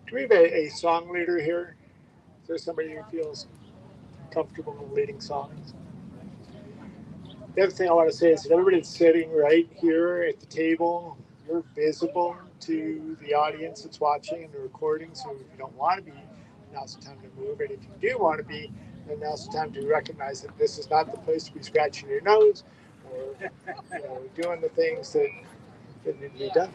Do we have a song leader here? Is there somebody who feels comfortable in leading songs? The other thing I want to say is that everybody's sitting right here at the table. You're visible to the audience that's watching and the recording. So if you don't want to be, now's the time to move. And if you do want to be, then now's the time to recognize that this is not the place to be scratching your nose or doing the things that need to be done.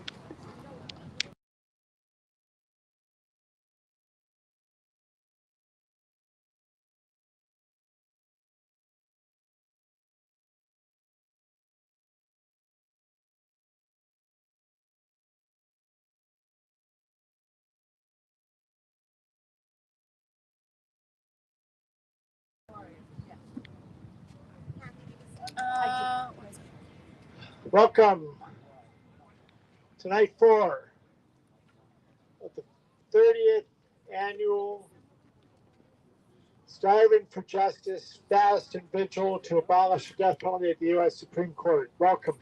Welcome to night 4 of the 30th annual Starvin for Justice, Fast and Vigil to Abolish the Death Penalty at the U.S. Supreme Court. Welcome.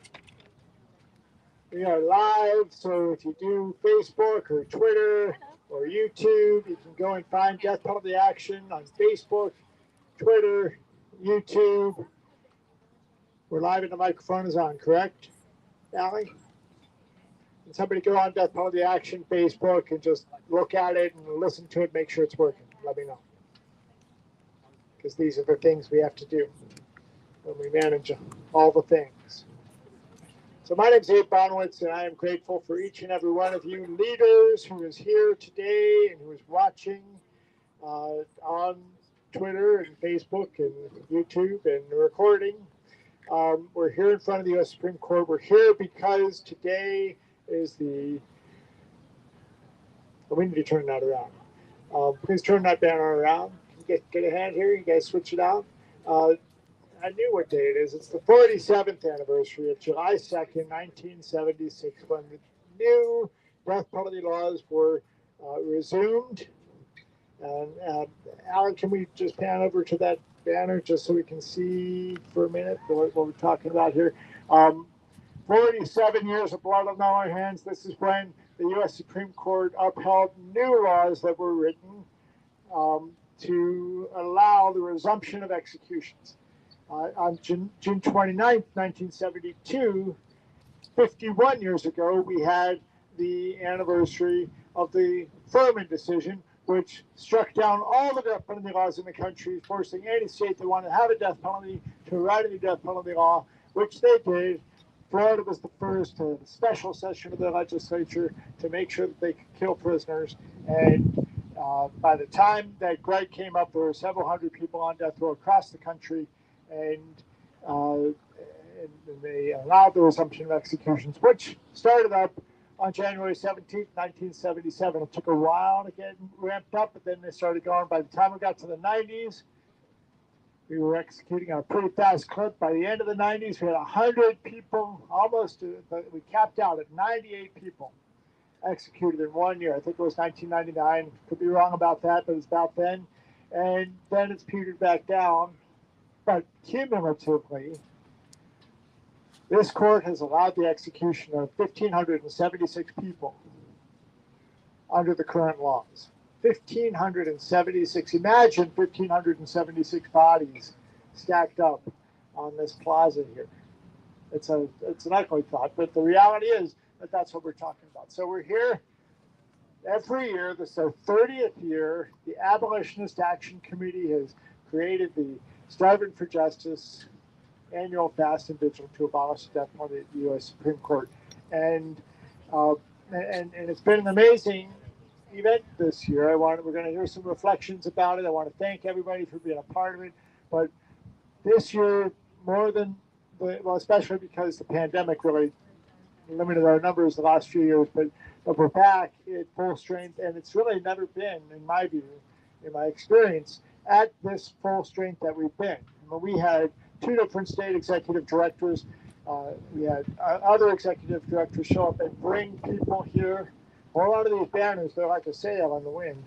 We are live, so if you do Facebook or Twitter or YouTube, you can go and find Death Penalty Action on Facebook, Twitter, YouTube. We're live and the microphone is on, correct, Alli? Can somebody go on Death Penalty Action Facebook and just look at it and listen to it, make sure it's working? Let me know. Because these are the things we have to do when we manage all the things. So my name is Bonowitz, and I am grateful for each and every one of you leaders who is here today and who is watching on Twitter and Facebook and YouTube and recording. We're here in front of the U.S. Supreme Court. We're here because today is the... we need to turn that around. Please turn that banner around. Get a hand here. You guys switch it out. I knew what day it is. It's the 47th anniversary of July 2nd, 1976, when the new death penalty laws were resumed. And Alan, can we just pan over to that banner just so we can see for a minute what we're talking about here? 47 years of blood on our hands. This is when the U.S. Supreme Court upheld new laws that were written to allow the resumption of executions. On June 29, 1972, 51 years ago, we had the anniversary of the Furman decision, which struck down all the death penalty laws in the country, forcing any state that wanted to have a death penalty to write a new death penalty law, which they did. Florida was the first special session of the legislature to make sure that they could kill prisoners. And by the time that Greg came up, there were several hundred people on death row across the country. And they allowed the resumption of executions, which started up on January 17, 1977. It took a while to get ramped up, but then they started going. By the time we got to the 90s, we were executing on a pretty fast clip. By the end of the 90s, we had 100 people, almost, but we capped out at 98 people executed in 1 year. I think it was 1999. Could be wrong about that, but it's about then. And then it's petered back down. But cumulatively, this court has allowed the execution of 1,576 people under the current laws. 1,576. Imagine 1,576 bodies stacked up on this plaza here. It's an ugly thought, but the reality is that that's what we're talking about. So we're here every year. This is our 30th year. The Abolitionist Action Committee has created the Starvin for Justice annual Fast and Vigil to abolish the death penalty at the U.S. Supreme Court, and it's been an amazing event this year. We're going to hear some reflections about it. I want to thank everybody for being a part of it, but this year more than especially because the pandemic really limited our numbers the last few years, but we're back at full strength, and it's really never been, in my view, in my experience, at this full strength that we've been. We had 2 different state executive directors. We had other executive directors show up and bring people here. Hold on to these banners; they're like a sail on the wind.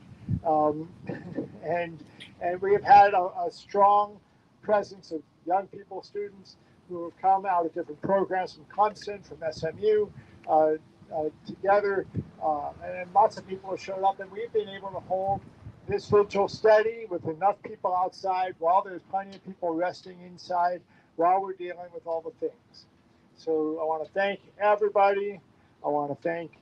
And we have had a strong presence of young people, students who have come out of different programs from Clemson, from SMU, together, and lots of people have showed up, and we've been able to hold this vigil steady with enough people outside while there's plenty of people resting inside while we're dealing with all the things. So I want to thank everybody. I want to thank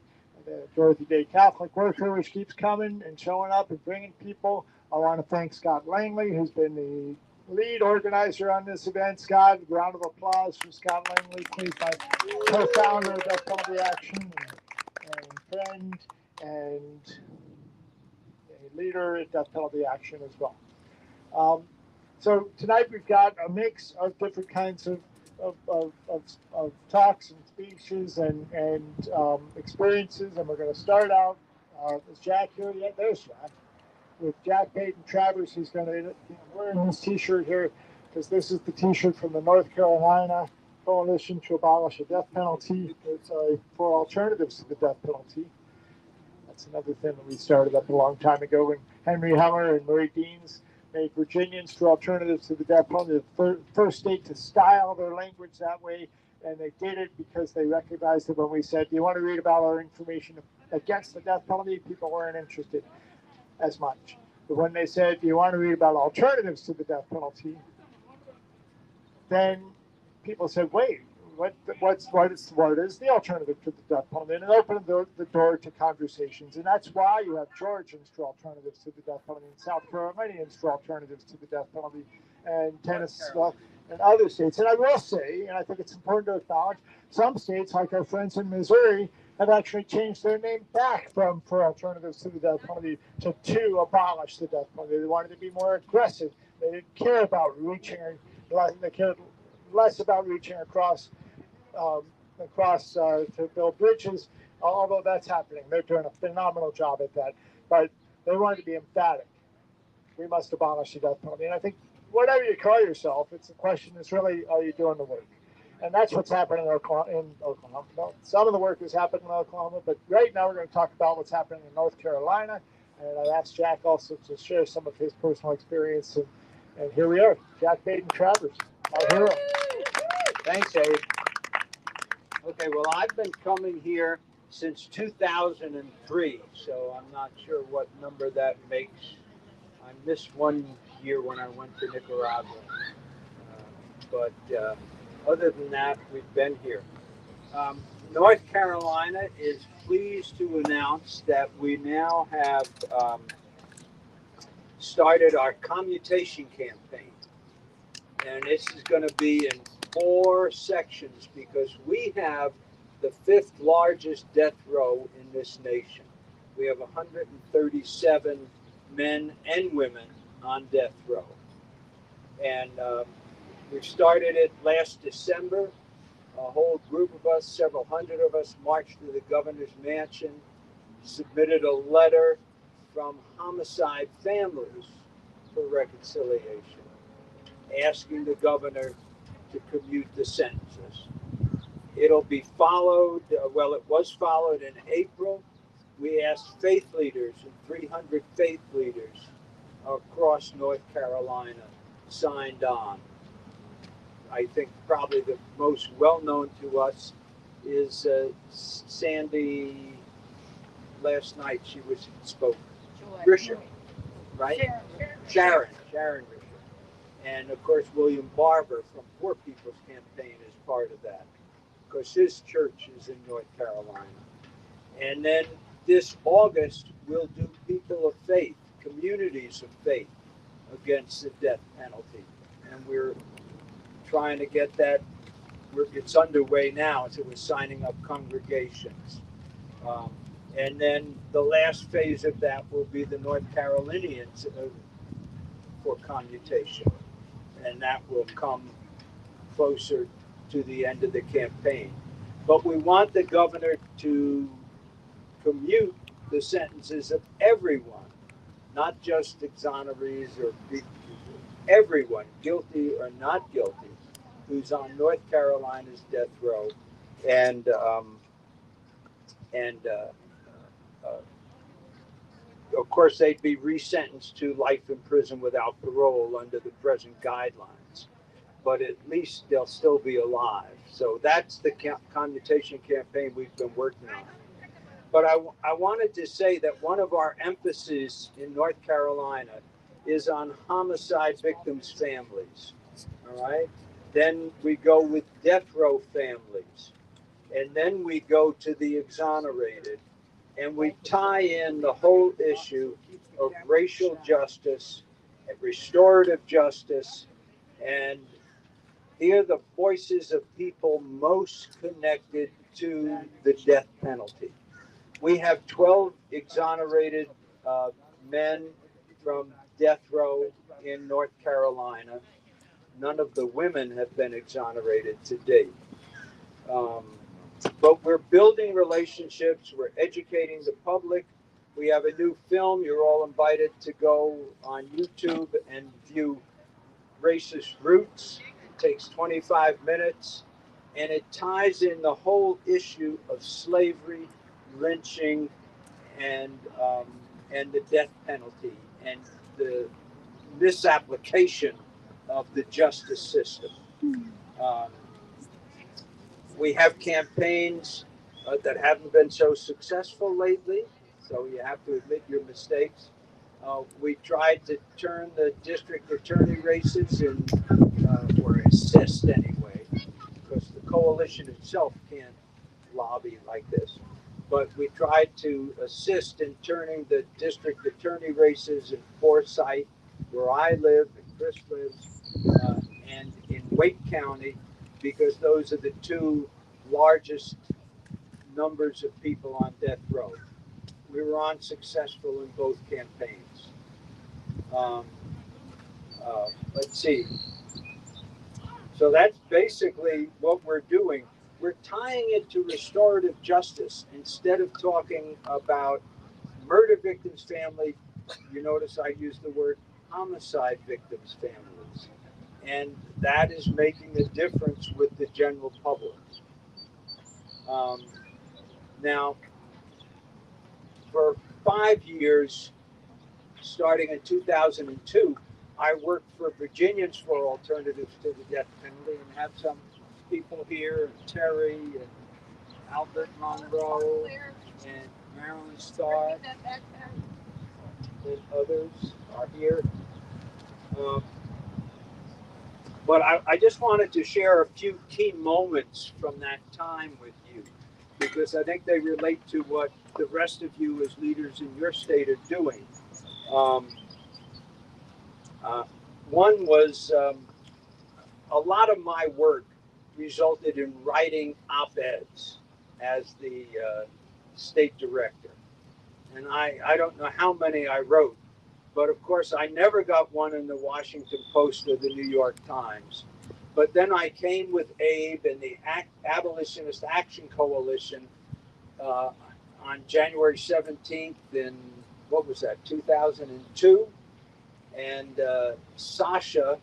the Dorothy Day Catholic Worker, which keeps coming and showing up and bringing people. I want to thank Scott Langley, who's been the lead organizer on this event. Scott, a round of applause for Scott Langley, please, my co-founder of Death Penalty Action and friend and a leader at Death Penalty Action as well. So tonight we've got a mix of different kinds of talks and speeches and experiences, and we're going to start out. Is Jack here yet? There's Jack. With Jack Payden-Travers, he's going to wearing this T-shirt here because this is the T-shirt from the North Carolina Coalition to Abolish the Death Penalty. It's for alternatives to the death penalty. That's another thing that we started up a long time ago when Henry Hummer and Murray Deans made Virginians for alternatives to the death penalty, the first state to style their language that way. And they did it because they recognized that when we said, do you want to read about our information against the death penalty? People weren't interested as much. But when they said, do you want to read about alternatives to the death penalty? Then people said, wait, what is the alternative to the death penalty? And it opened the door to conversations. And that's why you have Georgians for alternatives to the death penalty, and South Carolinians for alternatives to the death penalty, and Tennessee and other states. And I will say, and I think it's important to acknowledge, some states, like our friends in Missouri, have actually changed their name back from for alternatives to the death penalty to abolish the death penalty. They wanted to be more aggressive. They didn't care about they cared less about reaching across to build bridges, although that's happening. They're doing a phenomenal job at that. But they wanted to be emphatic. We must abolish the death penalty. And I think whatever you call yourself, it's a question is really, are you doing the work? And that's what's happening in Oklahoma. Well, some of the work is happening in Oklahoma, but right now we're going to talk about what's happening in North Carolina. And I asked Jack also to share some of his personal experience. And here we are, Jack Payden-Travers, our hero. Thanks, Abe. Okay, well, I've been coming here since 2003, so I'm not sure what number that makes. I missed 1 year when I went to Nicaragua. But other than that, we've been here. North Carolina is pleased to announce that we now have started our commutation campaign. And this is going to be in 4 sections because we have the 5th largest death row in this nation. We have 137 men and women on death row. And we started it last December. A whole group of us, several hundred of us, marched to the governor's mansion, submitted a letter from homicide families for reconciliation, asking the governor to commute the sentences. It'll be followed, it was followed in April. We asked faith leaders, and 300 faith leaders across North Carolina signed on. I think probably the most well-known to us is Sandy. Last night she spoke. Risher, right? Sharon Risher. And of course, William Barber from Poor People's Campaign is part of that, because his church is in North Carolina. And then this August, we'll do People of Faith, Communities of Faith against the death penalty. And we're trying to get that, it's underway now, so we're signing up congregations. And then the last phase of that will be the North Carolinians for commutation. And that will come closer to the end of the campaign. But we want the governor to commute the sentences of everyone, not just exonerees or everyone, guilty or not guilty, who's on North Carolina's death row. And of course, they'd be resentenced to life in prison without parole under the present guidelines. But at least they'll still be alive. So that's the commutation campaign we've been working on. But I wanted to say that one of our emphases in North Carolina is on homicide victims' families. All right. Then we go with death row families. And then we go to the exonerated. And we tie in the whole issue of racial justice and restorative justice and hear the voices of people most connected to the death penalty. We have 12 exonerated men from death row in North Carolina. None of the women have been exonerated to date. But we're building relationships, we're educating the public. We have a new film. You're all invited to go on YouTube and view Racist Roots. It takes 25 minutes and it ties in the whole issue of slavery, lynching, and the death penalty and the misapplication of the justice system. Um, we have campaigns that haven't been so successful lately, so you have to admit your mistakes. We tried to turn the district attorney races in, or assist anyway, because the coalition itself can't lobby like this. But we tried to assist in turning the district attorney races in Forsyth, where I live and Chris lives, and in Wake County, because those are the two largest numbers of people on death row. We were unsuccessful in both campaigns. Let's see. So that's basically what we're doing. We're tying it to restorative justice instead of talking about murder victims' family. You notice I use the word homicide victims' families. And that is making a difference with the general public. Now, for 5 years, starting in 2002, I worked for Virginians for Alternatives to the Death Penalty and have some people here, Terry and Albert Monroe and Marilyn Starr and others are here. But I just wanted to share a few key moments from that time with you because I think they relate to what the rest of you as leaders in your state are doing. One was a lot of my work resulted in writing op-eds as the state director. And I don't know how many I wrote, but of course I never got one in the Washington Post or the New York Times. But then I came with Abe and the Abolitionist Action Coalition on January 17th in, what was that, 2002? And Sasha,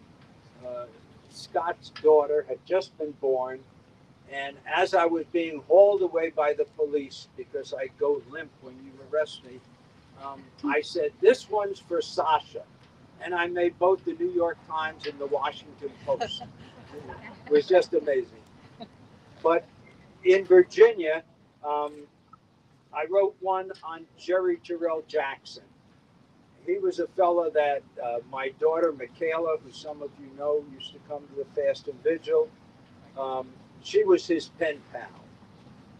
Scott's daughter, had just been born. And as I was being hauled away by the police, because I go limp when you arrest me, I said, this one's for Sasha. And I made both the New York Times and the Washington Post. It was just amazing. But in Virginia, I wrote one on Jerry Terrell Jackson. He was a fellow that my daughter, Michaela, who some of you know, used to come to the Fast and Vigil. She was his pen pal.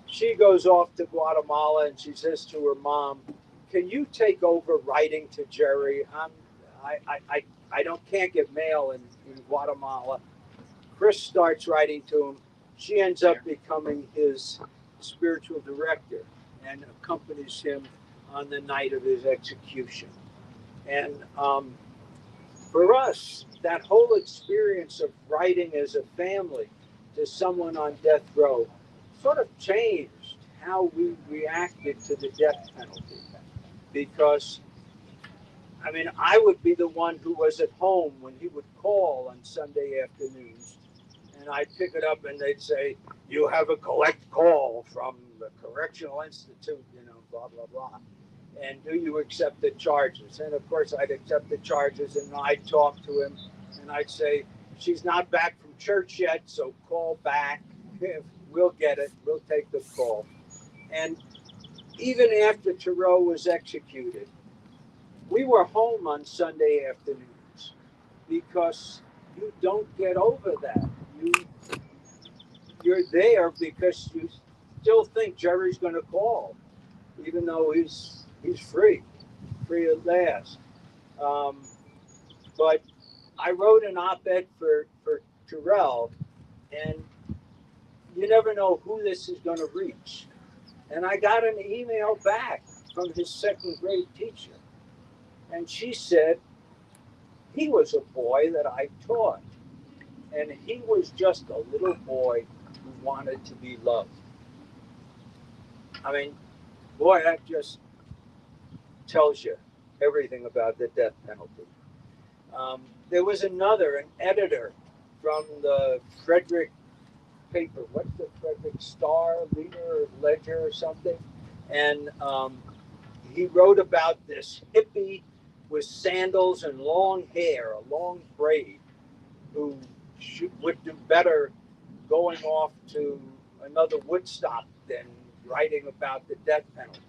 She goes off to Guatemala and she says to her mom, can you take over writing to Jerry? I can't get mail in Guatemala. Chris starts writing to him. She ends up becoming his spiritual director and accompanies him on the night of his execution. And for us, that whole experience of writing as a family to someone on death row sort of changed how we reacted to the death penalty. Because, I mean, I would be the one who was at home when he would call on Sunday afternoons. And I'd pick it up and they'd say, you have a collect call from the Correctional Institute, you know, blah, blah, blah. And do you accept the charges? And of course, I'd accept the charges and I'd talk to him and I'd say, she's not back from church yet, so call back. We'll get it. We'll take the call. And even after Thoreau was executed, we were home on Sunday afternoons because you don't get over that. You're there because you still think Jerry's going to call, even though he's free at last. Um, but I wrote an op-ed for Terrell, and you never know who this is going to reach. And I got an email back from his second grade teacher, and she said he was a boy that I taught, and he was just a little boy who wanted to be loved. I mean, boy, that just tells you everything about the death penalty. There was an editor from the Frederick paper. What's the Frederick Star, Leader, Ledger, or something? And he wrote about this hippie with sandals and long hair, a long braid, who would do better going off to another Woodstock than writing about the death penalty.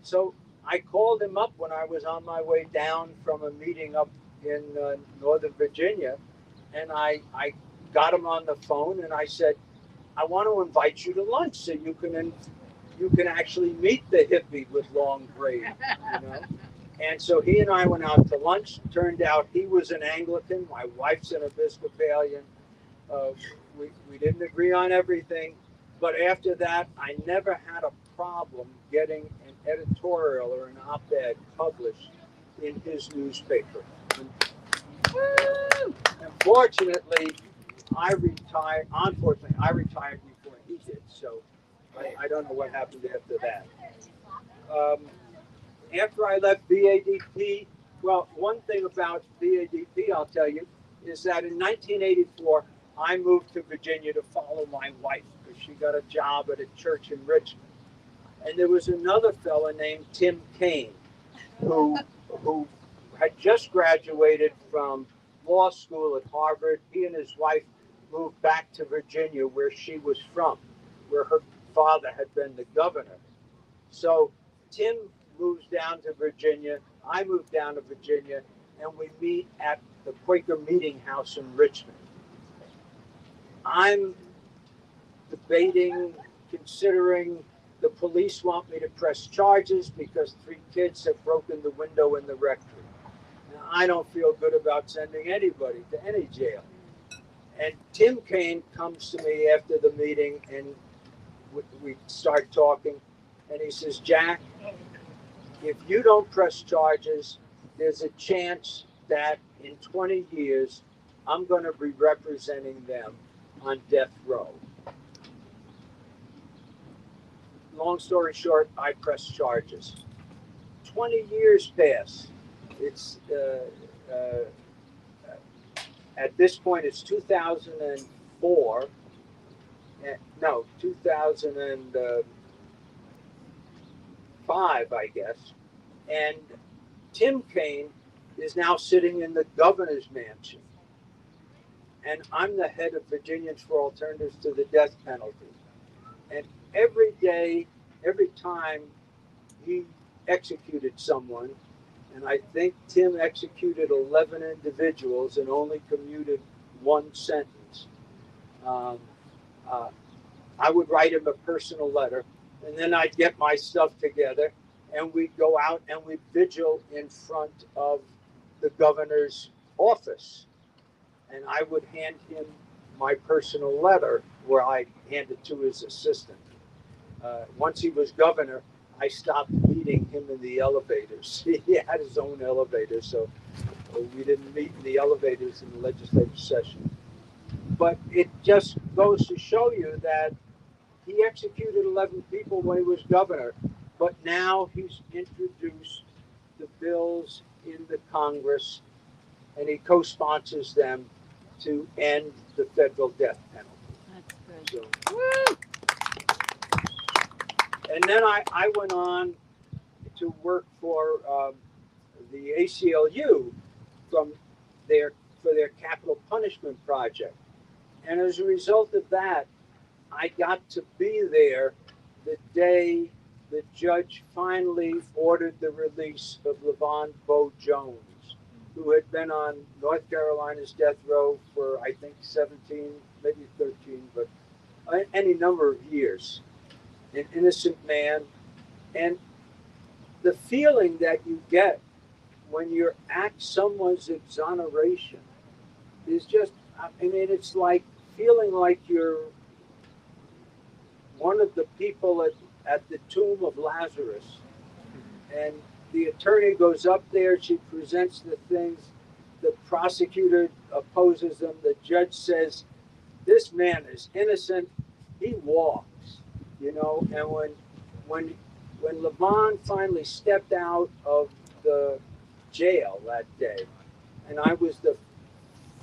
So I called him up when I was on my way down from a meeting up in Northern Virginia, and I got him on the phone, and I said, I want to invite you to lunch so you can actually meet the hippie with long braid, you know. And so he and I went out to lunch. Turned out he was an Anglican. My wife's an Episcopalian. We didn't agree on everything, but after that, I never had a problem getting an editorial or an op-ed published in his newspaper. Unfortunately, I retired before he did, so I don't know what happened after that. After I left BADP, well, one thing about BADP, I'll tell you, is that in 1984, I moved to Virginia to follow my wife because she got a job at a church in Richmond. And there was another fella named Tim Kaine who had just graduated from law school at Harvard. He and his wife moved back to Virginia, where she was from, where her father had been the governor. So Tim moves down to Virginia, I moved down to Virginia, and we meet at the Quaker Meeting House in Richmond. I'm debating, considering the police want me to press charges because 3 kids have broken the window in the rectory. Now, I don't feel good about sending anybody to any jail. And Tim Kaine comes to me after the meeting, and we start talking, and he says, Jack, if you don't press charges, there's a chance that in 20 years, I'm going to be representing them on death row. Long story short, I press charges. 20 years pass. It's at this point, it's 2004. No, 2005, I guess. And Tim Kaine is now sitting in the governor's mansion. And I'm the head of Virginians for Alternatives to the Death Penalty. And every day, every time he executed someone, and I think Tim executed 11 individuals and only commuted 1 sentence, I would write him a personal letter, and then I'd get my stuff together, and we'd go out and we'd vigil in front of the governor's office. And I would hand him my personal letter, where I handed to his assistant. Once he was governor, I stopped meeting him in the elevators. He had his own elevator, so we didn't meet in the elevators in the legislative session. But it just goes to show you that he executed 11 people when he was governor, but now he's introduced the bills in the Congress, and he co-sponsors them to end the federal death penalty. That's good. So, woo! And then I went on to work for the ACLU for their capital punishment project. And as a result of that, I got to be there the day the judge finally ordered the release of Levon Bo Jones, who had been on North Carolina's death row for, I think, 17, maybe 13, but any number of years. An innocent man. And the feeling that you get when you're at someone's exoneration is just, I mean, it's like feeling like you're one of the people at the tomb of Lazarus. And the attorney goes up there, she presents the things, the prosecutor opposes them, the judge says, this man is innocent, he walks, you know. And when Levon finally stepped out of the jail that day, and I was the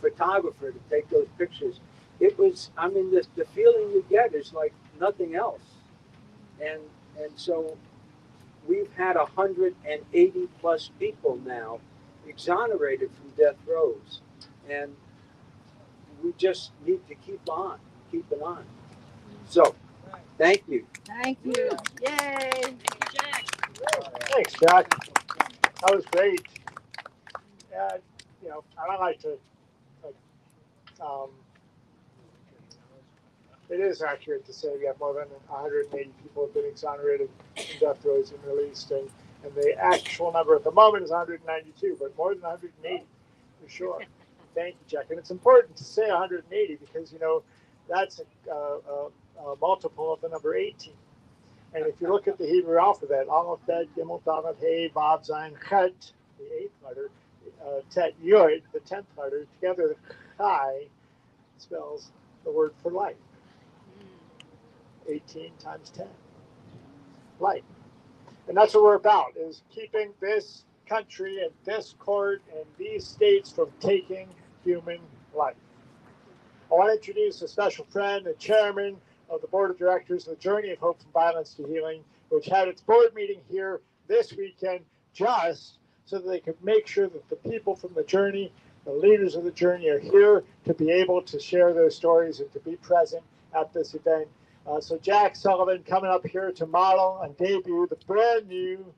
photographer to take those pictures, it was, I mean, the feeling you get is like nothing else. And so we've had 180 plus people now exonerated from death rows, and we just need to keep it on. So, thank you. Thank you. Yay. Thanks, Jack. That was great. And, you know, I like to, it is accurate to say we have more than 180 people have been exonerated from death rows and released, and the actual number at the moment is 192, but more than 180 for sure. Thank you, Jack. And it's important to say 180 because, you know, that's a multiple of the number 18. And if you look at the Hebrew alphabet, Aleph, Bet, Gimel, Dalet, Hey, Vav, Zayin, Chet, the 8th letter, Tet, Yod, the 10th letter, together the Chai spells the word for life. 18 times 10. Life. And that's what we're about, is keeping this country and this court and these states from taking human life. I want to introduce a special friend and chairman of the board of directors of the Journey of Hope from Violence to Healing, which had its board meeting here this weekend just so that they could make sure that the people from the Journey, the leaders of the Journey, are here to be able to share their stories and to be present at this event. So Jack Sullivan coming up here to model and debut the brand new,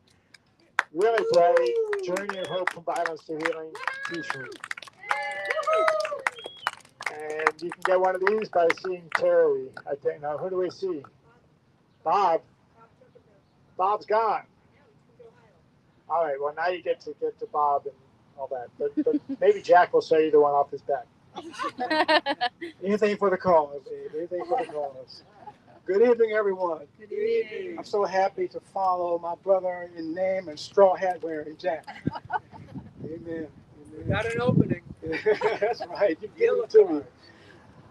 really bright Journey of Hope from Violence to Healing t-shirt. And you can get one of these by seeing Terry. I think. Now, who do we see? Bob. Bob's gone. All right. Well, now you get to Bob and all that. But maybe Jack will show you the one off his back. Anything for the cause, Abe. Anything for the cause. Good evening, everyone. Good evening. I'm so happy to follow my brother in name and straw hat wearing Jack. Amen. Got an opening. That's right. You give it to me.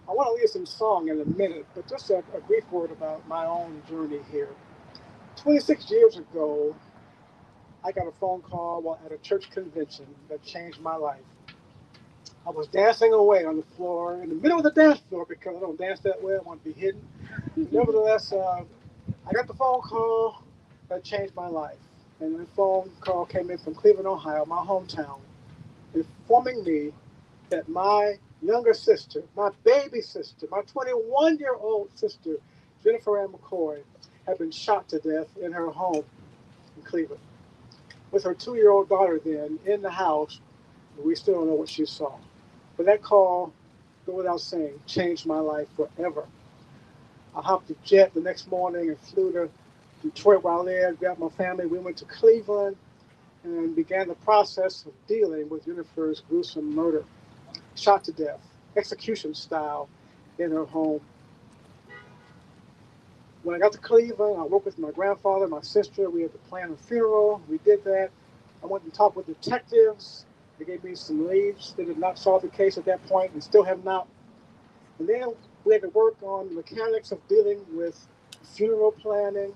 I want to leave some song in a minute, but just a brief word about my own journey here. 26 years ago, I got a phone call while at a church convention that changed my life. I was dancing away on the floor, in the middle of the dance floor, because I don't dance that well. I want to be hidden. Nevertheless, I got the phone call that changed my life. And the phone call came in from Cleveland, Ohio, my hometown, informing me that my younger sister, my baby sister, my 21-year-old sister, Jennifer Ann McCoy, had been shot to death in her home in Cleveland, with her 2-year-old daughter then in the house. We still don't know what she saw. But that call, go without saying, changed my life forever. I hopped a jet the next morning and flew to Detroit where I lived, grabbed my family. We went to Cleveland and began the process of dealing with Jennifer's gruesome murder. Shot to death, execution style, in her home. When I got to Cleveland, I worked with my grandfather, my sister. We had to plan a funeral. We did that. I went and talked with detectives. They gave me some leads. They did not solve the case at that point and still have not. And then we had to work on the mechanics of dealing with funeral planning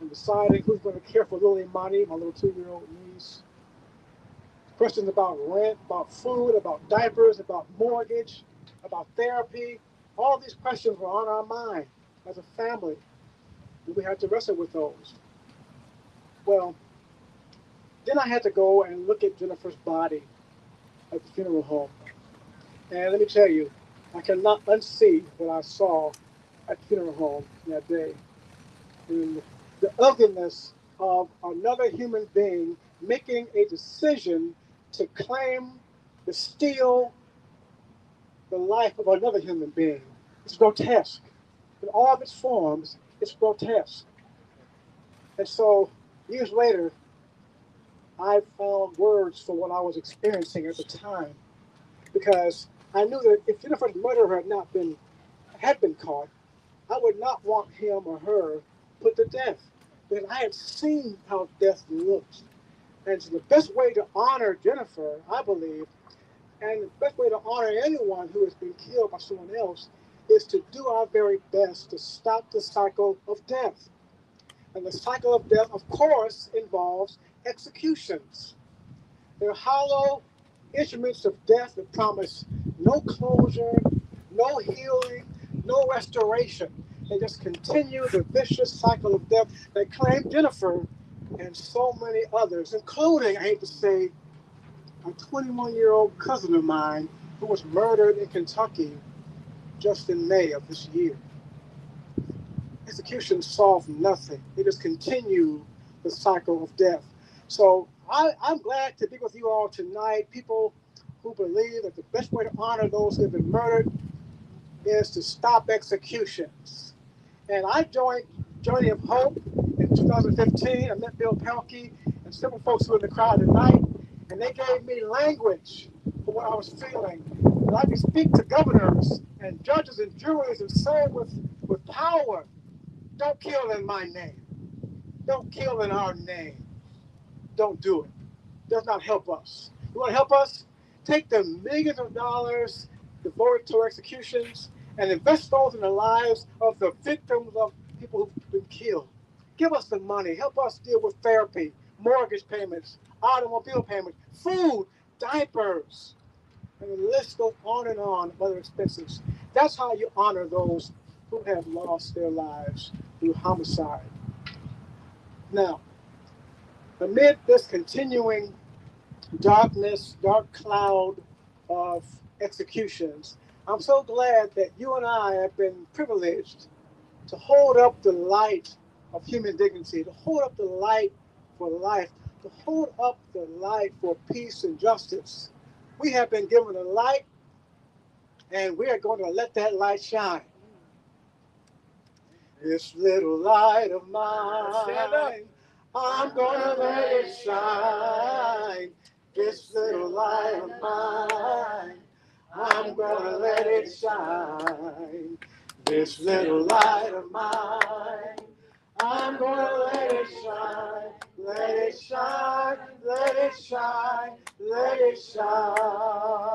and deciding who's going to care for little Imani, my little 2-year-old niece. Questions about rent, about food, about diapers, about mortgage, about therapy. All these questions were on our mind as a family. And we had to wrestle with those. Well, then I had to go and look at Jennifer's body at the funeral home. And let me tell you, I cannot unsee what I saw at the funeral home that day. And the ugliness of another human being making a decision to claim, to steal the life of another human being. It's grotesque. In all of its forms, it's grotesque. And so, years later, I found words for what I was experiencing at the time, because I knew that if Jennifer's murderer had been caught, I would not want him or her put to death, because I had seen how death looks. And so the best way to honor Jennifer, I believe, and the best way to honor anyone who has been killed by someone else, is to do our very best to stop the cycle of death. And the cycle of death, of course, involves executions. They're hollow instruments of death that promise no closure, no healing, no restoration. They just continue the vicious cycle of death that claimed Jennifer and so many others, including, I hate to say, a 21-year-old cousin of mine who was murdered in Kentucky just in May of this year. Executions solve nothing. They just continue the cycle of death. So I'm glad to be with you all tonight, people who believe that the best way to honor those who have been murdered is to stop executions. And I joined Journey of Hope in 2015. I met Bill Pelkey and several folks who were in the crowd tonight, and they gave me language for what I was feeling. And I could speak to governors and judges and juries and say with power, don't kill in my name. Don't kill in our name. Don't do it. Does not help us. You want to help us? Take the millions of dollars devoted to executions and invest those in the lives of the victims of people who've been killed. Give us the money. Help us deal with therapy, mortgage payments, automobile payments, food, diapers, and the list goes on and on of other expenses. That's how you honor those who have lost their lives through homicide. Now, amid this continuing darkness, dark cloud of executions, I'm so glad that you and I have been privileged to hold up the light of human dignity, to hold up the light for life, to hold up the light for peace and justice. We have been given a light, and we are going to let that light shine. This little light of mine, I'm gonna let it shine. This little light of mine, I'm gonna let it shine. This little light of mine, I'm gonna let it shine. Let it shine, let it shine, let it shine.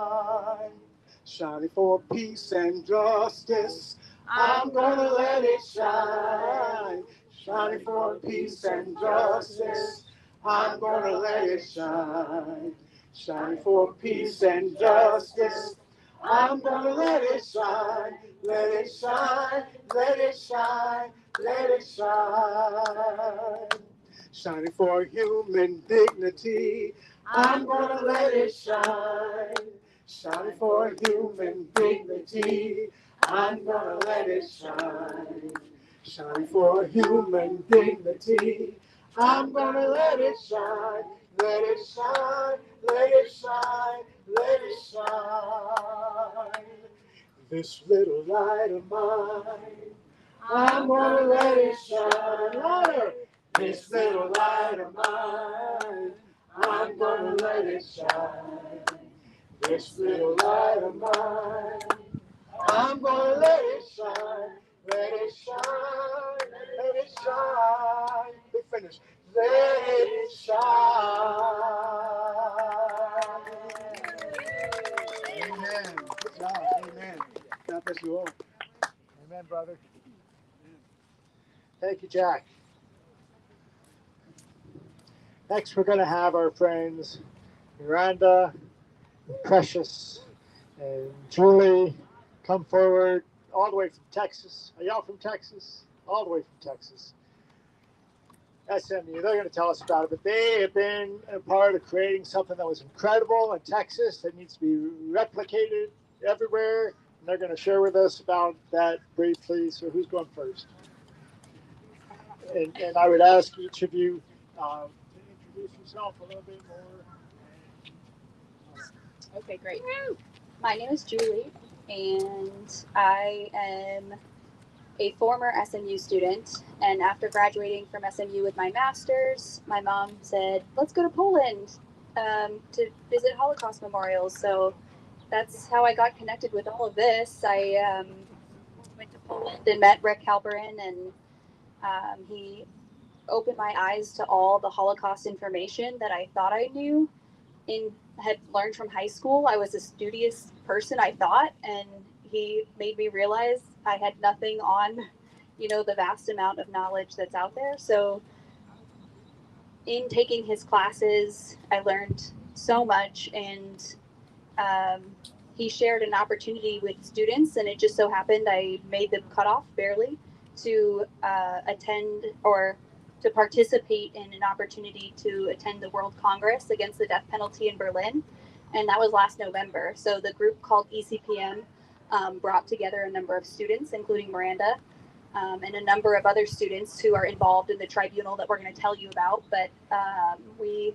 Shining for peace and justice, I'm gonna let it shine. Shining for peace and justice, I'm gonna let it shine. Shining for peace and justice, I'm gonna let it shine. Let it shine, let it shine, let it shine. Shining for human dignity, I'm gonna let it shine. Shining for human dignity, I'm gonna let it shine. Shining for human dignity, I'm gonna let it shine. Let it shine, let it shine, let it shine. This little light of mine, I'm gonna let it shine. Louder. This little light of mine, I'm gonna let it shine. This little light of mine, I'm gonna let it shine. Let it shine, let it shine. We finish. Let it shine. Amen. Good job. Amen. God bless you all. Amen, brother. Thank you, Jack. Next, we're going to have our friends Miranda, Precious, and Julie come forward all the way from Texas. Are y'all from Texas? All the way from Texas. SMU, they're going to tell us about it, but they have been a part of creating something that was incredible in Texas that needs to be replicated everywhere. And they're going to share with us about that briefly. So who's going first? And I would ask each of you to introduce yourself a little bit more. Okay, great. My name is Julie, and I am a former SMU student. And after graduating from SMU with my master's, my mom said, let's go to Poland to visit Holocaust memorials. So that's how I got connected with all of this. I went to Poland and met Rick Halperin, and he opened my eyes to all the Holocaust information that I thought I knew had learned from high school. I was a studious person, I thought, and he made me realize I had nothing on, the vast amount of knowledge that's out there. So in taking his classes, I learned so much, and he shared an opportunity with students, and it just so happened I made the cutoff barely to attend or to participate in an opportunity to attend the World Congress against the death penalty in Berlin. And that was last November. So the group called ECPM brought together a number of students, including Miranda, and a number of other students who are involved in the tribunal that we're going to tell you about. But we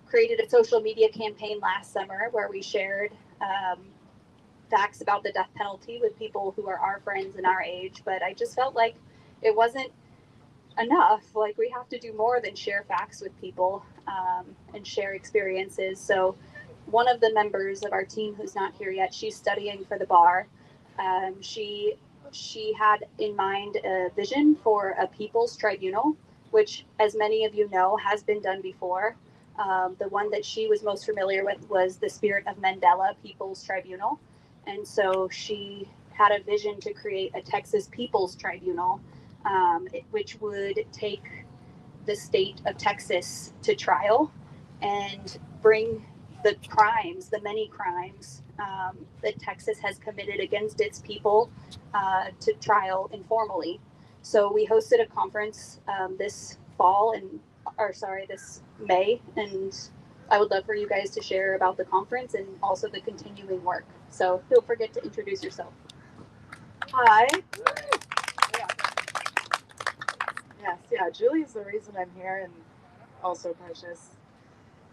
created a social media campaign last summer where we shared facts about the death penalty with people who are our friends and our age. But I just felt like it wasn't enough. Like, we have to do more than share facts with people and share experiences. So one of the members of our team who's not here yet, she's studying for the bar. She had in mind a vision for a people's tribunal, which, as many of you know, has been done before. The one that she was most familiar with was the Spirit of Mandela People's Tribunal. And so she had a vision to create a Texas People's Tribunal, which would take the state of Texas to trial and bring the many crimes that Texas has committed against its people to trial informally. So we hosted a conference this May, and I would love for you guys to share about the conference and also the continuing work. So don't forget to introduce yourself. Hi. Yes, Julie is the reason I'm here, and also Precious.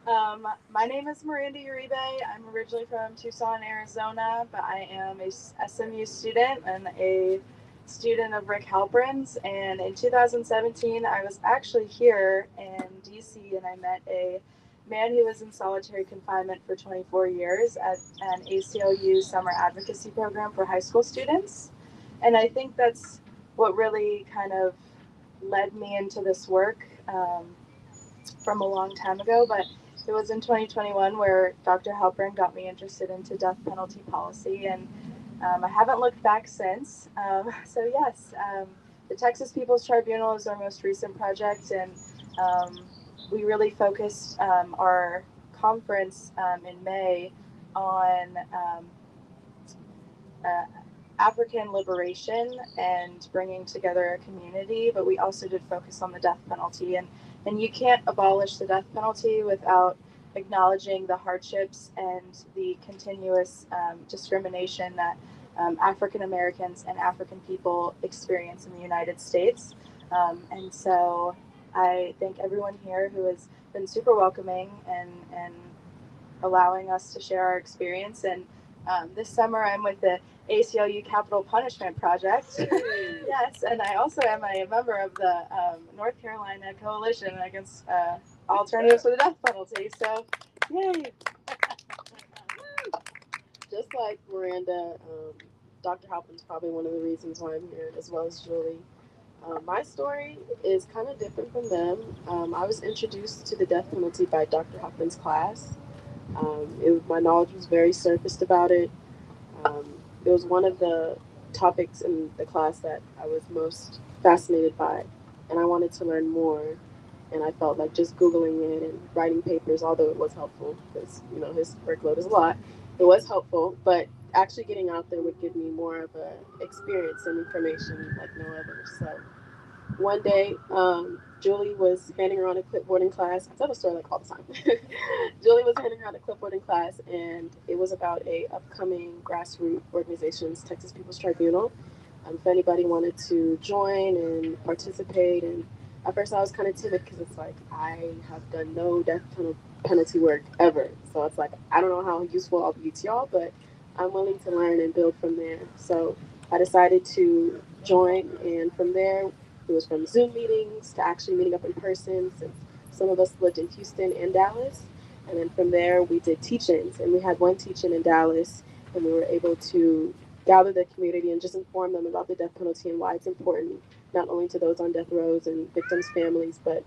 My name is Mirando Uribe. I'm originally from Tucson, Arizona, but I am a SMU student and a student of Rick Halperin's. And in 2017, I was actually here in DC, and I met a man who was in solitary confinement for 24 years at an ACLU summer advocacy program for high school students. And I think that's what really kind of led me into this work from a long time ago. But it was in 2021 where Dr. Halperin got me interested into death penalty policy, and I haven't looked back since. So yes, the Texas People's Tribunal is our most recent project, and we really focused our conference in May on African liberation and bringing together a community, but we also did focus on the death penalty. And you can't abolish the death penalty without acknowledging the hardships and the continuous discrimination that African Americans and African people experience in the United States. And so I thank everyone here who has been super welcoming and allowing us to share our experience. And this summer I'm with the ACLU Capital Punishment Project. Yes, and I also am a member of the North Carolina Coalition Against Alternatives to the Death Penalty. So, yay! Just like Miranda, Dr. Halperin's probably one of the reasons why I'm here, as well as Julie. My story is kind of different from them. I was introduced to the death penalty by Dr. Halperin's class. My knowledge was very surfaced about it. It was one of the topics in the class that I was most fascinated by, and I wanted to learn more. And I felt like just Googling it and writing papers, although it was helpful, because his workload is a lot, it was helpful, but actually getting out there would give me more of a experience and information like no other. So one day, Julie was handing around a clipboard in class. I tell the story like all the time. Julie was handing around a clipboard in class, and it was about a upcoming grassroots organization's Texas People's Tribunal. if anybody wanted to join and participate. And at first I was kind of timid because it's like I have done no death penalty work ever. So it's like I don't know how useful I'll be to y'all, but I'm willing to learn and build from there. So I decided to join, and from there it was from Zoom meetings to actually meeting up in person, since some of us lived in Houston and Dallas. And then from there we did teach-ins, and we had one teach-in in Dallas, and we were able to gather the community and just inform them about the death penalty and why it's important, not only to those on death rows and victims' families, but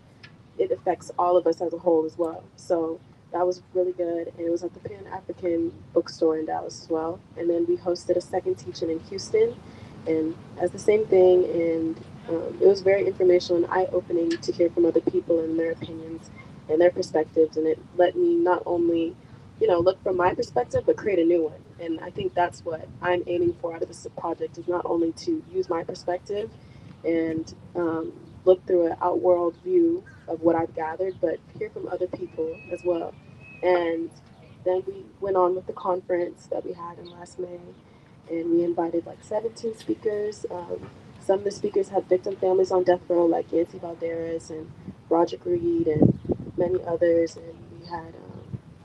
it affects all of us as a whole as well. So that was really good, and it was at the Pan-African bookstore in Dallas as well. And then we hosted a second teaching in Houston, and as the same thing, and it was very informational and eye-opening to hear from other people and their opinions and their perspectives, and it let me not only, look from my perspective, but create a new one. And I think that's what I'm aiming for out of this project, is not only to use my perspective and look through an outworld view of what I've gathered, but hear from other people as well. And then we went on with the conference that we had in last May, and we invited like 17 speakers. Some of the speakers had victim families on death row, like Yancy Valderas and Roderick Reed and many others. And we had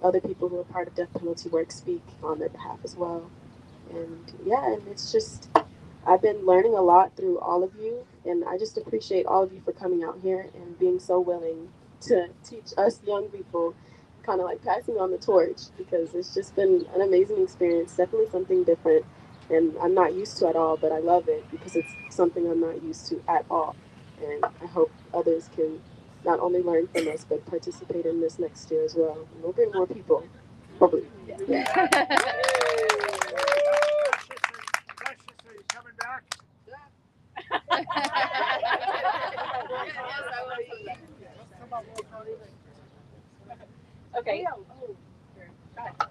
other people who were part of death penalty work speak on their behalf as well. And yeah, and it's just, I've been learning a lot through all of you, and I just appreciate all of you for coming out here and being so willing to teach us young people, kind of like passing on the torch, because it's just been an amazing experience, definitely something different, and I'm not used to at all, but I love it because it's something I'm not used to at all. And I hope others can not only learn from us, but participate in this next year as well. And we'll bring more people, hopefully. Precious, are you coming back? Okay.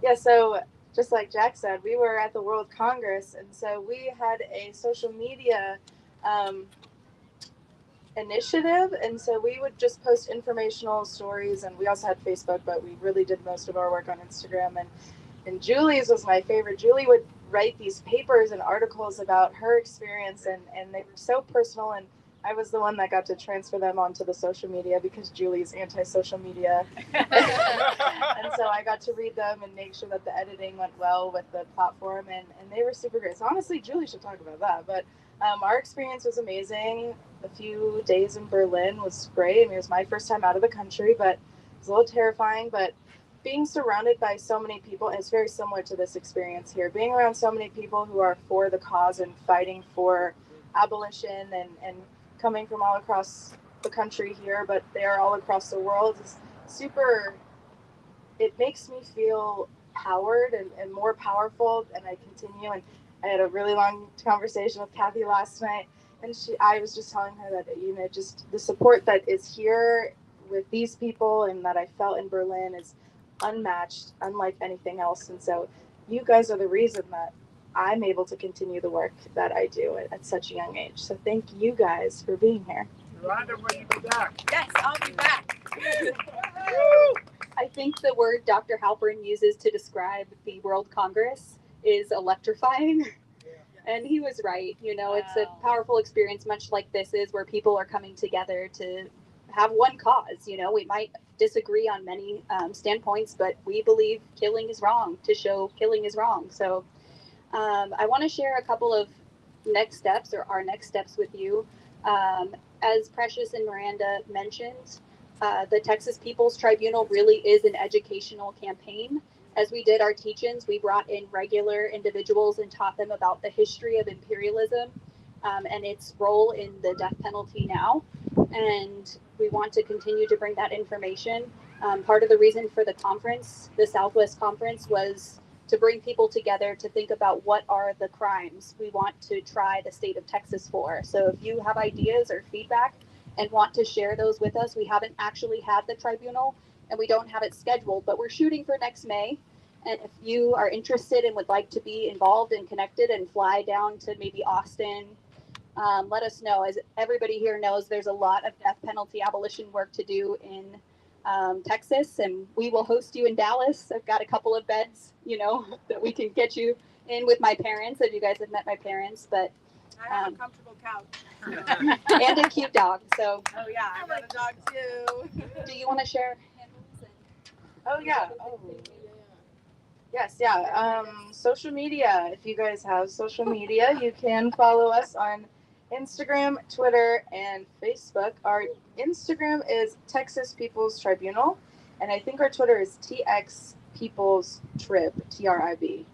Yeah, so just like Jack said, we were at the World Congress, and so we had a social media initiative, and so we would just post informational stories, and we also had Facebook, but we really did most of our work on Instagram. And Julie's was my favorite. Julie would write these papers and articles about her experience, and they were so personal, and I was the one that got to transfer them onto the social media because Julie's anti-social media. And so I got to read them and make sure that the editing went well with the platform, and they were super great. So honestly, Julie should talk about that. But our experience was amazing. A few days in Berlin was great. I mean, it was my first time out of the country, but it was a little terrifying. But being surrounded by so many people, and it's very similar to this experience here, being around so many people who are for the cause and fighting for abolition, and coming from all across the country here, but they are all across the world, is super, it makes me feel powered and more powerful, and I continue. And I had a really long conversation with Kathy last night, and I was just telling her that, just the support that is here with these people and that I felt in Berlin is unmatched, unlike anything else. And so you guys are the reason that I'm able to continue the work that I do at such a young age. So thank you guys for being here. Miranda, will you be back? Yes, I'll be back. I think the word Dr. Halpern uses to describe the World Congress is electrifying. And he was right. It's a powerful experience, much like this is, where people are coming together to have one cause. We might disagree on many standpoints, but we believe killing is wrong, to show killing is wrong. So I want to share a couple of next steps, or our next steps, with you. As Precious and Miranda mentioned, the Texas People's Tribunal really is an educational campaign. As we did our teach-ins, we brought in regular individuals and taught them about the history of imperialism and its role in the death penalty now. And we want to continue to bring that information. Part of the reason for the conference, the Southwest Conference, was to bring people together to think about what are the crimes we want to try the state of Texas for. So if you have ideas or feedback and want to share those with us, we haven't actually had the tribunal and we don't have it scheduled, but we're shooting for next May. And if you are interested and would like to be involved and connected and fly down to maybe Austin, let us know. As everybody here knows, there's a lot of death penalty abolition work to do in Texas, and we will host you in Dallas. I've got a couple of beds, that we can get you in with my parents, if you guys have met my parents. But I have a comfortable couch. And a cute dog. So, Oh yeah, I got a dog too. do you want to share handles? Oh yeah. Oh. Yes, yeah. Social media. If you guys have social media, you can follow us on Instagram, Twitter, and Facebook. Our Instagram is Texas People's Tribunal, and I think our Twitter is TX People's Trib, TRIB.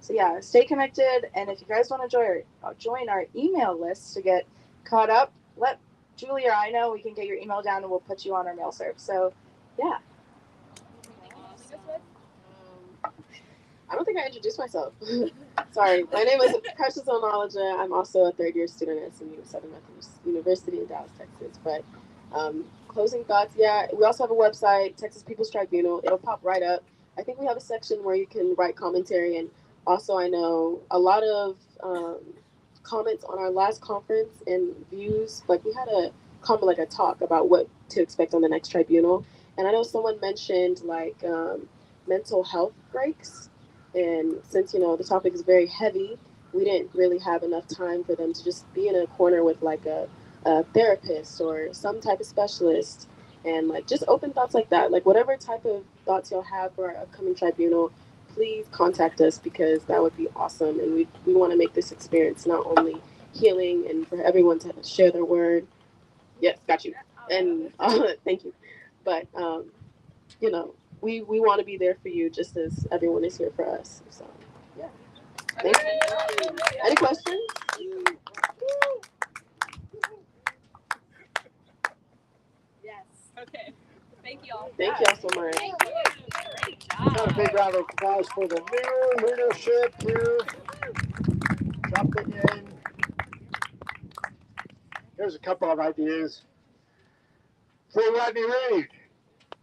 So yeah, stay connected, and if you guys want to join our email list to get caught up, let Julie or I know. We can get your email down, and we'll put you on our mail serve. So, yeah. I don't think I introduced myself. Sorry, my name is Precious Onalaja. I'm also a third-year student at SMU, Southern Methodist University in Dallas, Texas. But closing thoughts, yeah, we also have a website, Texas People's Tribunal. It'll pop right up. I think we have a section where you can write commentary, and also I know a lot of comments on our last conference and views. Like we had a comment, like a talk about what to expect on the next tribunal, and I know someone mentioned like mental health breaks. And since, the topic is very heavy, we didn't really have enough time for them to just be in a corner with like a therapist or some type of specialist, and like just open thoughts like that. Like whatever type of thoughts you'll have for our upcoming tribunal, please contact us because that would be awesome. And we want to make this experience not only healing and for everyone to share their word. Yes, got you. And thank you. But, we want to be there for you just as everyone is here for us. So, yeah. Thank you. Any questions? yes. Okay. Thank you all. Thank you all so much. Thank you. Great job. A big round of applause for the new leadership here. Jumping in. Here's a couple of ideas. Free Rodney Reed.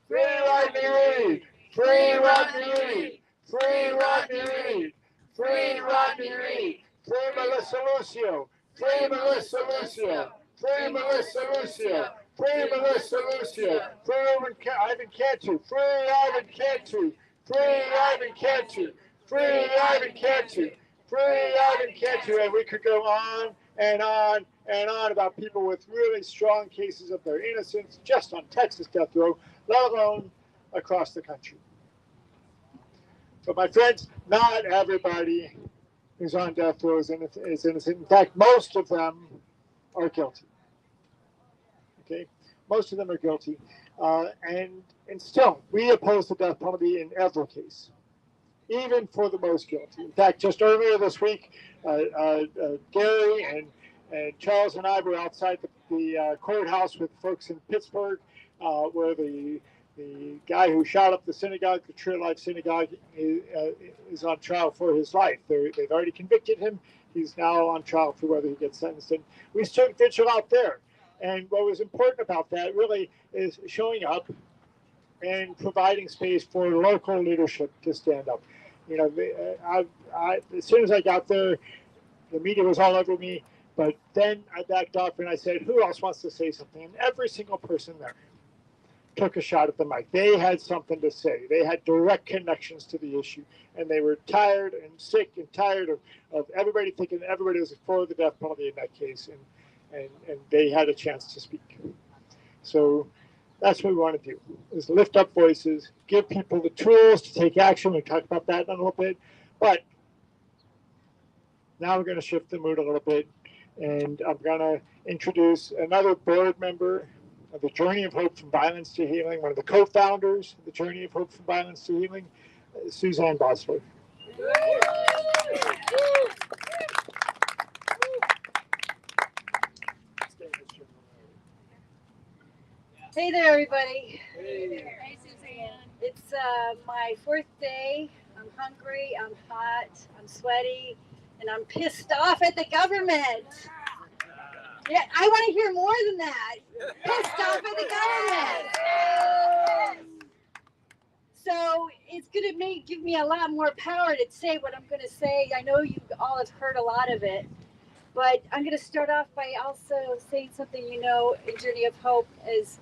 Free Rodney Reed. Free Rodney Reed. Free Rodney Reed. Free Rodney Reed. Free Melissa Lucio. Free Melissa Lucio. Free Melissa Lucio. Free Melissa Lucio. Free Ivan Cantu. Free Ivan Cantu. Free Ivan Cantu. Free Ivan Cantu. Free Ivan Cantu. And we could go on and on and on about people with really strong cases of their innocence just on Texas death row, let alone across the country. But my friends, not everybody who's on death row is innocent. In fact, most of them are guilty. Okay, most of them are guilty, and still, we oppose the death penalty in every case, even for the most guilty. In fact, just earlier this week, Gary and Charles and I were outside the courthouse with folks in Pittsburgh, where the guy who shot up the synagogue, the True Life Synagogue, is on trial for his life. They've already convicted him. He's now on trial for whether he gets sentenced. And we took Vigil out there. And what was important about that really is showing up and providing space for local leadership to stand up. As soon as I got there, the media was all over me. But then I backed off and I said, who else wants to say something? And every single person there took a shot at the mic. They had something to say. They had direct connections to the issue. And they were tired and sick and tired of everybody thinking everybody was for the death penalty in that case. And they had a chance to speak. So that's what we want to do, is lift up voices, give people the tools to take action. We'll talk about that in a little bit. But now we're going to shift the mood a little bit. And I'm going to introduce another board member of the Journey of Hope from Violence to Healing, one of the co-founders of the Journey of Hope from Violence to Healing, SueZann Bosler. Hey there, everybody. Hey. Hey, SueZann. It's my fourth day. I'm hungry, I'm hot, I'm sweaty, and I'm pissed off at the government. Yeah, I want to hear more than that. Pissed off at the government. So it's going to give me a lot more power to say what I'm going to say. I know you all have heard a lot of it, but I'm going to start off by also saying something, in Journey of Hope is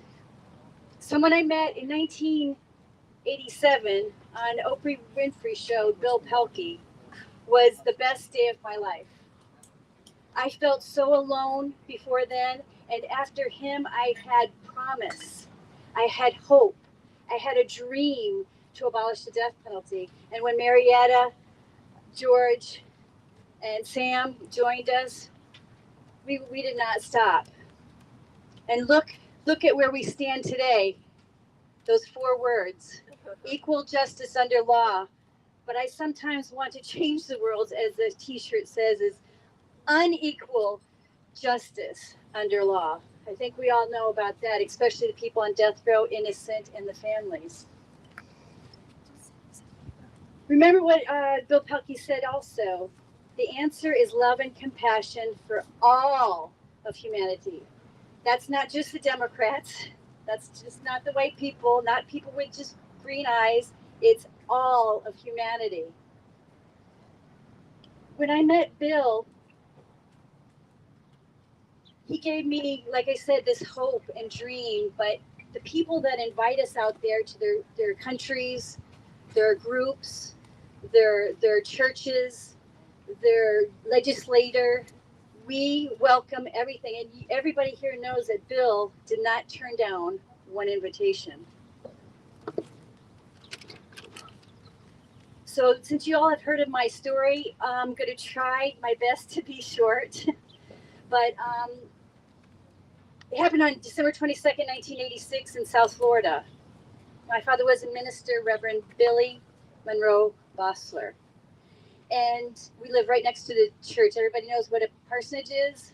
someone I met in 1987 on Oprah Winfrey show, Bill Pelkey, was the best day of my life. I felt so alone before then, and after him, I had promise. I had hope. I had a dream to abolish the death penalty. And when Marietta, George, and Sam joined us, we did not stop. And look at where we stand today. Those 4 words, equal justice under law. But I sometimes want to change the world, as the t-shirt says, is unequal justice under law. I think we all know about that, especially the people on death row, innocent, and the families. Remember what Bill Pelkey said also. The answer is love and compassion for all of humanity. That's not just the Democrats. That's just not the white people, not people with just green eyes. It's all of humanity. When I met Bill, he gave me, like I said, this hope and dream, but the people that invite us out there to their countries, their groups, their churches, their legislator, we welcome everything. And everybody here knows that Bill did not turn down one invitation. So since you all have heard of my story, I'm going to try my best to be short. But it happened on December 22nd, 1986 in South Florida. My father was a minister, Reverend Billy Monroe Bosler. And we live right next to the church. Everybody knows what a parsonage is?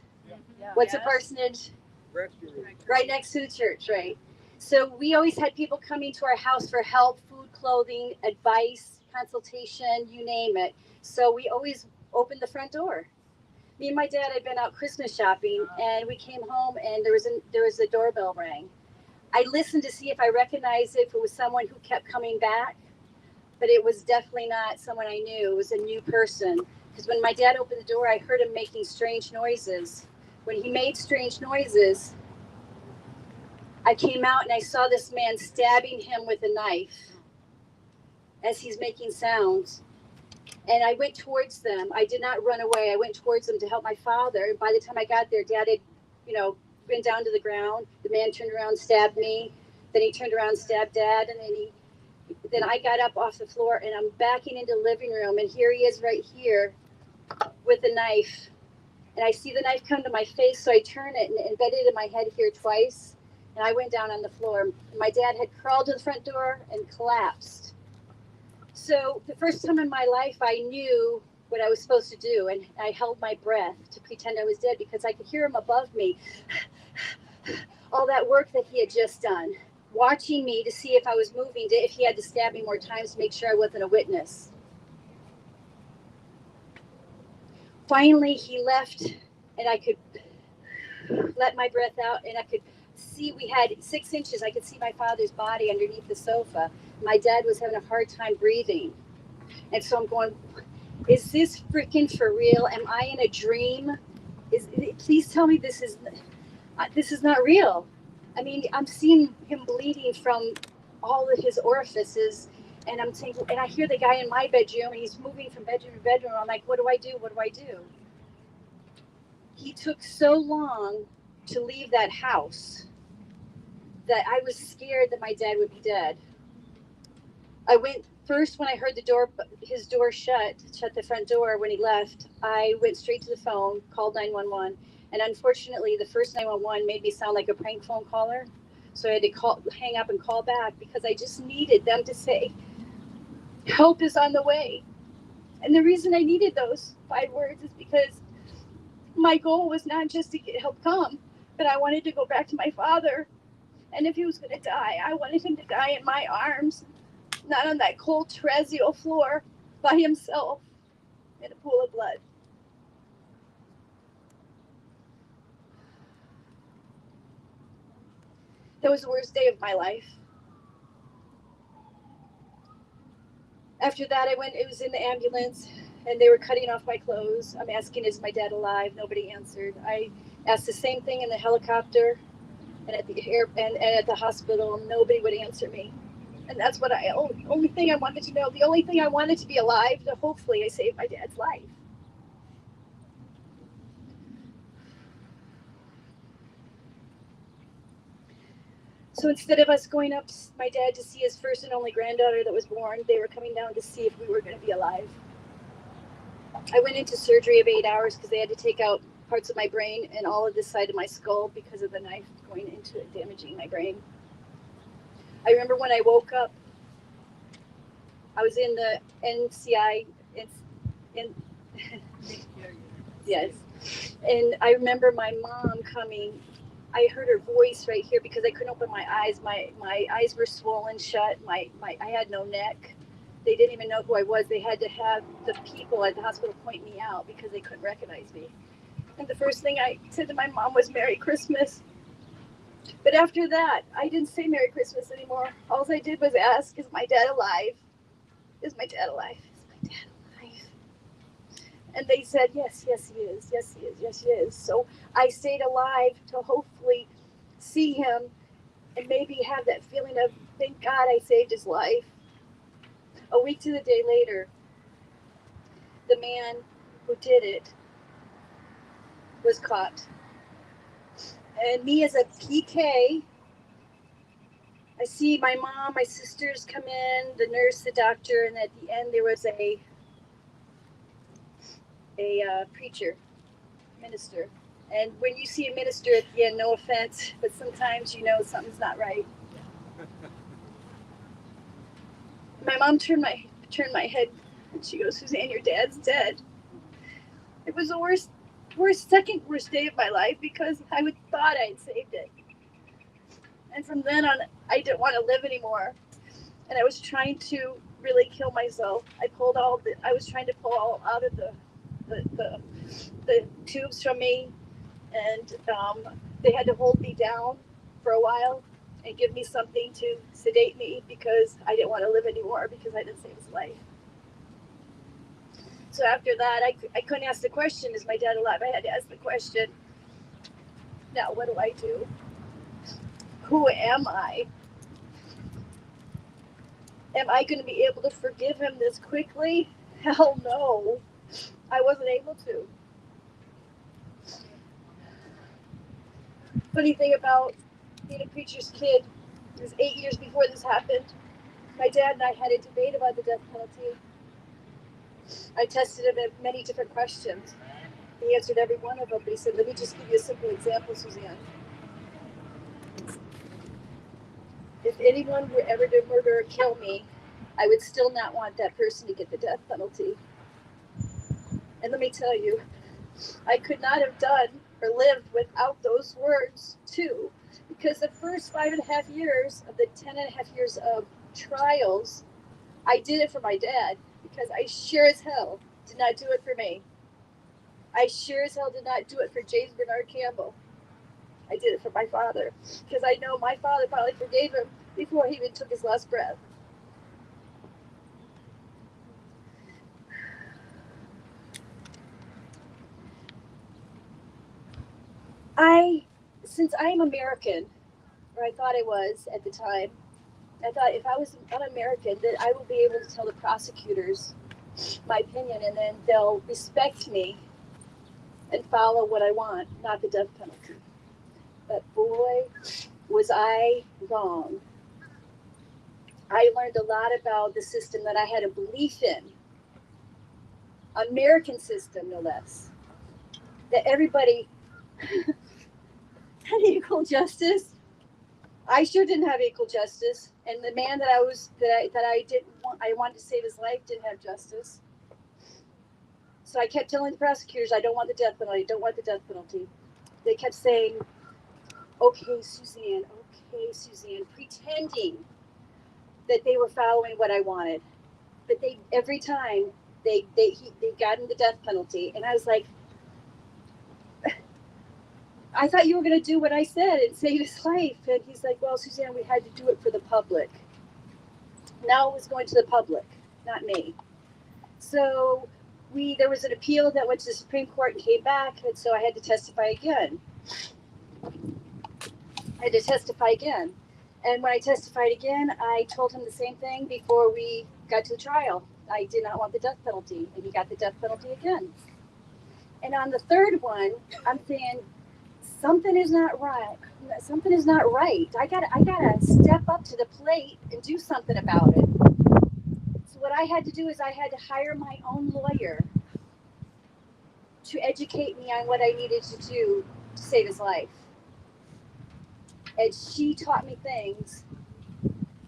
Yeah. What's a parsonage? Rectory. Right next to the church, right? So we always had people coming to our house for help, food, clothing, advice, consultation, you name it. So we always opened the front door. Me and my dad had been out Christmas shopping, and we came home, and there was a doorbell rang. I listened to see if I recognized it, if it was someone who kept coming back, but it was definitely not someone I knew. It was a new person. Because when my dad opened the door, I heard him making strange noises. When he made strange noises, I came out and I saw this man stabbing him with a knife as he's making sounds. And I went towards them. I did not run away. I went towards them to help my father. And by the time I got there, Dad had, been down to the ground. The man turned around, stabbed me. Then he turned around, stabbed Dad. And then I got up off the floor, and I'm backing into the living room. And here he is right here with a knife. And I see the knife come to my face, so I turn it and embed it in my head here twice. And I went down on the floor. My dad had crawled to the front door and collapsed. So the first time in my life, I knew what I was supposed to do, and I held my breath to pretend I was dead because I could hear him above me. All that work that he had just done, watching me to see if I was moving, if he had to stab me more times to make sure I wasn't a witness. Finally, he left, and I could let my breath out, and I could see we had 6 inches. I could see my father's body underneath the sofa. My dad was having a hard time breathing. And so I'm going, is this freaking for real? Am I in a dream? Please tell me this is not real. I mean, I'm seeing him bleeding from all of his orifices, and I'm thinking, and I hear the guy in my bedroom, and he's moving from bedroom to bedroom. I'm like, what do I do? What do I do? He took so long to leave that house that I was scared that my dad would be dead. I went first when I heard his door shut the front door when he left. I went straight to the phone, called 911, and unfortunately, the first 911 made me sound like a prank phone caller. So I had to hang up and call back because I just needed them to say, help is on the way. And the reason I needed those 5 words is because my goal was not just to get help come, but I wanted to go back to my father. And if he was going to die, I wanted him to die in my arms, not on that cold terrazzo floor by himself in a pool of blood. That was the worst day of my life. After that, it was in the ambulance, and they were cutting off my clothes. I'm asking, is my dad alive? Nobody answered. I asked the same thing in the helicopter and at the hospital. Nobody would answer me. And that's what only thing I wanted to know. The only thing I wanted to be alive, to hopefully I saved my dad's life. So instead of us going up to my dad to see his first and only granddaughter that was born, they were coming down to see if we were going to be alive. I went into surgery of 8 hours because they had to take out parts of my brain and all of this side of my skull because of the knife going into it, damaging my brain. I remember when I woke up, I was in the NCI, yes. And I remember my mom coming. I heard her voice right here because I couldn't open my eyes. My eyes were swollen shut. I had no neck. They didn't even know who I was. They had to have the people at the hospital point me out because they couldn't recognize me. And the first thing I said to my mom was Merry Christmas. But after that, I didn't say Merry Christmas anymore. All I did was ask, is my dad alive? Is my dad alive? Is my dad alive? And they said, yes, yes, he is. Yes, he is. Yes, he is. So I stayed alive to hopefully see him and maybe have that feeling of, thank God I saved his life. A week to the day later, the man who did it was caught. And me as a PK, I see my mom, my sisters come in, the nurse, the doctor, and at the end there was a preacher, minister. And when you see a minister at the end, no offense, but sometimes you know something's not right. My mom turned my head and she goes, "SueZann, your dad's dead." It was the second worst day of my life because I thought I had saved it. And from then on, I didn't want to live anymore. And I was trying to really kill myself. I was trying to pull all out of the tubes from me. And they had to hold me down for a while and give me something to sedate me because I didn't want to live anymore because I didn't save his life. So after that, I couldn't ask the question, is my dad alive? I had to ask the question, now what do I do? Who am I? Am I going to be able to forgive him this quickly? Hell no. I wasn't able to. Funny thing about being a preacher's kid, it was 8 years before this happened. My dad and I had a debate about the death penalty. I tested him at many different questions. He answered every one of them, but he said, let me just give you a simple example, SueZann. If anyone were ever to murder or kill me, I would still not want that person to get the death penalty. And let me tell you, I could not have done or lived without those words too, because the first 5.5 years of the 10.5 years of trials, I did it for my dad because I sure as hell did not do it for me. I sure as hell did not do it for James Bernard Campbell. I did it for my father because I know my father probably forgave him before he even took his last breath. Since I am American, or I thought I was at the time, I thought if I was un-American, then I will be able to tell the prosecutors my opinion and then they'll respect me and follow what I want, not the death penalty. But boy, was I wrong. I learned a lot about the system that I had a belief in. American system, no less. That everybody had equal justice. I sure didn't have equal justice. And the man that I wanted to save his life didn't have justice. So I kept telling the prosecutors, I don't want the death penalty, I don't want the death penalty. They kept saying, okay, SueZann, pretending that they were following what I wanted. But every time they got him the death penalty. And I was like, I thought you were going to do what I said and save his life. And he's like, well, SueZann, we had to do it for the public. Now it was going to the public, not me. So there was an appeal that went to the Supreme Court and came back. And so I had to testify again. And when I testified again, I told him the same thing before we got to the trial. I did not want the death penalty. And he got the death penalty again. And on the third one, I'm saying, something is not right. Something is not right. I gotta step up to the plate and do something about it. So what I had to do is I had to hire my own lawyer to educate me on what I needed to do to save his life. And she taught me things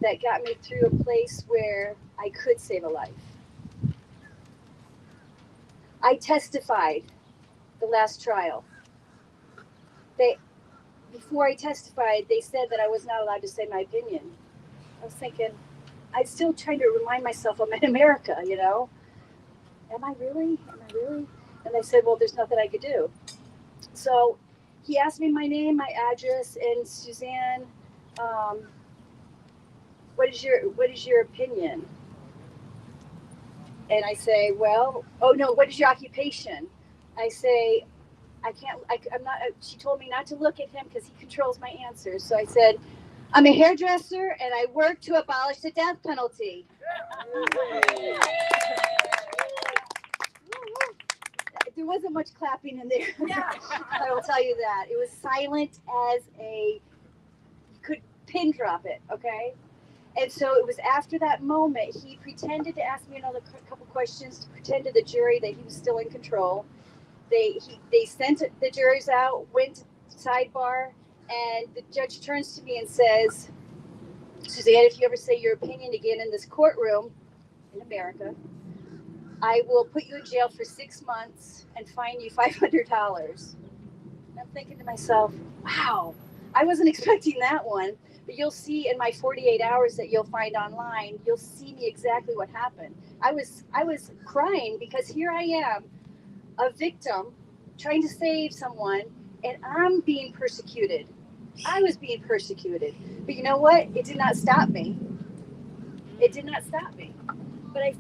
that got me through a place where I could save a life. I testified the last trial. Before I testified, they said that I was not allowed to say my opinion. I was thinking, I'm still trying to remind myself I'm in America, you know? Am I really? And they said, well, there's nothing I could do. So he asked me my name, my address, and SueZann, what is your opinion? And I say, well, oh no, what is your occupation? I say, I'm not, she told me not to look at him because he controls my answers. So I said, I'm a hairdresser and I work to abolish the death penalty. There wasn't much clapping in there. I will tell you that. It was silent as you could pin drop it, okay? And so it was after that moment, he pretended to ask me another couple questions to pretend to the jury that he was still in control. They sent the jurors out, went sidebar, and the judge turns to me and says, SueZann, if you ever say your opinion again in this courtroom in America, I will put you in jail for 6 months and fine you $500. And I'm thinking to myself, wow, I wasn't expecting that one. But you'll see in my 48 hours that you'll find online, you'll see me exactly what happened. I was crying because here I am, a victim, trying to save someone, and I'm being persecuted. I was being persecuted. But you know what? It did not stop me. It did not stop me. But I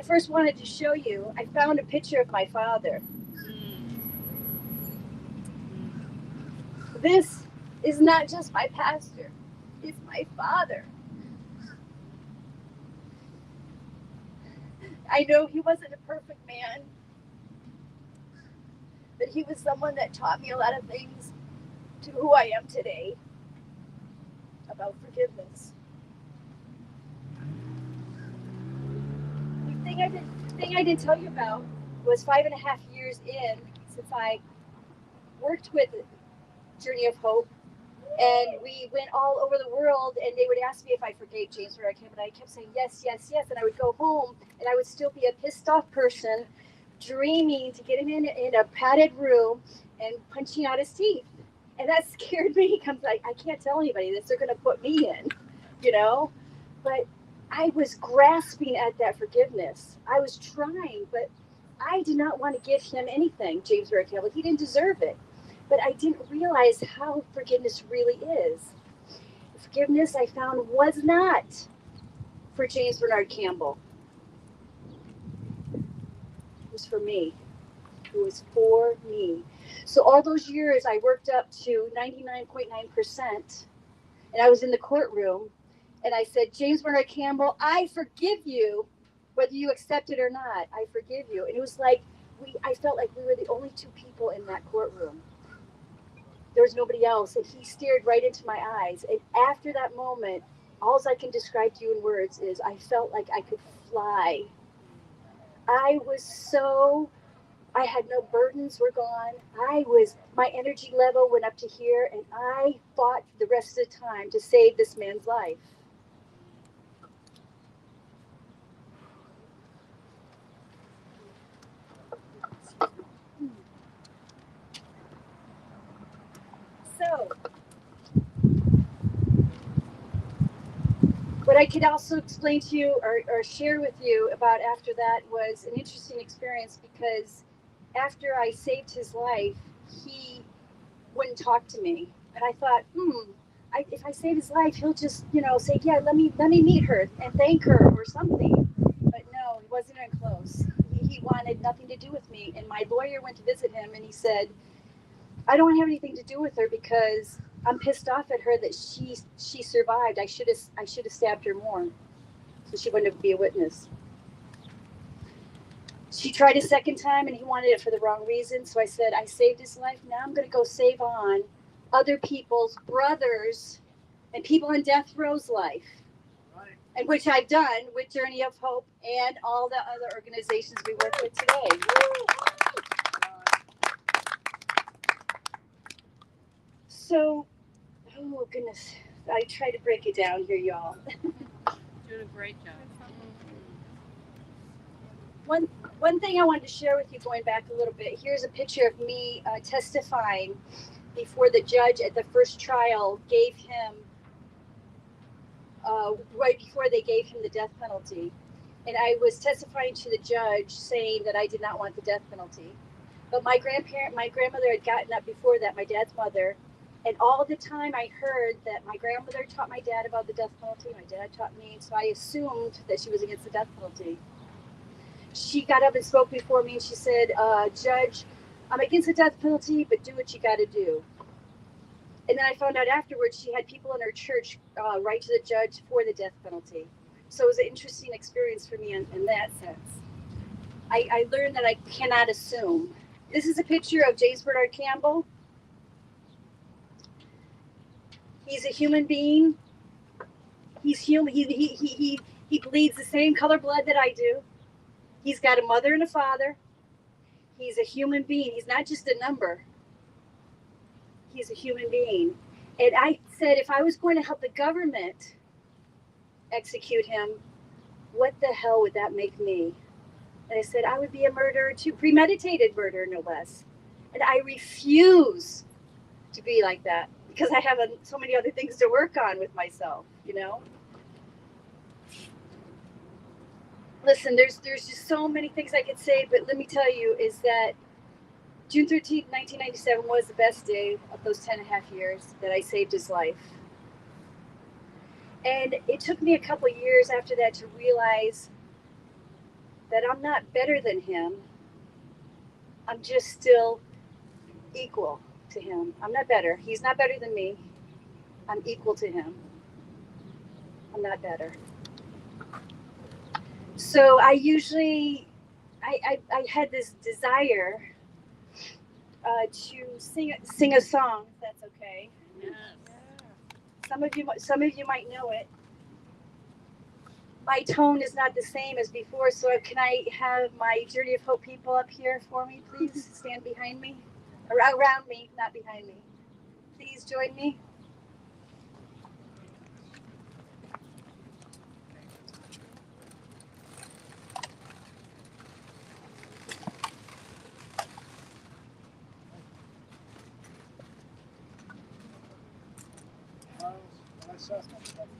first wanted to show you, I found a picture of my father. This is not just my pastor. It's my father. I know he wasn't a perfect man, but he was someone that taught me a lot of things to who I am today about forgiveness. The thing I didn't tell you about was 5.5 years in since I worked with Journey of Hope. And we went all over the world, and they would ask me if I forgave James where I came, and I kept saying yes, yes, yes. And I would go home, and I would still be a pissed off person, dreaming to get him in a padded room and punching out his teeth. And that scared me because I can't tell anybody this. They're going to put me in, you know. But I was grasping at that forgiveness. I was trying, but I did not want to give him anything, James Bernard Campbell. He didn't deserve it. But I didn't realize how forgiveness really is. Forgiveness, I found, was not for James Bernard Campbell. It was for me. It was for me. So all those years, I worked up to 99.9%, and I was in the courtroom, and I said, James Bernard Campbell, I forgive you, whether you accept it or not. I forgive you. And it was like, I felt like we were the only two people in that courtroom. There was nobody else, and he stared right into my eyes. And after that moment, all I can describe to you in words is I felt like I could fly. I had no burdens were gone. My energy level went up to here, and I fought the rest of the time to save this man's life. So, what I could also explain to you or share with you about after that was an interesting experience, because after I saved his life, he wouldn't talk to me. And I thought, if I save his life, he'll just, say, yeah, let me meet her and thank her or something. But no, he wasn't even close. He wanted nothing to do with me. And my lawyer went to visit him, and he said, I don't have anything to do with her because I'm pissed off at her that she survived. I should have stabbed her more, so she wouldn't be a witness. She tried a second time, and he wanted it for the wrong reason. So I said, I saved his life. Now I'm going to go save on other people's brothers and people in death row's life. And which I've done with Journey of Hope and all the other organizations we work with today. So, oh goodness, I try to break it down here, y'all. Doing a great job. One thing I wanted to share with you, going back a little bit, here's a picture of me testifying before the judge at the first trial gave him, right before they gave him the death penalty. And I was testifying to the judge saying that I did not want the death penalty. But my grandmother had gotten up before that, my dad's mother. And all the time I heard that my grandmother taught my dad about the death penalty, my dad taught me, so I assumed that she was against the death penalty. She got up and spoke before me and she said, Judge, I'm against the death penalty, but do what you got to do. And then I found out afterwards she had people in her church write to the judge for the death penalty. So it was an interesting experience for me in that sense. I learned that I cannot assume. This is a picture of James Bernard Campbell. He's a human being. He's human. He bleeds the same color blood that I do. He's got a mother and a father. He's a human being. He's not just a number. He's a human being. And I said, if I was going to help the government execute him, what the hell would that make me? And I said, I would be a murderer too, premeditated murder, no less. And I refuse to be like that because I have so many other things to work on with myself, you know? Listen, there's just so many things I could say, but let me tell you is that June 13th, 1997 was the best day of those 10 and a half years that I saved his life. And it took me a couple years after that to realize that I'm not better than him. I'm just still equal to him. I'm not better. He's not better than me. I'm equal to him. I'm not better. So I usually, I had this desire to sing a song, if that's okay. Yes. Some of you might know it. My tone is not the same as before, so can I have my Journey of Hope people up here for me, please? Stand behind me, around me, not behind me. Please join me.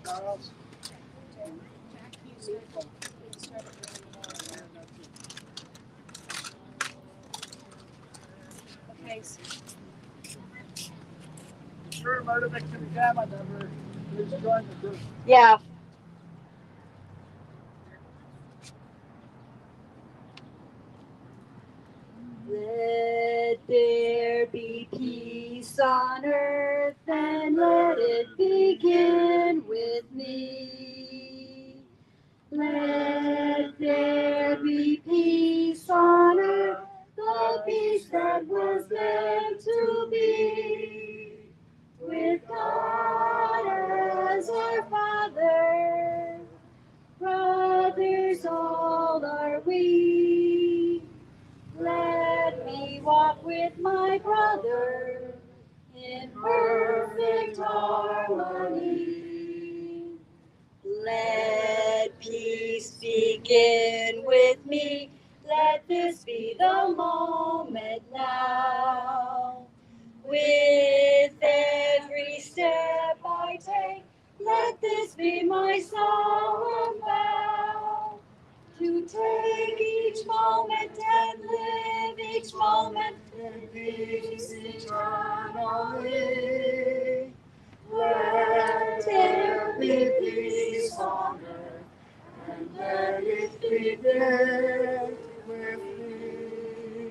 Charles. Okay. Sure, murder victim Gamma number. Please join the group. Yeah. Let there be peace on earth and let it begin with me. Let there be peace on earth, the peace that was meant to be. With God as our Father, brothers all are we. Let me walk with my brother in perfect harmony. Let peace begin with me. Let this be the moment now. With every step I take, let this be my solemn vow. To take each moment and live each moment in peace eternally. Let there be peace on earth, and let it begin with me.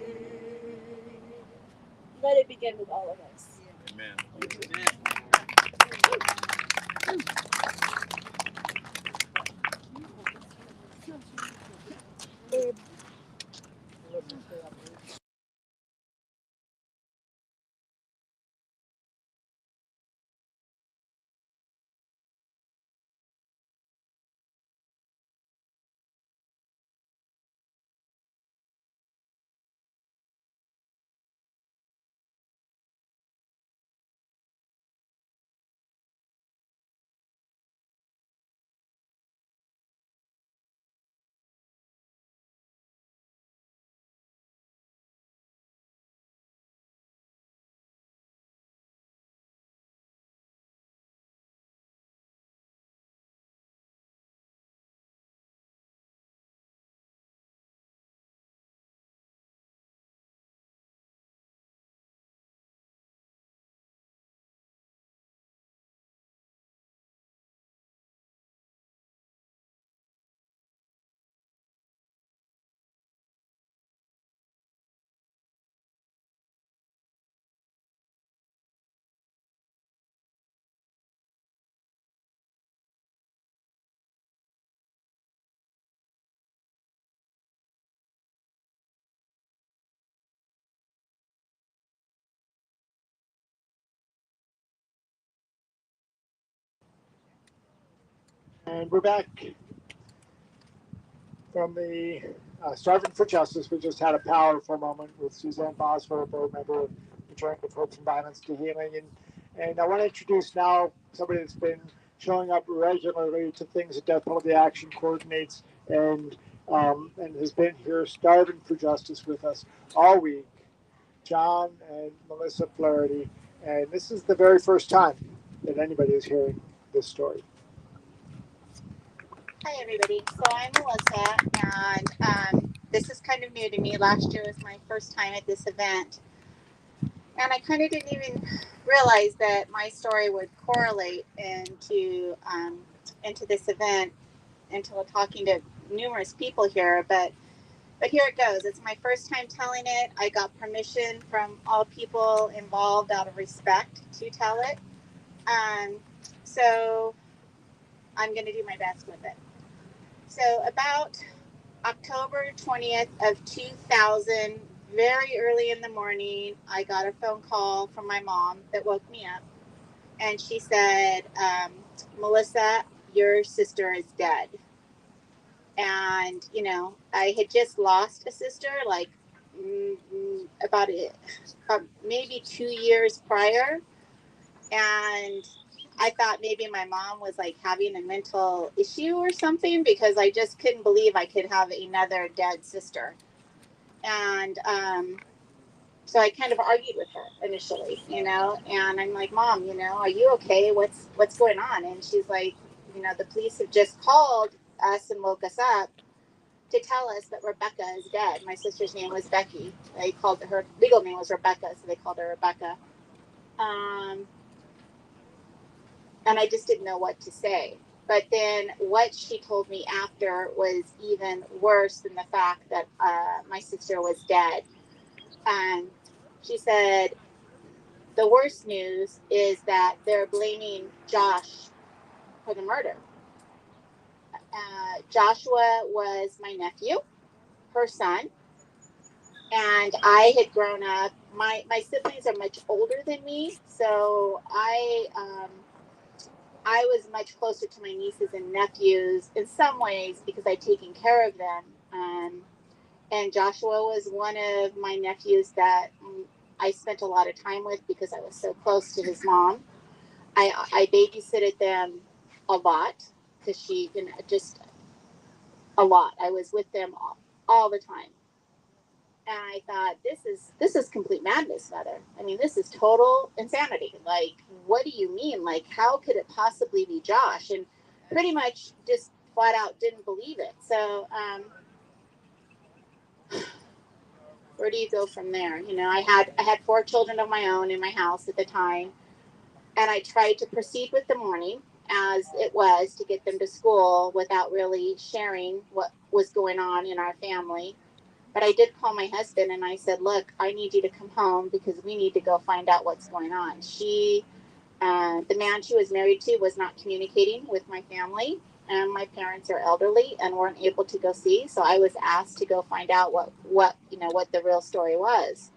Let it begin with all of us. Amen. Amen. And we're back from the Starvin for Justice. We just had a powerful moment with SueZann Bosler, board member of the Joint of Hope from Violence to Healing. And I want to introduce now somebody that's been showing up regularly to things that Death Penalty Action coordinates and has been here Starvin for Justice with us all week, John and Melissa Flaherty. And this is the very first time that anybody is hearing this story. Hi, everybody. So I'm Melissa, and this is kind of new to me. Last year was my first time at this event, and I kind of didn't even realize that my story would correlate into this event until talking to numerous people here. But here it goes. It's my first time telling it. I got permission from all people involved out of respect to tell it. So I'm going to do my best with it. So about October 20th of 2000, very early in the morning, I got a phone call from my mom that woke me up. And she said, Melissa, your sister is dead. And, you know, I had just lost a sister like about maybe 2 years prior. And I thought maybe my mom was like having a mental issue or something, because I just couldn't believe I could have another dead sister. And so I kind of argued with her initially, you know, and I'm like, Mom, you know, are you okay? What's going on? And she's like, you know, the police have just called us and woke us up to tell us that Rebecca is dead. My sister's name was Becky. They called her legal name was Rebecca, so they called her Rebecca. And I just didn't know what to say. But then what she told me after was even worse than the fact that my sister was dead. And she said, the worst news is that they're blaming Josh for the murder. Joshua was my nephew, her son. And I had grown up, my siblings are much older than me. So I was much closer to my nieces and nephews in some ways because I'd taken care of them. And Joshua was one of my nephews that I spent a lot of time with because I was so close to his mom. I babysitted them a lot because she, you know, just a lot. I was with them all the time. And I thought, this is complete madness, Mother. I mean, this is total insanity. Like, what do you mean? Like, how could it possibly be Josh? And pretty much just flat out didn't believe it. So, where do you go from there? You know, I had 4 children of my own in my house at the time, and I tried to proceed with the morning as it was to get them to school without really sharing what was going on in our family. But I did call my husband and I said, look, I need you to come home because we need to go find out what's going on. The man she was married to was not communicating with my family, and my parents are elderly and weren't able to go see. So I was asked to go find out what the real story was.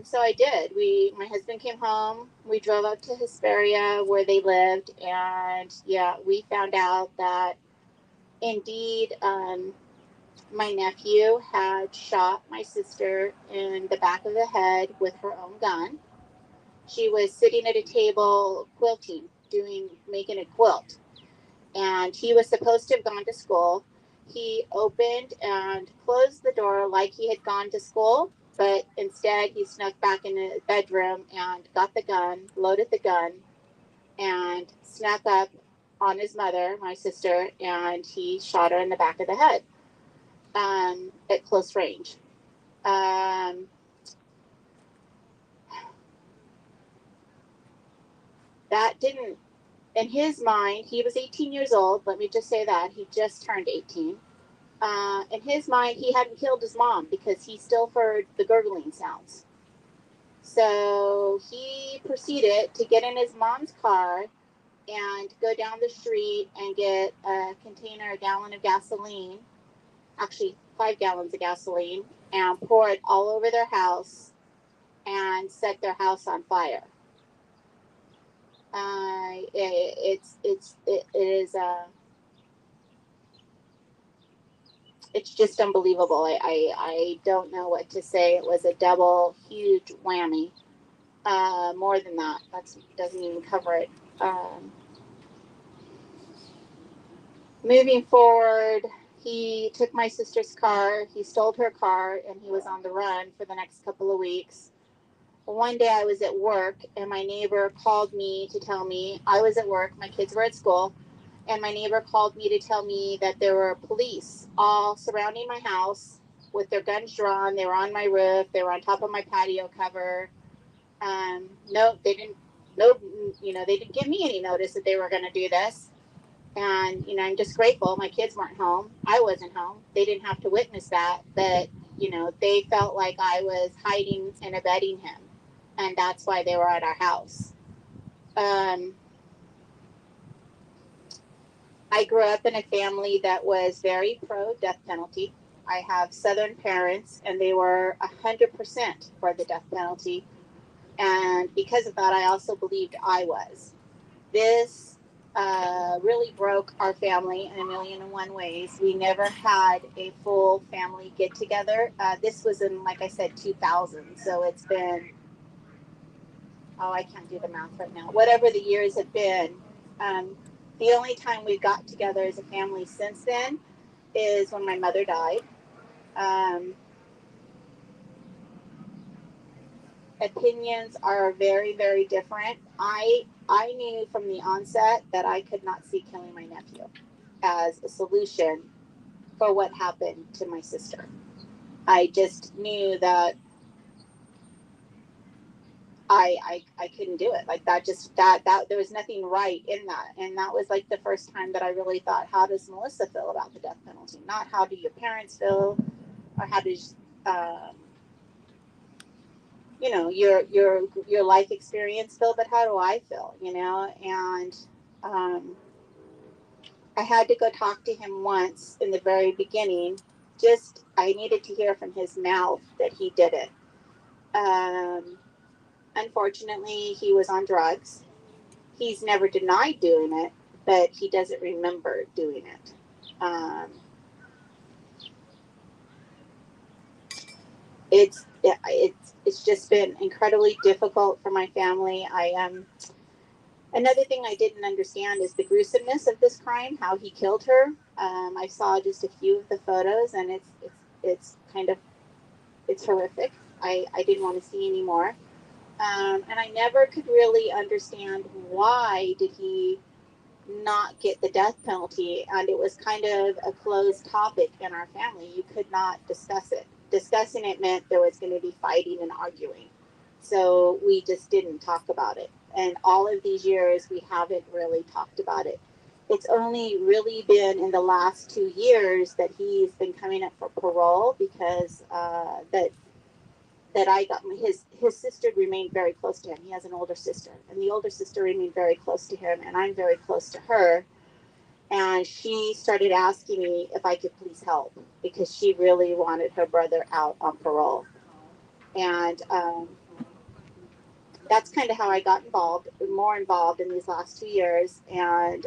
So I did. My husband came home. We drove up to Hesperia where they lived. And yeah, we found out that indeed, my nephew had shot my sister in the back of the head with her own gun. She was sitting at a table quilting, making a quilt. And he was supposed to have gone to school. He opened and closed the door like he had gone to school, but instead he snuck back in the bedroom and got the gun, loaded the gun, and snuck up on his mother, my sister, and he shot her in the back of the head. At close range. That didn't, in his mind, he was 18 years old. Let me just say that. He just turned 18. In his mind, he hadn't killed his mom because he still heard the gurgling sounds. So he proceeded to get in his mom's car and go down the street and get a gallon of gasoline, actually 5 gallons of gasoline, and pour it all over their house and set their house on fire. It's just unbelievable. I don't know what to say. It was a double huge whammy. More than that. That doesn't even cover it. Moving forward, he took my sister's car. He stole her car, and he was on the run for the next couple of weeks. One day I was at work, and my neighbor called me to tell me I was at work. My kids were at school. And my neighbor called me to tell me that there were police all surrounding my house with their guns drawn. They were on my roof. They were on top of my patio cover. No, they didn't. No, they didn't give me any notice that they were going to do this. And I'm just grateful. My kids weren't home. I wasn't home. They didn't have to witness that. But they felt like I was hiding and abetting him, and that's why they were at our house. I grew up in a family that was very pro death penalty. I have Southern parents, and they were 100% for the death penalty. And because of that, I also believed I was. This really broke our family in a million and one ways. We never had a full family get together. This was in, like I said, 2000. So it's been, I can't do the math right now. Whatever the years have been. The only time we've got together as a family since then is when my mother died. Opinions are very, very different. I knew from the onset that I could not see killing my nephew as a solution for what happened to my sister. I just knew that I couldn't do it. Like that there was nothing right in that. And that was like the first time that I really thought, how does Melissa feel about the death penalty? Not how do your parents feel, or how does your life experience feel, but how do I feel? And I had to go talk to him once in the very beginning. Just I needed to hear from his mouth that he did it. Unfortunately, he was on drugs. He's never denied doing it, but he doesn't remember doing it. It's just been incredibly difficult for my family. Another thing I didn't understand is the gruesomeness of this crime, how he killed her. I saw just a few of the photos, and it's horrific. I didn't want to see any more. And I never could really understand why did he not get the death penalty. And it was kind of a closed topic in our family. You could not discuss it. Discussing it meant there was going to be fighting and arguing. So we just didn't talk about it. And all of these years, we haven't really talked about it. It's only really been in the last 2 years that he's been coming up for parole because that I got his sister remained very close to him. He has an older sister, and the older sister remained very close to him, and I'm very close to her. And she started asking me if I could please help because she really wanted her brother out on parole. And that's kind of how I got more involved in these last 2 years. And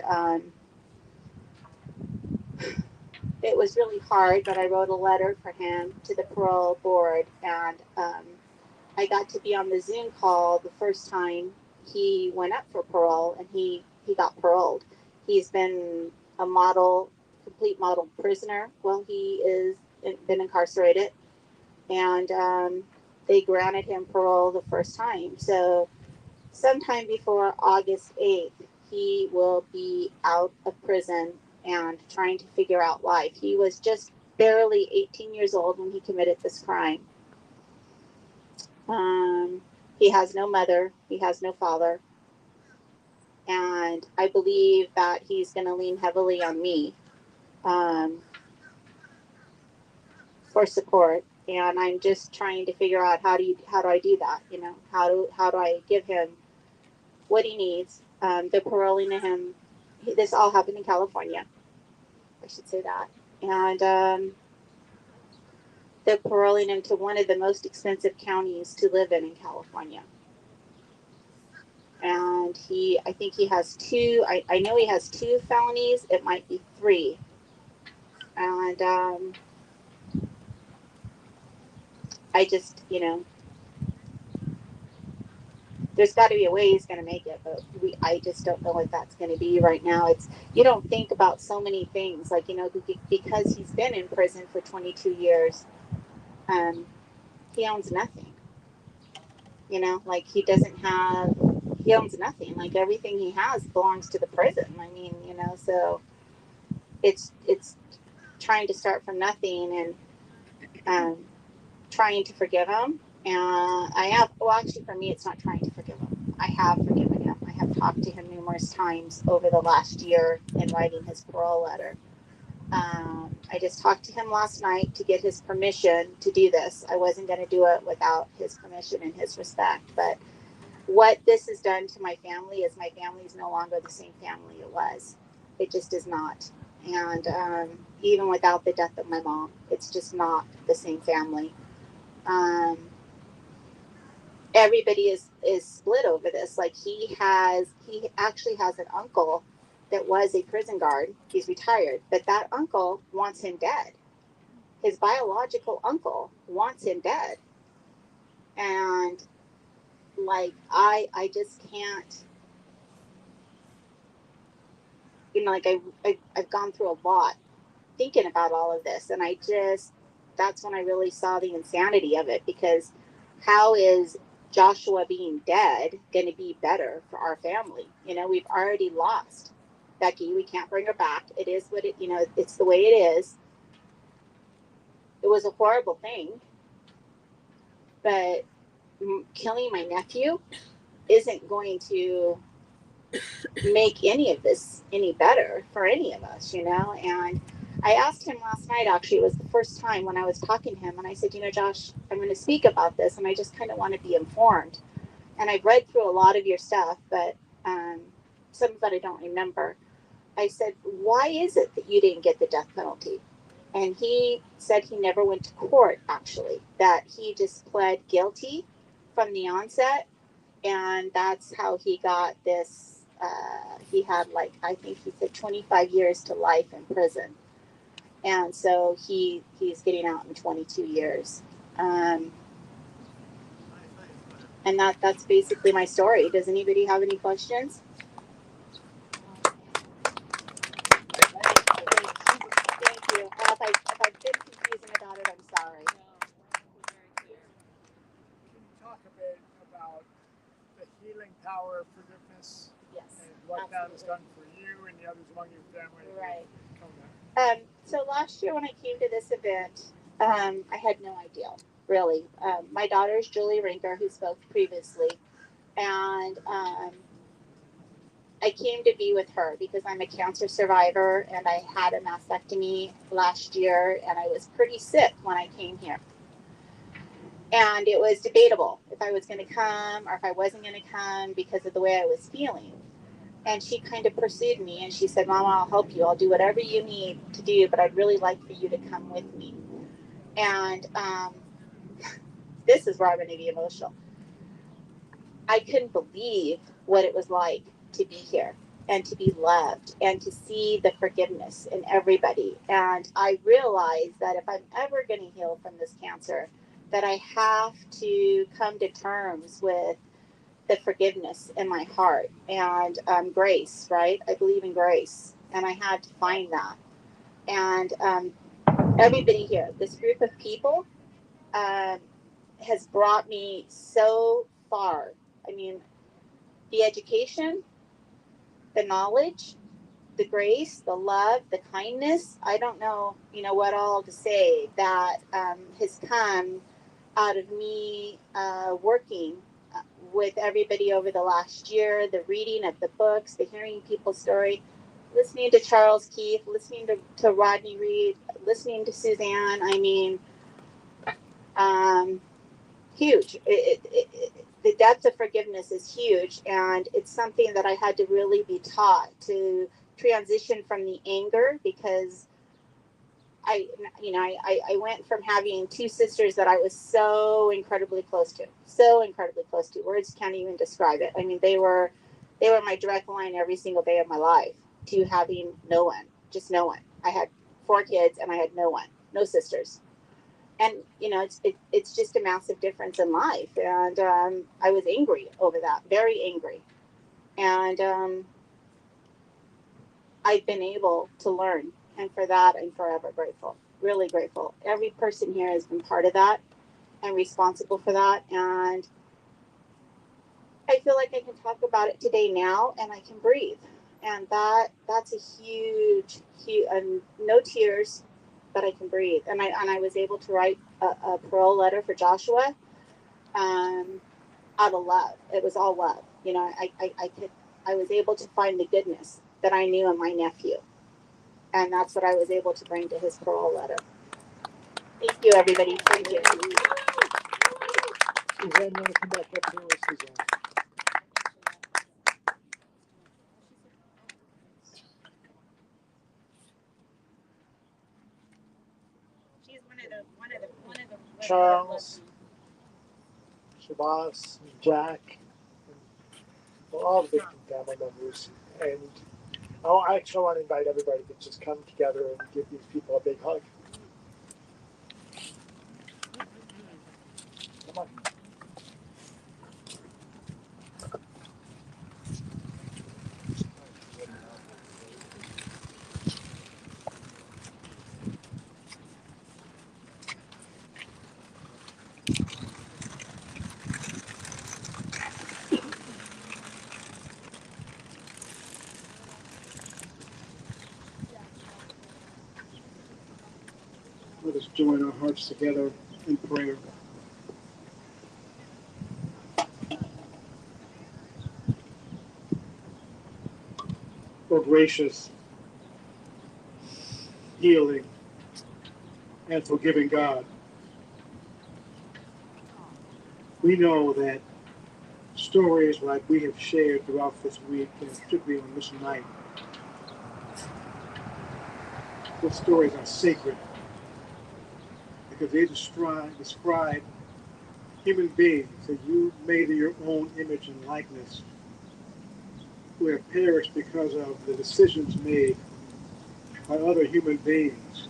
it was really hard, but I wrote a letter for him to the parole board, and I got to be on the Zoom call the first time he went up for parole, and he got paroled. He's been a complete model prisoner. Well, he is been incarcerated, and they granted him parole the first time. So sometime before August 8th, he will be out of prison and trying to figure out life. He was just barely 18 years old when he committed this crime. He has no mother, he has no father, and I believe that he's going to lean heavily on me for support. And I'm just trying to figure out how do I do that? How do I give him what he needs? They're paroling him. This all happened in California. I should say that. And they're paroling him to one of the most expensive counties to live in California. And I think he has two. I know he has 2 felonies. It might be 3. And I just, there's got to be a way he's going to make it, but I just don't know what that's going to be right now. You don't think about so many things, like, because he's been in prison for 22 years, he owns nothing, like he owns nothing. Like everything he has belongs to the prison. I mean, so it's trying to start from nothing and trying to forgive him. And actually for me, it's not trying to forgive him. I have forgiven him. I have talked to him numerous times over the last year in writing his parole letter. I just talked to him last night to get his permission to do this. I wasn't going to do it without his permission and his respect. But what this has done to my family is my family is no longer the same family it was. It just is not. And even without the death of my mom, it's just not the same family. Everybody is split over this. Like he actually has an uncle that was a prison guard. He's retired, but that uncle wants him dead. His biological uncle wants him dead. And like, I just can't, like I've gone through a lot thinking about all of this. And that's when I really saw the insanity of it, because how is Joshua being dead going to be better for our family? We've already lost Becky. We can't bring her back. It is what it, it's the way it is. It was a horrible thing, but killing my nephew isn't going to make any of this any better for any of us, and I asked him last night, actually, it was the first time when I was talking to him, and I said, Josh, I'm going to speak about this, and I just kind of want to be informed. And I've read through a lot of your stuff, but some of it I don't remember. I said, why is it that you didn't get the death penalty? And he said he never went to court, actually, that he just pled guilty from the onset, and that's how he got this. He had, I think he said 25 years to life in prison. And so he's getting out in 22 years. And that's basically my story. Does anybody have any questions? Thank you. Well, if I've been confusing about it, I'm sorry. Can you talk a bit about the healing power of forgiveness? Yes. And what that has done for you and the others among your family? Right. So last year when I came to this event, I had no idea, really. My daughter is Julie Rinker, who spoke previously, and I came to be with her because I'm a cancer survivor, and I had a mastectomy last year, and I was pretty sick when I came here. And it was debatable if I was going to come or if I wasn't going to come because of the way I was feeling. And she kind of pursued me, and she said, Mama, I'll help you. I'll do whatever you need to do, but I'd really like for you to come with me. And this is where I'm going to be emotional. I couldn't believe what it was like to be here and to be loved and to see the forgiveness in everybody. And I realized that if I'm ever going to heal from this cancer, that I have to come to terms with the forgiveness in my heart and grace, right? I believe in grace, and I had to find that. And everybody here, this group of people has brought me so far. I mean, the education, the knowledge, the grace, the love, the kindness. I don't know, what all to say that has come out of me working with everybody over the last year, the reading of the books, the hearing people's story, listening to Charles Keith, listening to Rodney Reed, listening to SueZann. I mean, huge. The depth of forgiveness is huge, and it's something that I had to really be taught to transition from the anger, because I went from having two sisters that I was so incredibly close to. Words can't even describe it. I mean, they were my direct line every single day of my life, to having no one, just no one. I had 4 kids and I had no one, no sisters. And, it's just a massive difference in life. And I was angry over that, very angry. And I've been able to learn. And for that, I'm forever grateful, really grateful. Every person here has been part of that and responsible for that. And I feel like I can talk about it today now, and I can breathe. And that's a huge, no tears, but I can breathe. And I was able to write a parole letter for Joshua out of love. It was all love. I was able to find the goodness that I knew in my nephew. And that's what I was able to bring to his parole letter. Thank you, everybody. Thank you. SueZann, you want to come back up here with SueZann? She's one of the Charles, Chivas, Jack, and all the victim family members. And I actually want to invite everybody to just come together and give these people a big hug. Come on. Let us join our hearts together in prayer. O gracious, healing, and forgiving God, we know that stories like we have shared throughout this week, and particularly on this night, those stories are sacred because they describe human beings that you made in your own image and likeness, who have perished because of the decisions made by other human beings.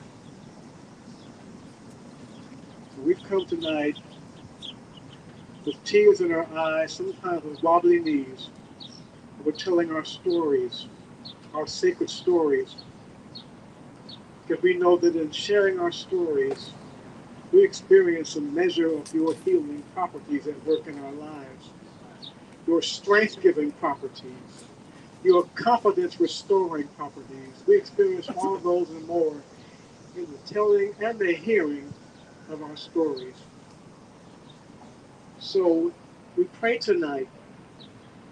So we've come tonight with tears in our eyes, sometimes with wobbly knees. We're telling our stories, our sacred stories, because we know that in sharing our stories, we experience a measure of your healing properties at work in our lives, your strength-giving properties, your confidence-restoring properties. We experience all of those and more in the telling and the hearing of our stories. So we pray tonight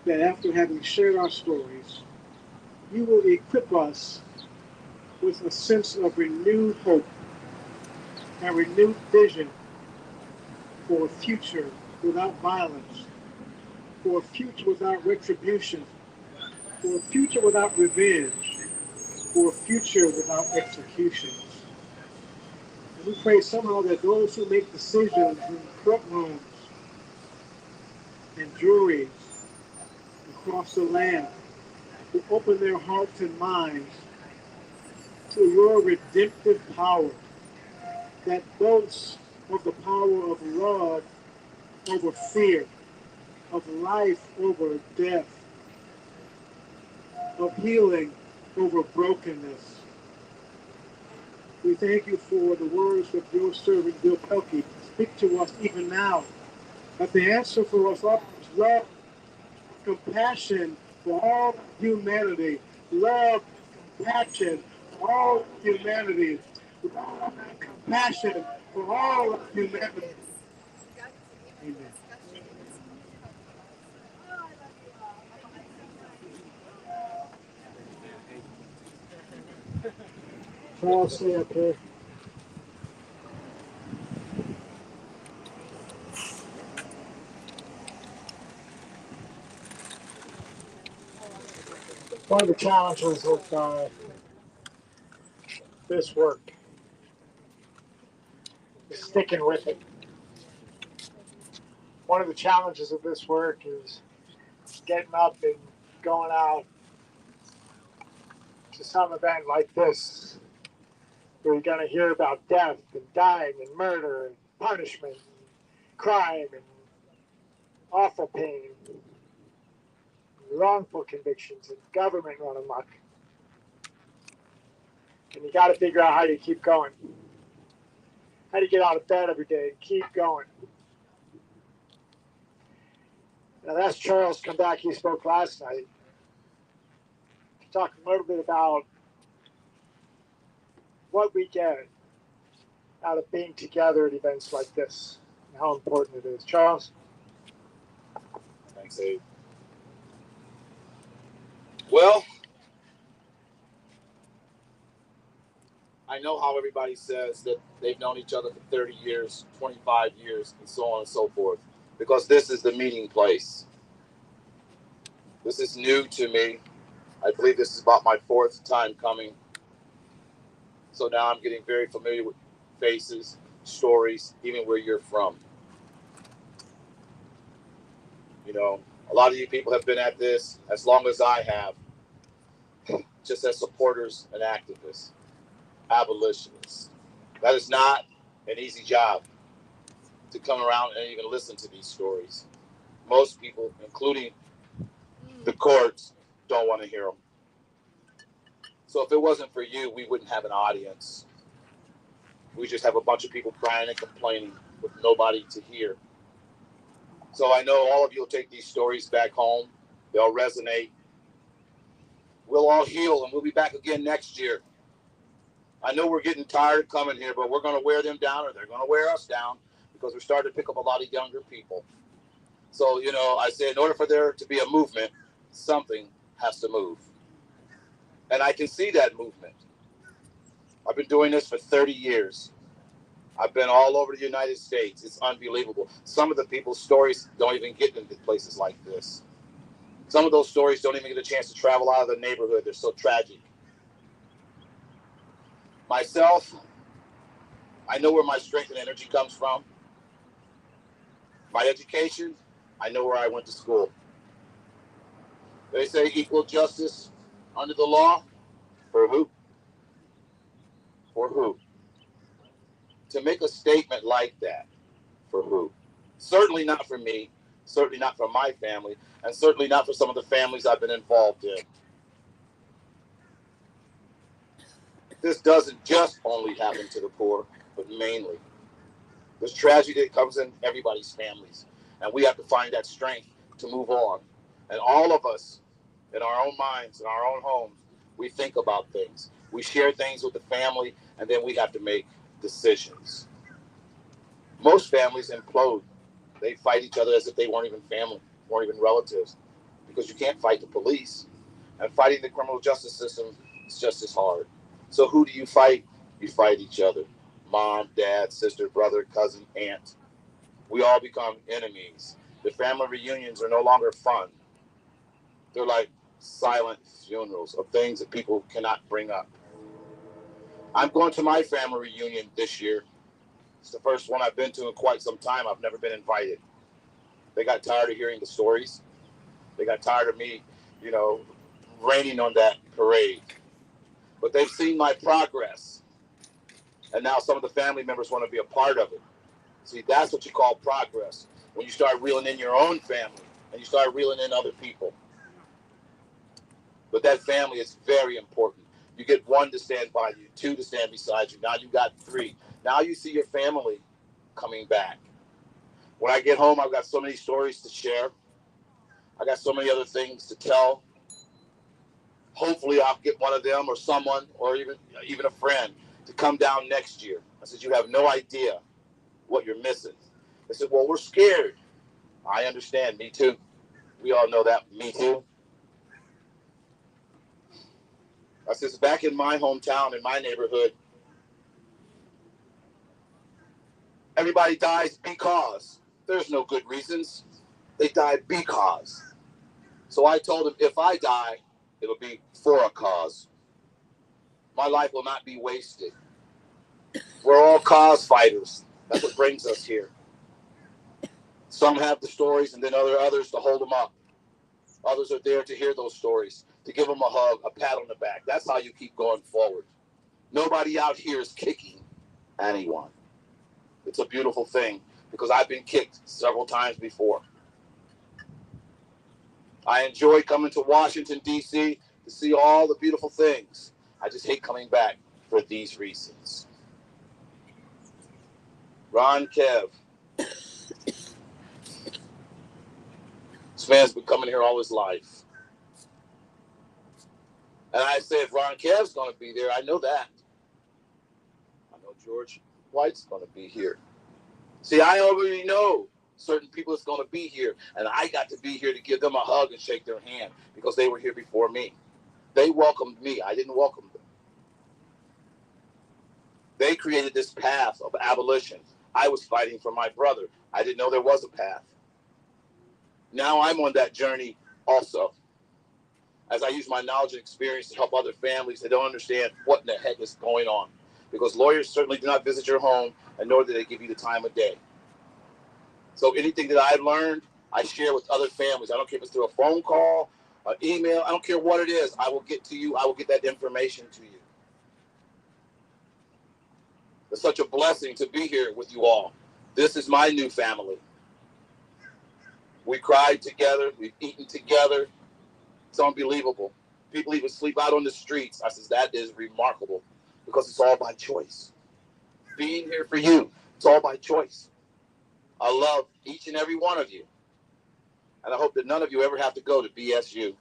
that after having shared our stories, you will equip us with a sense of renewed hope and renewed vision for a future without violence, for a future without retribution, for a future without revenge, for a future without execution. And we pray somehow that those who make decisions in courtrooms and juries across the land will open their hearts and minds to your redemptive power that boasts of the power of love over fear, of life over death, of healing over brokenness. We thank you for the words of your servant Bill Pelkey. Speak to us even now. That the answer for us all is love, compassion for all humanity. Love, compassion for all humanity. Love and compassion for all humanity. Amen. Charles, stay up here. One of the challenges with this work sticking with it. One of the challenges of this work is getting up and going out to some event like this, where you're going to hear about death and dying and murder and punishment and crime and awful pain, and wrongful convictions and government run amok. And you got to figure out how you keep going. How do you get out of bed every day and keep going? Now that's Charles come back. He spoke last night. Talk a little bit about what we get out of being together at events like this and how important it is. Charles? Thanks, Abe. Well, I know how everybody says that they've known each other for 30 years, 25 years, and so on and so forth, because this is the meeting place. This is new to me. I believe this is about my 4th time coming. So now I'm getting very familiar with faces, stories, even where you're from. You know, a lot of you people have been at this as long as I have, just as supporters and activists, abolitionists. That is not an easy job to come around and even listen to these stories. Most people, including the courts, don't want to hear them. So if it wasn't for you, we wouldn't have an audience. We just have a bunch of people crying and complaining with nobody to hear. So I know all of you will take these stories back home. They'll resonate. We'll all heal, and we'll be back again next year. I know we're getting tired of coming here, but we're going to wear them down, or they're going to wear us down, because we're starting to pick up a lot of younger people. So, you know, I say in order for there to be a movement, something has to move. And I can see that movement. I've been doing this for 30 years. I've been all over the United States. It's unbelievable. Some of the people's stories don't even get into places like this. Some of those stories don't even get a chance to travel out of the neighborhood. They're so tragic. Myself, I know where my strength and energy comes from. My education, I know where I went to school. They say equal justice under the law. For who? For who? To make a statement like that, for who? Certainly not for me, certainly not for my family, and certainly not for some of the families I've been involved in. This doesn't just only happen to the poor, but mainly. There's tragedy that comes in everybody's families, and we have to find that strength to move on. And all of us, in our own minds, in our own homes, we think about things. We share things with the family, and then we have to make decisions. Most families implode. They fight each other as if they weren't even family, weren't even relatives, because you can't fight the police. And fighting the criminal justice system is just as hard. So who do you fight? You fight each other. Mom, dad, sister, brother, cousin, aunt. We all become enemies. The family reunions are no longer fun. They're like silent funerals of things that people cannot bring up. I'm going to my family reunion this year. It's the first one I've been to in quite some time. I've never been invited. They got tired of hearing the stories. They got tired of me, you know, raining on that parade. But they've seen my progress. And now some of the family members want to be a part of it. See, that's what you call progress. When you start reeling in your own family and you start reeling in other people. But that family is very important. You get 1 to stand by you, 2 to stand beside you. Now you got 3. Now you see your family coming back. When I get home, I've got so many stories to share. I got so many other things to tell. Hopefully I'll get one of them or someone or even a friend to come down next year. I said, you have no idea what you're missing. They said, well, we're scared. I understand. Me too. We all know that. Me too. I said, back in my hometown, in my neighborhood, everybody dies because. There's no good reasons. They die because. So I told them, if I die, it'll be for a cause. My life will not be wasted. We're all cause fighters. That's what brings us here. Some have the stories, and then others to hold them up. Others are there to hear those stories, to give them a hug, a pat on the back. That's how you keep going forward. Nobody out here is kicking anyone. It's a beautiful thing because I've been kicked several times before. I enjoy coming to Washington, D.C. to see all the beautiful things. I just hate coming back for these reasons. Ron Kev. This man's been coming here all his life. And I say, if Ron Kev's going to be there, I know that. I know George White's going to be here. See, I already know certain people that's going to be here, and I got to be here to give them a hug and shake their hand because they were here before me. They welcomed me. I didn't welcome them. They created this path of abolition. I was fighting for my brother. I didn't know there was a path. Now I'm on that journey also, as I use my knowledge and experience to help other families that don't understand what in the heck is going on. Because lawyers certainly do not visit your home, and nor do they give you the time of day. So anything that I've learned, I share with other families. I don't care if it's through a phone call, an email. I don't care what it is. I will get to you. I will get that information to you. It's such a blessing to be here with you all. This is my new family. We cried together. We've eaten together. It's unbelievable. People even sleep out on the streets. I says, that is remarkable because it's all by choice. Being here for you, it's all by choice. I love each and every one of you. And I hope that none of you ever have to go to BSU.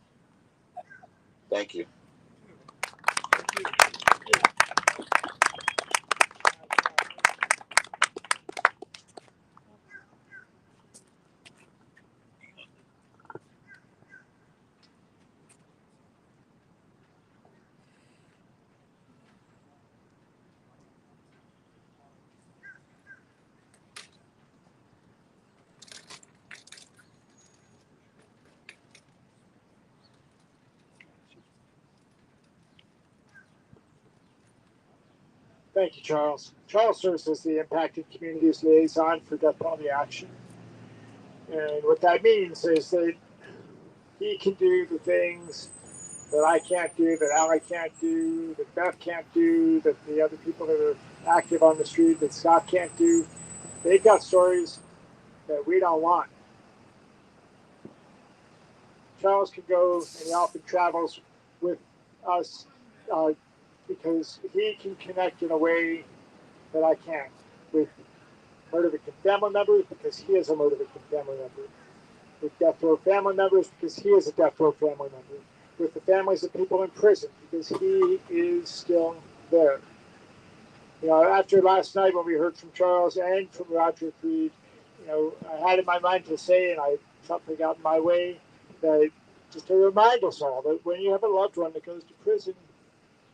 Thank you. Thank you, Charles. Charles serves as the Impacted Communities Liaison for Death Penalty Action. And what that means is that he can do the things that I can't do, that Alli can't do, that Beth can't do, that the other people that are active on the street, that Scott can't do. They've got stories that we don't want. Charles can go, and he often travels with us because he can connect in a way that I can't with murder victim family members because he is a murder victim family member, with death row family members because he is a death row family member, with the families of people in prison because he is still there. You know, after last night when we heard from Charles and from Roger Freed, you know, I had in my mind to say, and something got in my way, that just to remind us all that when you have a loved one that goes to prison,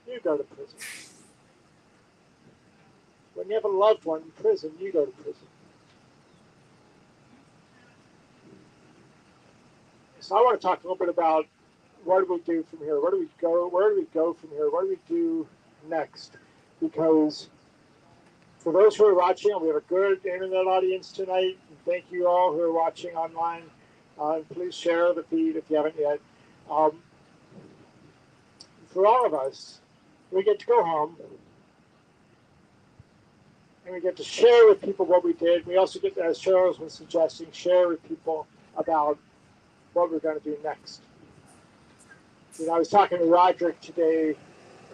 you go to prison. When you have a loved one in prison, you go to prison. So I want to talk a little bit about what do we do from here? Where do we go? Where do we go from here? What do we do next? Because for those who are watching, we have a good internet audience tonight. And thank you all who are watching online. Please share the feed if you haven't yet. For all of us, we get to go home and we get to share with people what we did. We also get to, as Charles was suggesting, share with people about what we're going to do next. You know, I was talking to Roderick today,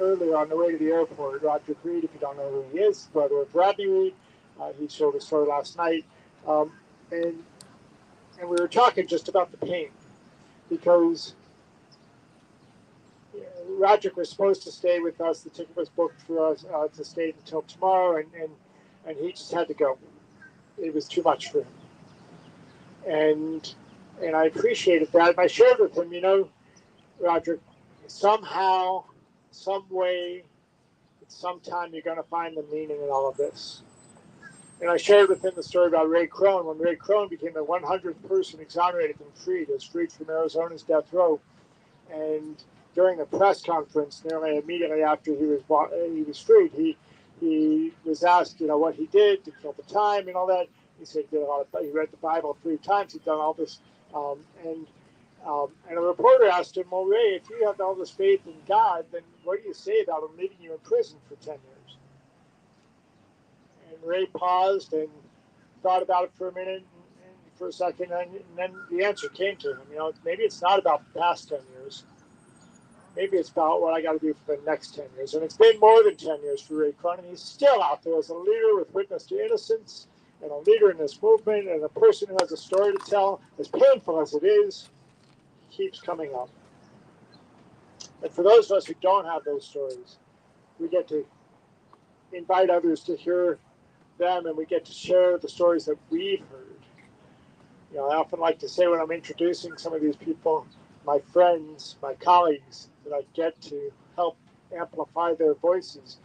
earlier on the way to the airport. Roderick Reed, if you don't know who he is, brother of Rodney Reed. He showed a story last night. And we were talking just about the pain because Roderick was supposed to stay with us. The ticket was booked for us to stay until tomorrow, and he just had to go. It was too much for him. And I appreciated that. And I shared with him, you know, Roderick, somehow, some way, at some time, you're going to find the meaning in all of this. And I shared with him the story about Ray Crone. When Ray Crone became the 100th person exonerated and freed, he was freed from Arizona's death row. And during the press conference, nearly immediately after he was freed, he he was asked, what he did to kill the time and all that. He said he read the Bible 3 times. He'd done all this, and a reporter asked him, "Well, Ray, if you have all this faith in God, then what do you say about him leaving you in prison for 10 years?" And Ray paused and thought about it for a minute, and for a second, and then the answer came to him. Maybe it's not about the past 10 years. Maybe it's about what I got to do for the next 10 years. And it's been more than 10 years for Ray Cronin. He's still out there as a leader with Witness to Innocence, and a leader in this movement, and a person who has a story to tell. As painful as it is, he keeps coming up. And for those of us who don't have those stories, we get to invite others to hear them, and we get to share the stories that we've heard. I often like to say when I'm introducing some of these people, my friends, my colleagues, that I get to help amplify their voices.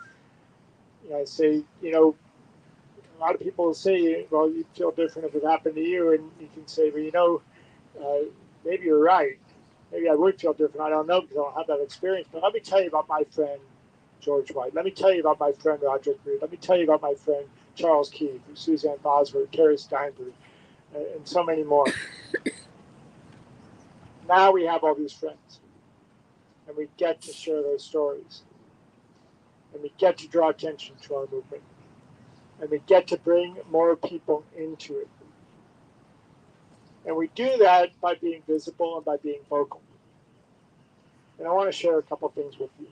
I say, a lot of people will say, well, you feel different if it happened to you, and you can say, well, maybe you're right. Maybe I would feel different. I don't know because I don't have that experience. But let me tell you about my friend George White. Let me tell you about my friend Roderick Reed. Let me tell you about my friend Charles Keith, SueZann Bosler, Terry Steinberg, and so many more. Now we have all these friends, and we get to share those stories, and we get to draw attention to our movement, and we get to bring more people into it. And we do that by being visible and by being vocal. And I want to share a couple things with you.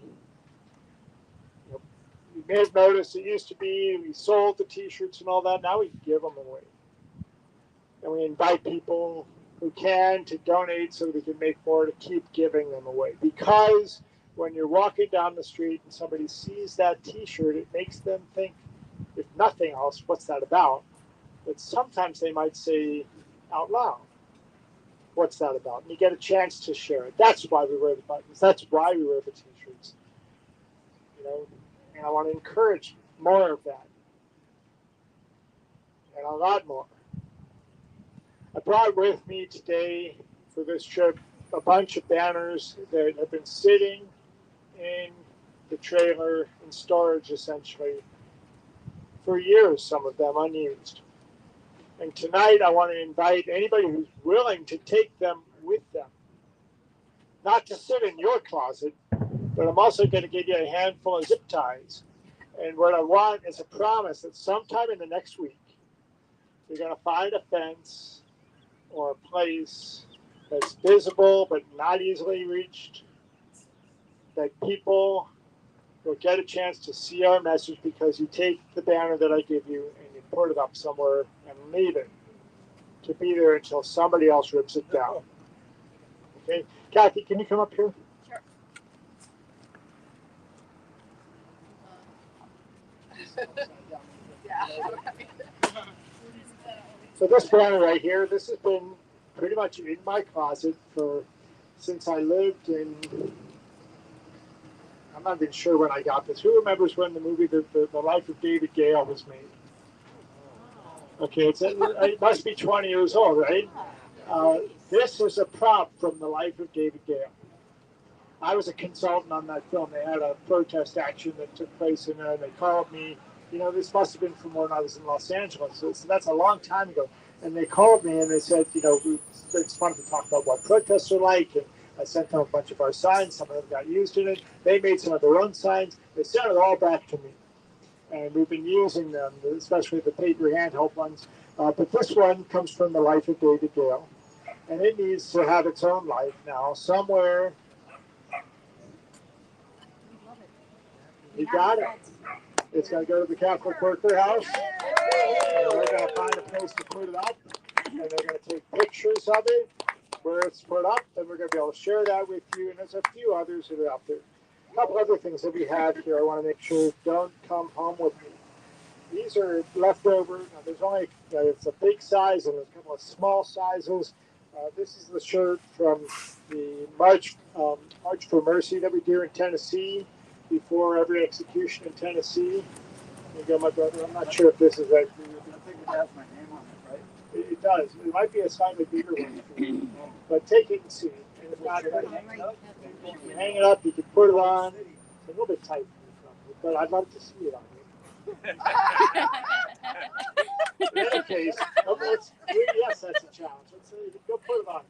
You may have noticed it used to be we sold the T-shirts and all that. Now we give them away. And we invite people who can to donate so that we can make more to keep giving them away. Because when you're walking down the street and somebody sees that T-shirt, it makes them think, if nothing else, what's that about? But sometimes they might say out loud, what's that about? And you get a chance to share it. That's why we wear the buttons. That's why we wear the T-shirts. And I want to encourage more of that. And a lot more. I brought with me today for this trip a bunch of banners that have been sitting in the trailer in storage essentially for years, some of them unused. And tonight I want to invite anybody who's willing to take them with them. Not to sit in your closet, but I'm also going to give you a handful of zip ties. And what I want is a promise that sometime in the next week, you're going to find a fence or a place that's visible but not easily reached, that people will get a chance to see our message because you take the banner that I give you and you put it up somewhere and leave it to be there until somebody else rips it down. Okay, Kathy, can you come up here? Sure. So this banner right here, this has been pretty much in my closet since I lived in, I'm not even sure when I got this. Who remembers when the movie The Life of David Gale was made? Okay, it must be 20 years old, right? This was a prop from The Life of David Gale. I was a consultant on that film. They had a protest action that took place in there, and they called me. This must have been from when I was in Los Angeles. So that's a long time ago. And they called me and they said, it's fun to talk about what protests are like. And I sent them a bunch of our signs. Some of them got used in it. They made some of their own signs. They sent it all back to me. And we've been using them, especially the paper handheld ones. But this one comes from The Life of David Gale. And it needs to have its own life now. Somewhere. You got it. It's going to go to the Catholic Worker House. And we're going to find a place to put it up. And they're going to take pictures of it where it's put up. And we're going to be able to share that with you. And there's a few others that are out there. A couple other things that we have here I want to make sure don't come home with me. These are leftover. Now, there's only, it's a big size and there's a couple of small sizes. This is the shirt from the March for Mercy that we do in Tennessee. Before every execution in Tennessee. You go, my brother. I'm not sure if this is right for you. I think it has my name on it, right? It does. It might be a slightly bigger one for you. But take it and see. And if not, you can hang it up. You can put it on. It's a little bit tight, but I'd love to see it on you. In any case, yes, that's a challenge. Let's see, go put it on.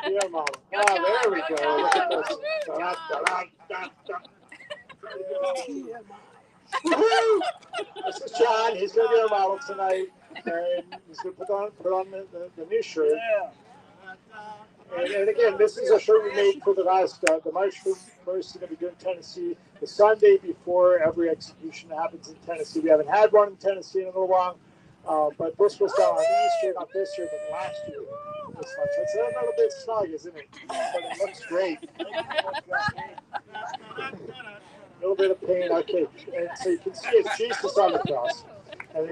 Yeah, Mom. Ah, there we go. Look at this. Woo-hoo! This is John. He's going to be our model tonight, and he's going to put on the new shirt. And again, this is a shirt we made for the last the March for Mercy that we do in Tennessee. The Sunday before every execution happens in Tennessee. We haven't had one in Tennessee in a little while, but this was done on Easter, not this year, but last year. It's a little bit snug, isn't it? But it looks great. A little bit of pain, okay. And so you can see it's Jesus on the cross, and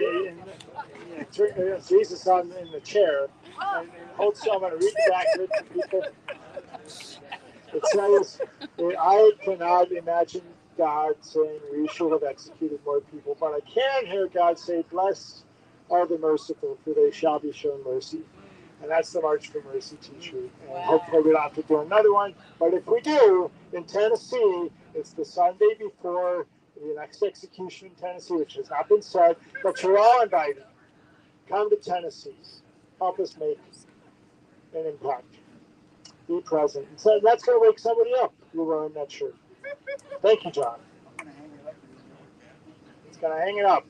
Jesus in the chair, and hold some. I'm going to read the back of it for people. It says, I cannot imagine God saying we should have executed more people, but I can hear God say, blessed are the merciful, for they shall be shown mercy. And that's the March for Mercy t-shirt. And hopefully we don't have to do another one. But if we do, in Tennessee, it's the Sunday before the next execution in Tennessee, which has not been said, but you're all invited. Come to Tennessee. Help us make an impact. Be present. And so that's going to wake somebody up. You're wearing that shirt. Thank you, John. He's going to hang it up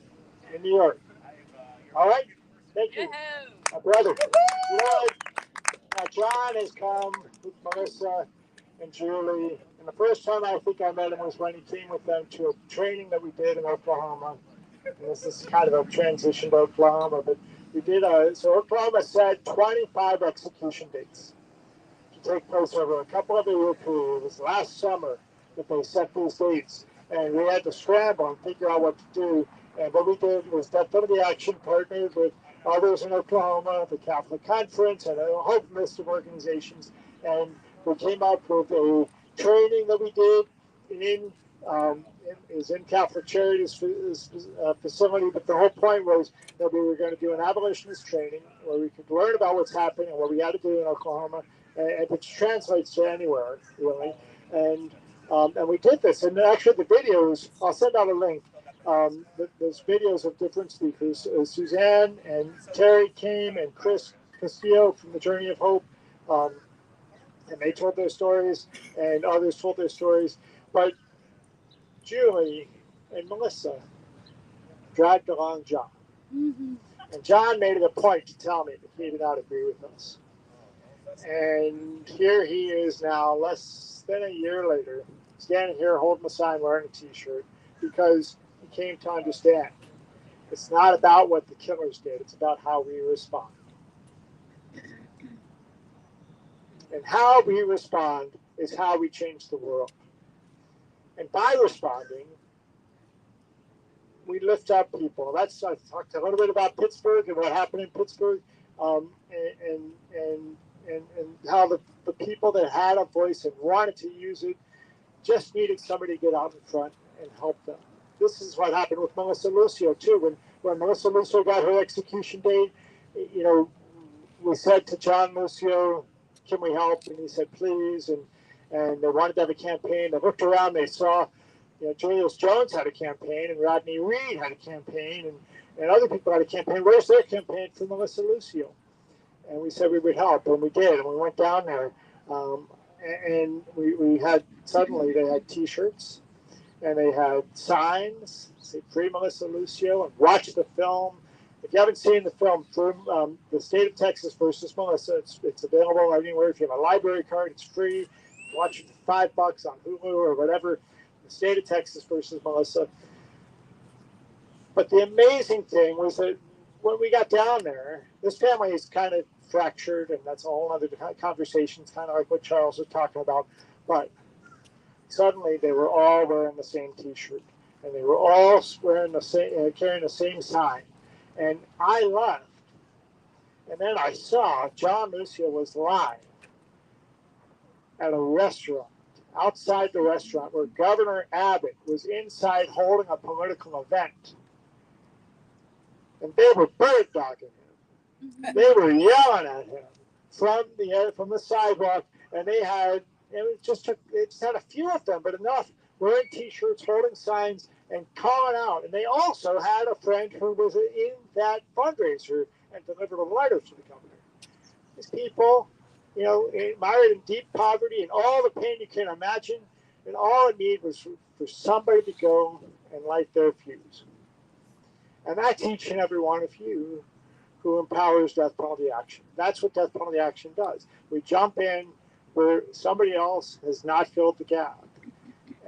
in New York. All right? Thank you. My brother. You know, John has come with Melissa and Julie. And the first time I think I met him was when he came with them to a training that we did in Oklahoma. And this is kind of a transition to Oklahoma, but we did so Oklahoma set 25 execution dates to take place over a couple of year period. It was last summer that they set these dates, and we had to scramble and figure out what to do. And what we did was Death Penalty Action partnered with others in Oklahoma, the Catholic Conference, and a whole list of organizations. And we came up with a training that we did in Catholic Charities facility. But the whole point was that we were going to do an abolitionist training where we could learn about what's happening and what we had to do in Oklahoma, and which translates to anywhere, really. And we did this. And actually the videos, I'll send out a link. There's videos of different speakers. SueZann and Terry came, and Chris Castillo from the Journey of Hope, and they told their stories, and others told their stories. But Julie and Melissa dragged along John. Mm-hmm. And John made it a point to tell me that he did not agree with us. And here he is now, less than a year later, standing here holding a sign, wearing a t-shirt, because he came to understand it's not about what the killers did, it's about how we respond. And how we respond is how we change the world. And by responding, we lift up people. I talked a little bit about Pittsburgh and what happened in Pittsburgh, and how the people that had a voice and wanted to use it just needed somebody to get out in front and help them. This is what happened with Melissa Lucio too. When Melissa Lucio got her execution date, we said to John Lucio, "Can we help?" And he said, "Please." And they wanted to have a campaign. They looked around. They saw, Julius Jones had a campaign, and Rodney Reed had a campaign, and other people had a campaign. Where's their campaign for Melissa Lucio? And we said we would help, and we did. And we went down there, and we had, suddenly they had T-shirts, and they had signs, say "Free Melissa Lucio," and watch the film. If you haven't seen the film, The State of Texas versus Melissa, it's available anywhere. If you have a library card, it's free. Watch it for $5 on Hulu or whatever. The State of Texas versus Melissa. But the amazing thing was that when we got down there, this family is kind of fractured, and that's a whole other conversation. It's kind of like what Charles was talking about. But suddenly they were all wearing the same T-shirt, and they were all wearing the same, carrying the same sign. And I left, and then I saw John Lucio was live at a restaurant, outside the restaurant, where Governor Abbott was inside holding a political event. And they were bird dogging him. They were yelling at him from the sidewalk, and they had, it just had a few of them, but enough, wearing T-shirts, holding signs, and calling out. And they also had a friend who was in that fundraiser and delivered a letter to the governor. These people, you know, mired in deep poverty and all the pain you can imagine, and all it needed was for somebody to go and light their fuse. And that's each and every one of you who empowers death penalty action. That's what death penalty action does. We jump in where somebody else has not filled the gap,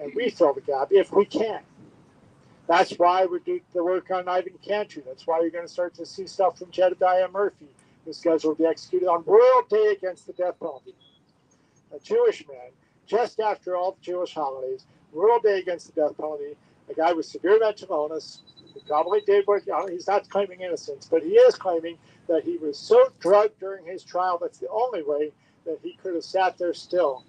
and we fill the gap if we can. That's why we do the work on Ivan Cantry. That's why you're going to start to see stuff from Jedediah Murphy. This guy will be executed on World Day Against the Death Penalty. A Jewish man, just after all the Jewish holidays, World Day Against the Death Penalty, a guy with severe mental illness, who probably did what, he's not claiming innocence, but he is claiming that he was so drugged during his trial, that's the only way that he could have sat there still.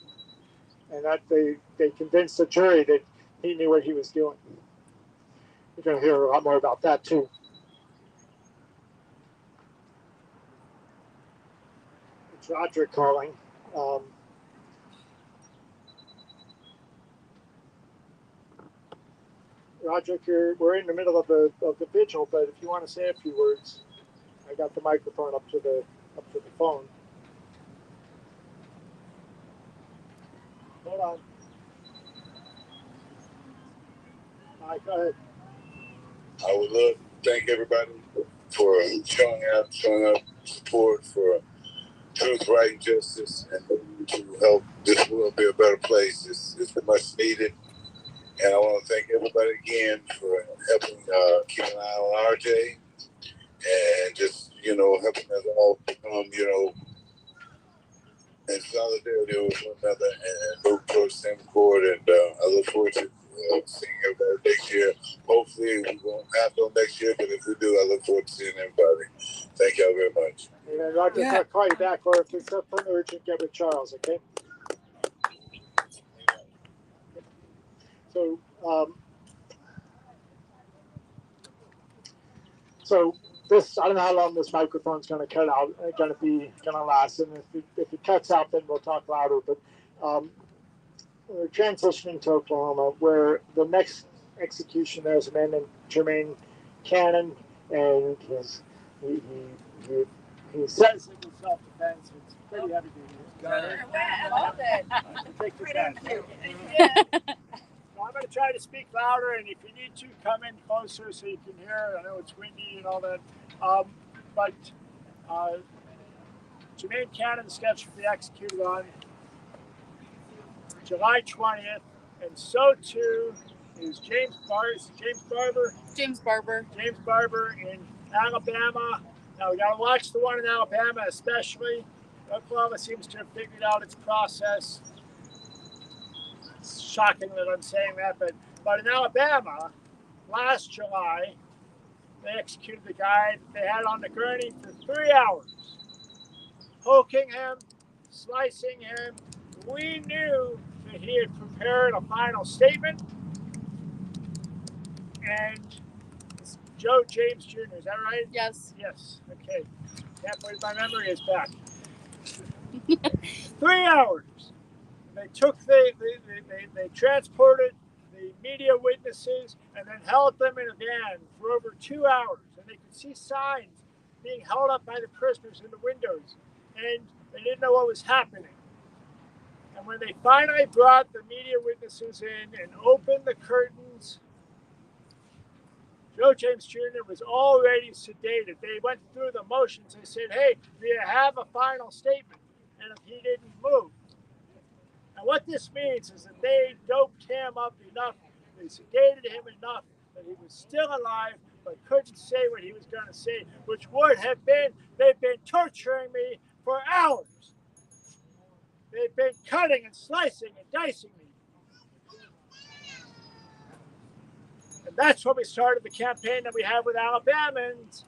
And that they convinced the jury that he knew what he was doing. You're going to hear a lot more about that, too. It's Roger calling. Roger, we're in the middle of the vigil, but if you want to say a few words, I got the microphone up to the phone. Hold on. All right, go ahead. I would love to thank everybody for showing up support for truth, right, and justice, and to help this world be a better place. It's much needed. And I want to thank everybody again for helping keep an eye on RJ and just, helping us all become, in solidarity with one another and move towards the same accord. And I look forward to seeing everybody next year. Hopefully we won't have no next year, but if we do, I look forward to seeing everybody. Thank y'all very much. And Roger, I'll call you back, or if there's something urgent, get with Charles, okay? So this, I don't know how long this microphone's going to last, and if it cuts out, then we'll talk louder. But we're transitioning to Oklahoma, where the next execution there is a man named Jermaine Cannon, and he says it was self-defense. It's pretty heavy duty. I loved it. Take your time. I'm going to try to speak louder, and if you need to, come in closer so you can hear. I know it's windy and all that. But Jermaine Cannon is scheduled to be executed on July 20th, and so too is James Barber in Alabama. Now we got to watch the one in Alabama, especially. Oklahoma seems to have figured out its process. It's shocking that I'm saying that, but in Alabama, last July, they executed the guy that they had on the gurney for 3 hours, poking him, slicing him. We knew that he had prepared a final statement, and it's Joe James Jr., is that right? Yes. Yes, okay. Can't believe my memory is back. 3 hours. They took they transported the media witnesses and then held them in a van for over 2 hours, and they could see signs being held up by the prisoners in the windows, and they didn't know what was happening. And when they finally brought the media witnesses in and opened the curtains, Joe James Jr. was already sedated. They went through the motions. They said, "Hey, do you have a final statement?" And if he didn't move. And what this means is that they doped him up enough, they sedated him enough that he was still alive, but couldn't say what he was going to say, which would have been, "They've been torturing me for hours. They've been cutting and slicing and dicing me." And that's when we started the campaign that we have with Alabamans.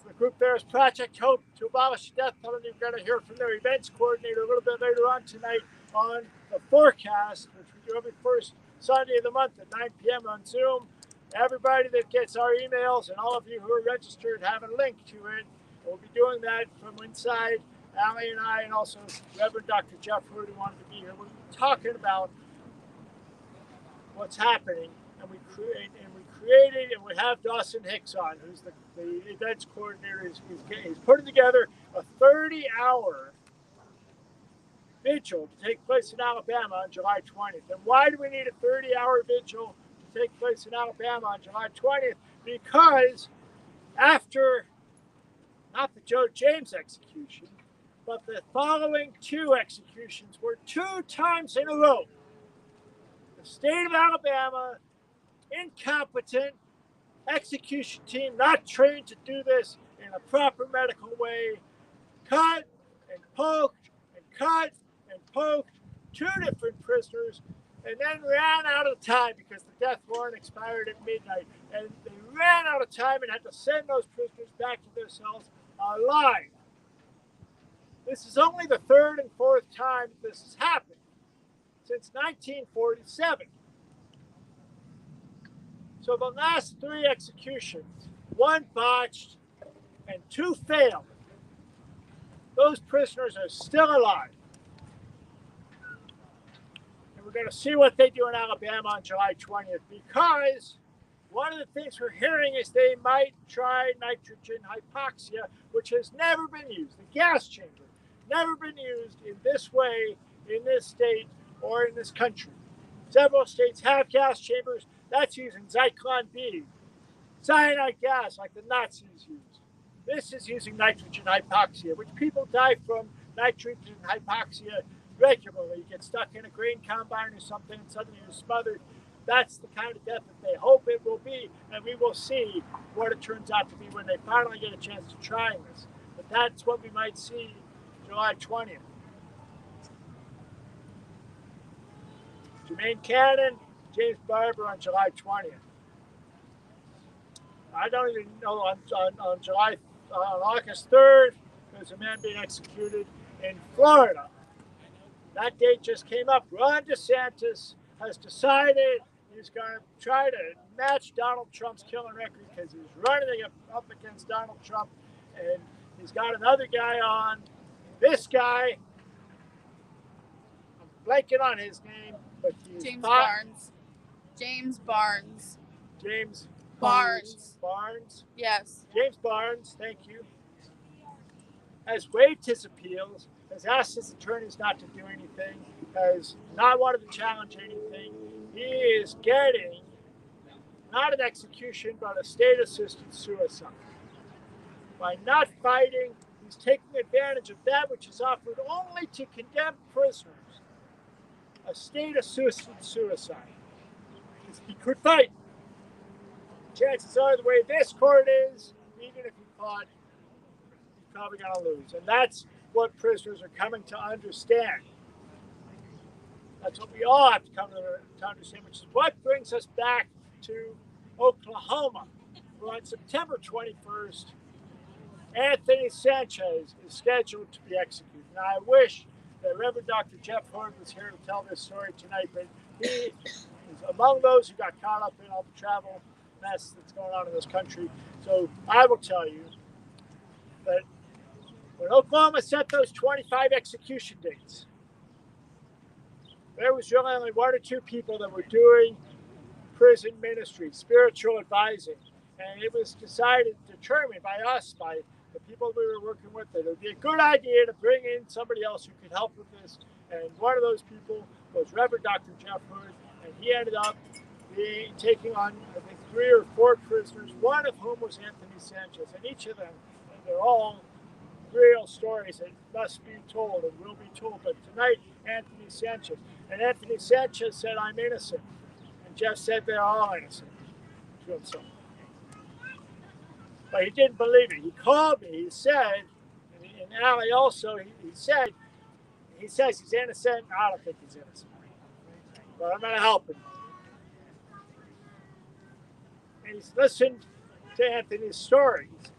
The group there is Project Hope to Abolish the Death Penalty. We're going to hear from their events coordinator a little bit later on tonight on the forecast, which we do every first Sunday of the month at 9 p.m. on Zoom. Everybody that gets our emails and all of you who are registered have a link to it. We'll be doing that from inside. Alli and I, and also Reverend Dr. Jeff Hood, who wanted to be here. We'll be talking about what's happening and we created, and we have Dawson Hicks on, who's the events coordinator. He's putting together a 30-hour vigil to take place in Alabama on July 20th. And why do we need a 30-hour vigil to take place in Alabama on July 20th? Because after, not the Joe James execution, but the following two executions were 2 times in a row. The state of Alabama, incompetent execution team, not trained to do this in a proper medical way, cut and poked and cut and poked 2 different prisoners, and then ran out of time because the death warrant expired at midnight. And they ran out of time and had to send those prisoners back to their cells alive. This is only the 3rd and 4th time this has happened since 1947. So the last 3 executions, 1 botched and 2 failed. Those prisoners are still alive. And we're going to see what they do in Alabama on July 20th, because one of the things we're hearing is they might try nitrogen hypoxia, which has never been used. The gas chamber, never been used in this way in this state or in this country. Several states have gas chambers. That's using Zyklon B, cyanide gas like the Nazis used. This is using nitrogen hypoxia, which people die from nitrogen hypoxia regularly. You get stuck in a grain combine or something and suddenly you're smothered. That's the kind of death that they hope it will be, and we will see what it turns out to be when they finally get a chance to try this. But that's what we might see July 20th. Jermaine Cannon, James Barber on July 20th. I don't even know on August 3rd, there's a man being executed in Florida. That date just came up. Ron DeSantis has decided he's going to try to match Donald Trump's killing record because he's running up against Donald Trump, and he's got another guy on. This guy, I'm blanking on his name, but he's James Barnes. James Barnes. James Barnes. Barnes. Yes. James Barnes, thank you. Has waived his appeals, has asked his attorneys not to do anything, has not wanted to challenge anything. He is getting not an execution, but a state-assisted suicide. By not fighting, he's taking advantage of that which is offered only to condemned prisoners, a state-assisted suicide. He could fight. Chances are, the way this court is, even if he fought, he's probably going to lose. And that's what prisoners are coming to understand. That's what we all have to come to understand, which is what brings us back to Oklahoma, where on September 21st, Anthony Sanchez is scheduled to be executed. Now, I wish that Reverend Dr. Jeff Horn was here to tell this story tonight, but he is among those who got caught up in all the travel mess that's going on in this country. So I will tell you that when Oklahoma set those 25 execution dates, there was really only 1 or 2 people that were doing prison ministry, spiritual advising. And it was determined by us, by the people we were working with, that it would be a good idea to bring in somebody else who could help with this. And one of those people was Reverend Dr. Jeff Hood, and he ended up taking on, I think, 3 or 4 prisoners, one of whom was Anthony Sanchez. And each of them, and they're all real stories that must be told and will be told. But tonight, Anthony Sanchez. And Anthony Sanchez said, "I'm innocent." And Jeff said, "They're all innocent," to himself. But he didn't believe it. He called me. He said, and Alli also, he says he's innocent. I don't think he's innocent. But I'm going to help him. And he's listened to Anthony's stories.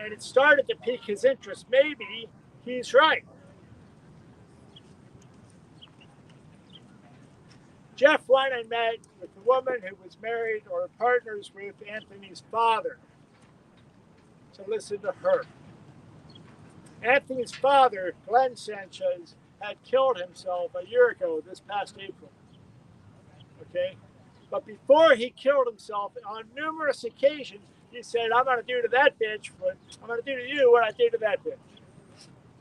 And it started to pique his interest. Maybe he's right. Jeff went and met with a woman who was married or partners with Anthony's father to listen to her. Anthony's father, Glenn Sanchez, had killed himself a year ago, this past April. Okay? But before he killed himself, on numerous occasions, he said, I'm going to do to that bitch what I'm going to do to you what I did to that bitch.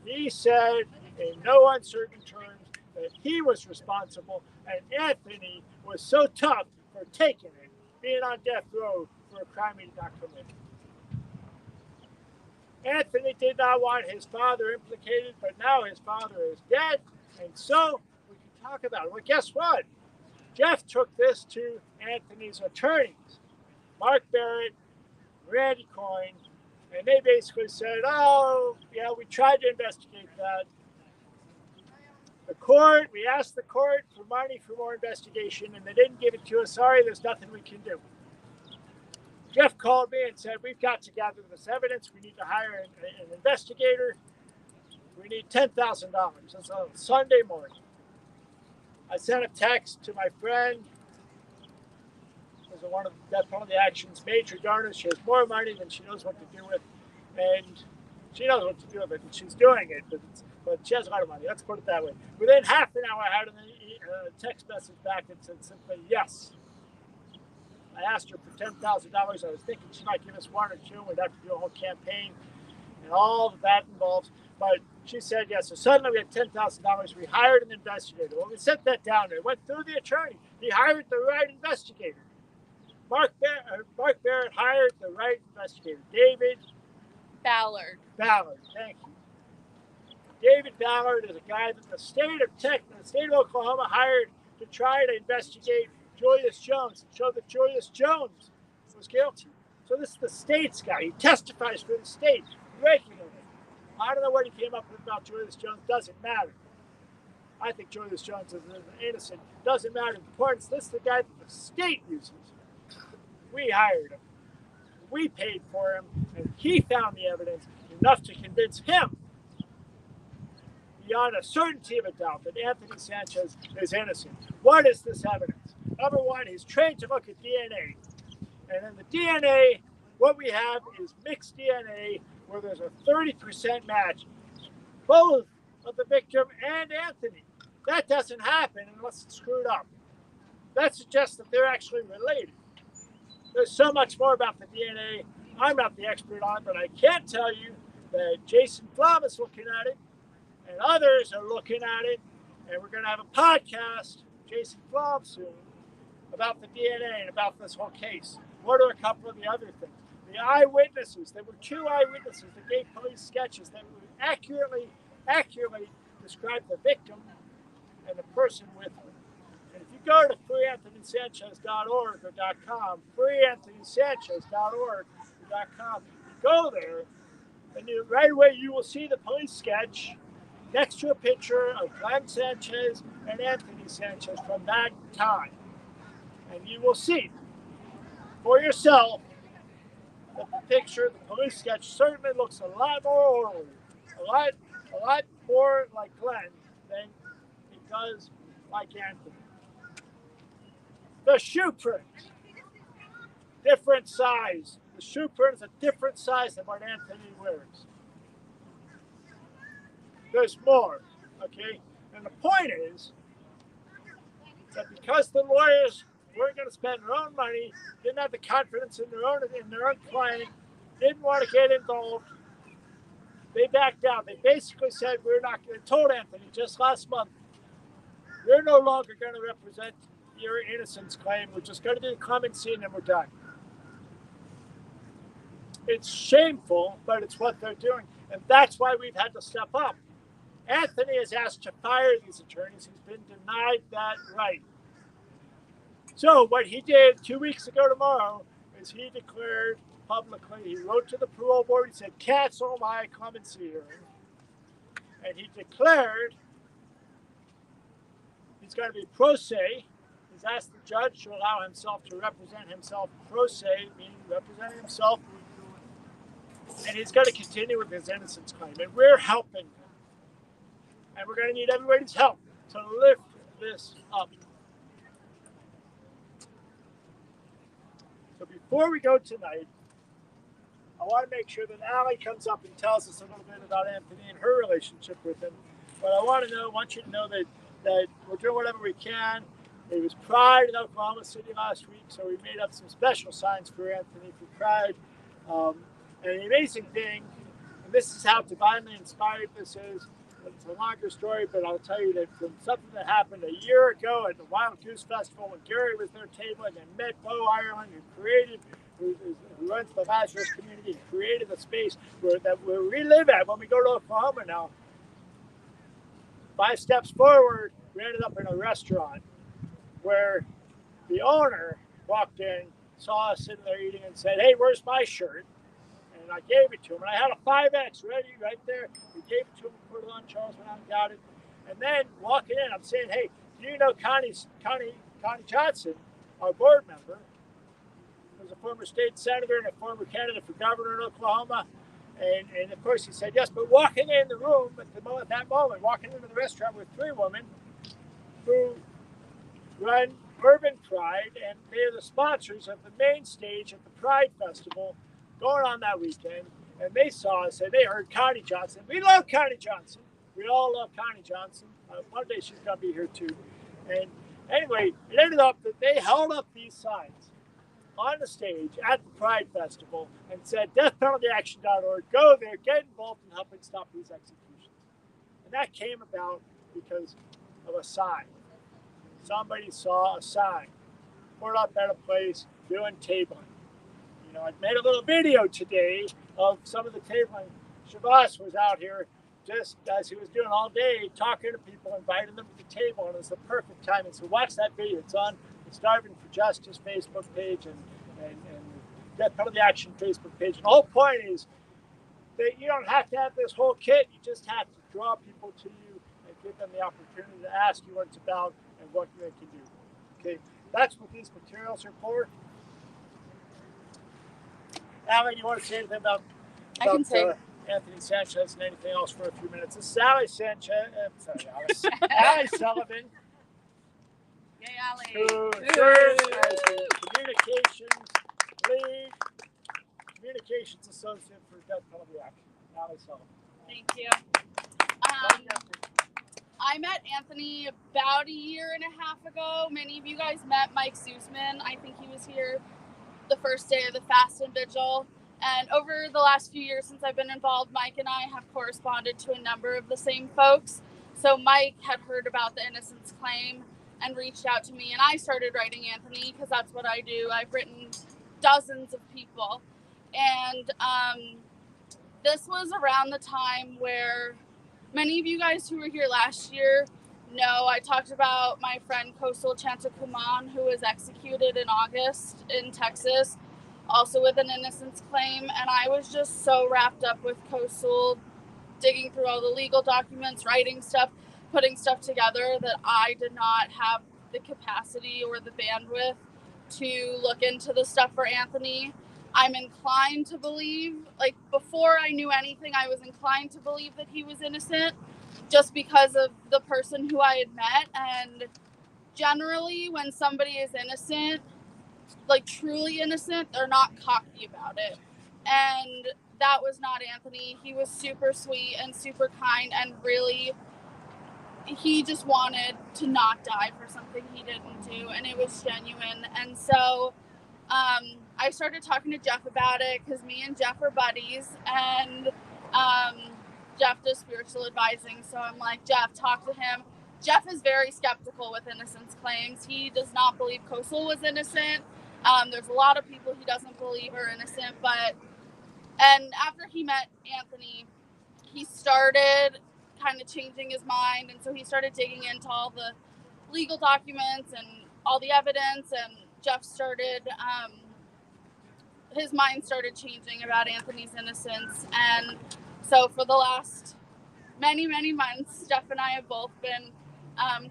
He said in no uncertain terms that he was responsible, and Anthony was so tough for taking it, being on death row for a crime he did not commit. Anthony did not want his father implicated, but now his father is dead, and so we can talk about it. Well, guess what? Jeff took this to Anthony's attorneys, Mark Barrett, Randy Coyne, and they basically said, oh, yeah, we tried to investigate that. The court, we asked the court for money for more investigation, and they didn't give it to us. Sorry, there's nothing we can do. Jeff called me and said, we've got to gather this evidence. We need to hire an investigator. We need $10,000. It's a Sunday morning. I sent a text to my friend. That's one of the action's major donors. She has more money than she knows what to do with. And she knows what to do with it, and she's doing it. But she has a lot of money. Let's put it that way. Within half an hour, I had a text message back that said simply, yes. I asked her for $10,000. I was thinking she might give us one or two. We'd have to do a whole campaign and all that involves. But she said yes. So suddenly we had $10,000. We hired an investigator. Well, we set that down there. Went through the attorney. He hired the right investigator. Mark Barrett hired the right investigator. David Ballard. Thank you. David Ballard is a guy that the state of Oklahoma hired to try to investigate Julius Jones and show that Julius Jones was guilty. So this is the state's guy. He testifies for the state regularly. I don't know what he came up with about Julius Jones. Doesn't matter. I think Julius Jones is innocent. Doesn't matter. The importance. This is the guy that the state uses. We hired him. We paid for him, and he found the evidence enough to convince him, beyond a certainty of a doubt, that Anthony Sanchez is innocent. What is this evidence? Number one, he's trained to look at DNA. And in the DNA, what we have is mixed DNA where there's a 30% match, both of the victim and Anthony. That doesn't happen unless it's screwed up. That suggests that they're actually related. There's so much more about the DNA. I'm not the expert on it, but I can tell you that Jason Flom is looking at it, and others are looking at it, and we're going to have a podcast, Jason Flom soon, about the DNA and about this whole case. What are a couple of the other things? The eyewitnesses. There were two eyewitnesses that gave police sketches that would accurately describe the victim and the person with her. And if you go to freeanthonysanchez.org or .com, freeanthonysanchez.org or .com, you go there, and right away you will see the police sketch next to a picture of Glenn Sanchez and Anthony Sanchez from that time. And you will see for yourself that the picture, the police sketch, certainly looks a lot more orderly, a lot more like Glenn than it does like Anthony. The shoe print, different size. The shoe print is a different size than what Anthony wears. There's more, okay? And the point is that because the lawyers weren't going to spend their own money, didn't have the confidence in their own client, didn't want to get involved, they backed down. They basically said, we're not going to, told Anthony just last month, we're no longer going to represent your innocence claim. We're just going to do the clemency and then we're done. It's shameful, but it's what they're doing. And that's why we've had to step up. Anthony is asked to fire these attorneys. He's been denied that right. So what he did 2 weeks ago tomorrow is he declared publicly, he wrote to the parole board, he said, cancel my clemency hearing. And he declared he's going to be pro se. He's asked the judge to allow himself to represent himself pro se, meaning representing himself. And he's going to continue with his innocence claim. And we're helping him. And we're going to need everybody's help to lift this up. So before we go tonight, I want to make sure that Alli comes up and tells us a little bit about Anthony and her relationship with him. But I want you to know that we're doing whatever we can. It was Pride in Oklahoma City last week, so we made up some special signs for Anthony for Pride. And the amazing thing, and this is how divinely inspired this is, it's a longer story, but I'll tell you that from something that happened a year ago at the Wild Goose Festival when Gary was there tabling and met Bo Ireland, who runs the Lazarus community, and created the space where we live at when we go to Oklahoma now. 5 steps forward, we ended up in a restaurant where the owner walked in, saw us sitting there eating, and said, "Hey, where's my shirt?" And I gave it to him, and I had a 5X ready right there. We gave it to him, put it on. Charles went out and got it. And then walking in, I'm saying, "Hey, do you know Connie Johnson, our board member, was a former state senator and a former candidate for governor in Oklahoma?" And of course he said yes. But walking in the room at that moment, walking into the restaurant with 3 women who run Urban Pride, and they're the sponsors of the main stage of the Pride Festival going on that weekend. And they saw us and they heard Connie Johnson. We love Connie Johnson. We all love Connie Johnson. One day she's going to be here too. And anyway, it ended up that they held up these signs on the stage at the Pride Festival and said, deathpenaltyaction.org, go there, get involved in helping stop these executions. And that came about because of a sign. Somebody saw a sign put up at a place doing tabling. You know, I made a little video today of some of the tabling. Chivas was out here just as he was doing all day, talking to people, inviting them to the table, and it was the perfect timing. So watch that video. It's on the Starvin for Justice Facebook page and Death Penalty Action Facebook page. And the whole point is that you don't have to have this whole kit. You just have to draw people to you and give them the opportunity to ask you what it's about and what they can do. Okay, that's what these materials are for. Alli, you want to say anything about I can say. Anthony Sanchez and anything else for a few minutes? This is Alli Sanchez. Alli Sullivan. Yay, Alli. Who serves as the communications associate for Death Penalty Action. Alli Sullivan. Thank you. I met Anthony about a year and a half ago. Many of you guys met Mike SueZann. I think he was here the first day of the fast and vigil. And over the last few years since I've been involved, Mike and I have corresponded to a number of the same folks. So Mike had heard about the innocence claim and reached out to me, and I started writing Anthony because that's what I do. I've written dozens of people. And this was around the time where many of you guys who were here last year know I talked about my friend Coastal Chantakuman, who was executed in August in Texas, also with an innocence claim. And I was just so wrapped up with Coastal, digging through all the legal documents, writing stuff, putting stuff together, that I did not have the capacity or the bandwidth to look into the stuff for Anthony. I'm inclined to believe, like before I knew anything, I was inclined to believe that he was innocent just because of the person who I had met. And generally when somebody is innocent, like truly innocent, they're not cocky about it. And that was not Anthony. He was super sweet and super kind, and really, he just wanted to not die for something he didn't do, and it was genuine. And so I started talking to Jeff about it because me and Jeff are buddies, and Jeff does spiritual advising. So I'm like, Jeff, talk to him. Jeff is very skeptical with innocence claims. He does not believe Coastal was innocent. There's a lot of people he doesn't believe are innocent, and after he met Anthony, he started kind of changing his mind, and so he started digging into all the legal documents and all the evidence, and Jeff started, his mind started changing about Anthony's innocence. And so for the last many, many months, Jeff and I have both been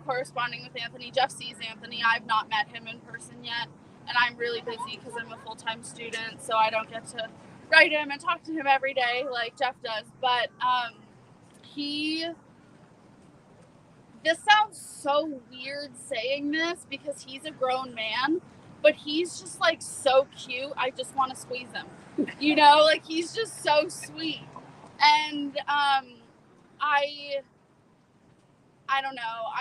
corresponding with Anthony. Jeff sees Anthony. I've not met him in person yet, and I'm really busy because I'm a full-time student, so I don't get to write him and talk to him every day like Jeff does. But this sounds so weird saying this because he's a grown man, but he's just like so cute. I just want to squeeze him, you know, like he's just so sweet. And I don't know.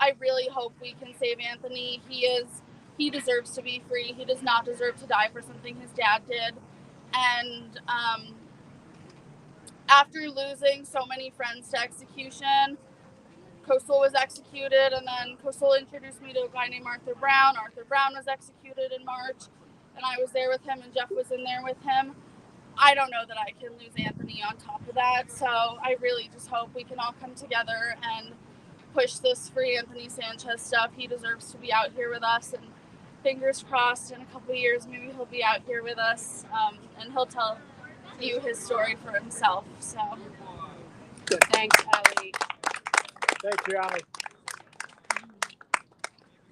I really hope we can save Anthony. He deserves to be free. He does not deserve to die for something his dad did. And after losing so many friends to execution, Coastal was executed, and then Coastal introduced me to a guy named Arthur Brown. Arthur Brown was executed in March, and I was there with him, and Jeff was in there with him. I don't know that I can lose Anthony on top of that, so I really just hope we can all come together and push this free Anthony Sanchez stuff. He deserves to be out here with us, and fingers crossed in a couple of years maybe he'll be out here with us, and he'll tell you his story for himself. So thanks, Alli. Thank you, Alli.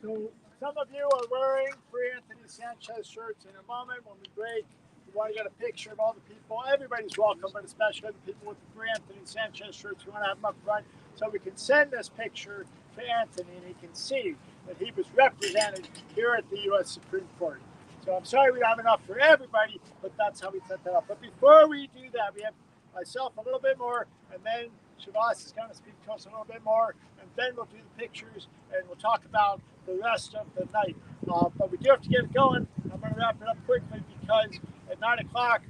So some of you are wearing Free Anthony Sanchez shirts. In a moment, when we break, we want to get a picture of all the people. Everybody's welcome, but especially the people with the Free Anthony Sanchez shirts. We want to have them up front so we can send this picture to Anthony and he can see that he was represented here at the U.S. Supreme Court. So I'm sorry we don't have enough for everybody, but that's how we set that up. But before we do that, we have myself a little bit more, and then Chivas is going to speak to us a little bit more, and then we'll do the pictures, and we'll talk about the rest of the night. But we do have to get it going. I'm going to wrap it up quickly because at 9 o'clock,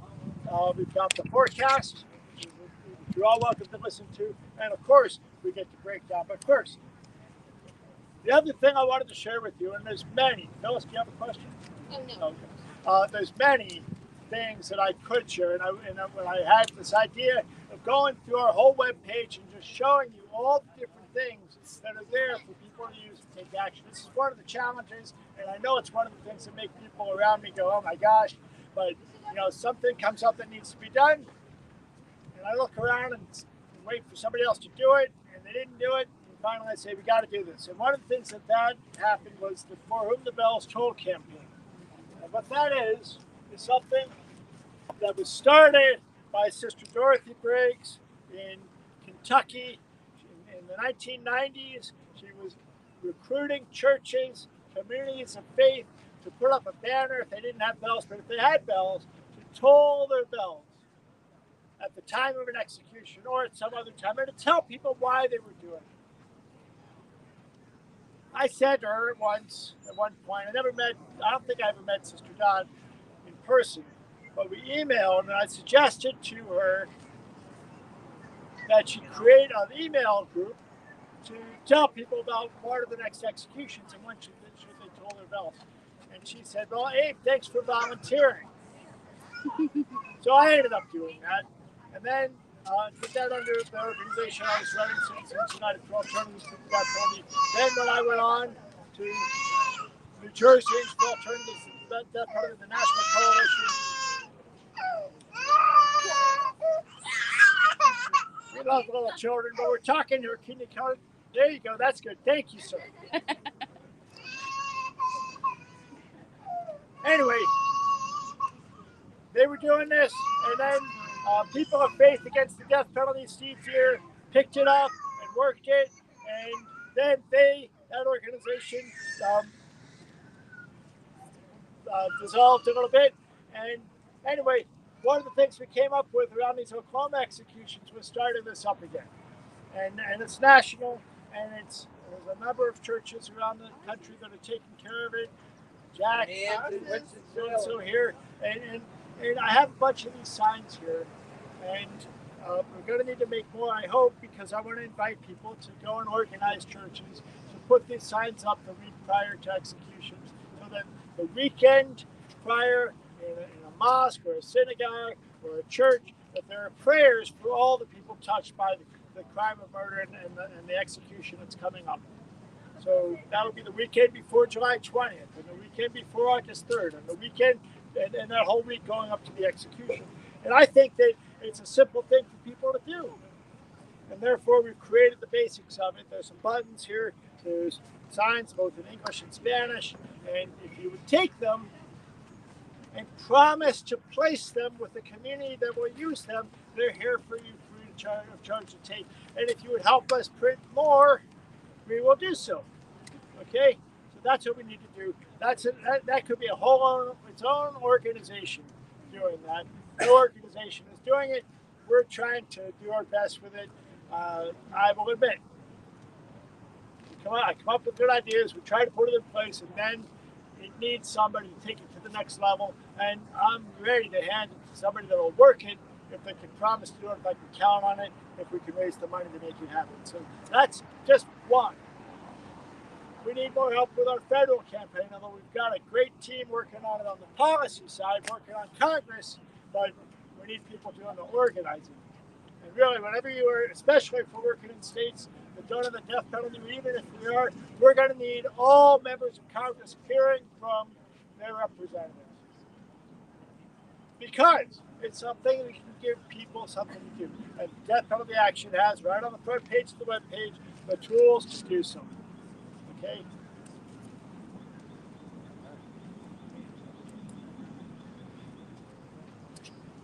we've got the forecast, which you're all welcome to listen to, and of course, we get the breakdown. But first, the other thing I wanted to share with you, and there's many. Phyllis, do you have a question? Oh, no. Okay. There's many things that I could share, and when I had this idea of going through our whole web page and just showing you all the different things that are there for people to use to take action. This is one of the challenges, and I know it's one of the things that make people around me go, oh my gosh, but something comes up that needs to be done, and I look around and wait for somebody else to do it, and they didn't do it, and finally I say, we got to do this. And one of the things that happened was the For Whom the Bells Toll campaign. And what that is something that was started by Sister Dorothy Briggs in Kentucky in the 1990s. She was recruiting churches, communities of faith to put up a banner if they didn't have bells, but if they had bells, to toll their bells at the time of an execution or at some other time, and to tell people why they were doing it. I said to her at one point, I don't think I ever met Sister Don in person, but we emailed, and I suggested to her that she create an email group to tell people about what are the next executions and when should they toll their bells. And she said, well, Abe, thanks for volunteering. So I ended up doing that. And then did that under the organization I was running, Cincinnati for Alternatives. That told me. Then when I went on to New Jersey for Alternatives, that part of the National Coalition. We love little children, but we're talking to her kindergarten. There you go. That's good. Thank you, sir. Anyway, they were doing this, and then people of faith against the death penalty, Steve here, picked it up and worked it, and then that organization dissolved a little bit. And anyway, one of the things we came up with around these Oklahoma executions was starting this up again. And it's national, and there's a number of churches around the country that are taking care of it. Jack, so here, and I have a bunch of these signs here, and we're going to need to make more, I hope, because I want to invite people to go and organize churches to put these signs up the week prior to executions, so that the weekend prior in a mosque or a synagogue or a church, that there are prayers for all the people touched by the crime of murder and the execution that's coming up. So that'll be the weekend before July 20th, and the weekend before August 3rd, and the weekend, and that whole week going up to the execution. And I think that it's a simple thing for people to do. And therefore, we've created the basics of it. There's some buttons here. There's signs both in English and Spanish. And if you would take them and promise to place them with the community that will use them, they're here for you free of charge to take. And if you would help us print more, we will do so. Okay? So that's what we need to do. That could be its own organization doing that. No organization is doing it. We're trying to do our best with it. I will admit, I come up with good ideas. We try to put it in place, and then it needs somebody to take it to the next level. And I'm ready to hand it to somebody that will work it if they can promise to do it, if I can count on it, if we can raise the money to make it happen. So that's just one. We need more help with our federal campaign, although we've got a great team working on it on the policy side, working on Congress, but we need people doing the organizing. And really, whenever you are, especially if we're working in states that don't have the death penalty, even if we are, we're going to need all members of Congress hearing from their representatives. Because it's something we can give people something to do. And Death Penalty Action has, right on the front page of the webpage, the tools to do so. Okay?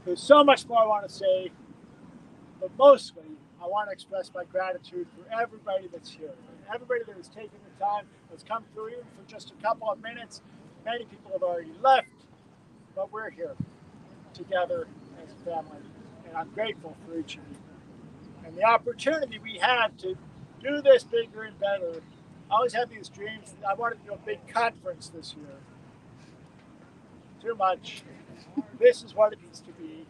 There's so much more I want to say, but mostly I want to express my gratitude for everybody that's here. Everybody that has taken the time, has come through even for just a couple of minutes. Many people have already left, but we're here together as a family, and I'm grateful for each of you. And the opportunity we have to do this bigger and better. I always had these dreams. I wanted to do a big conference this year. Too much. This is what it needs to be.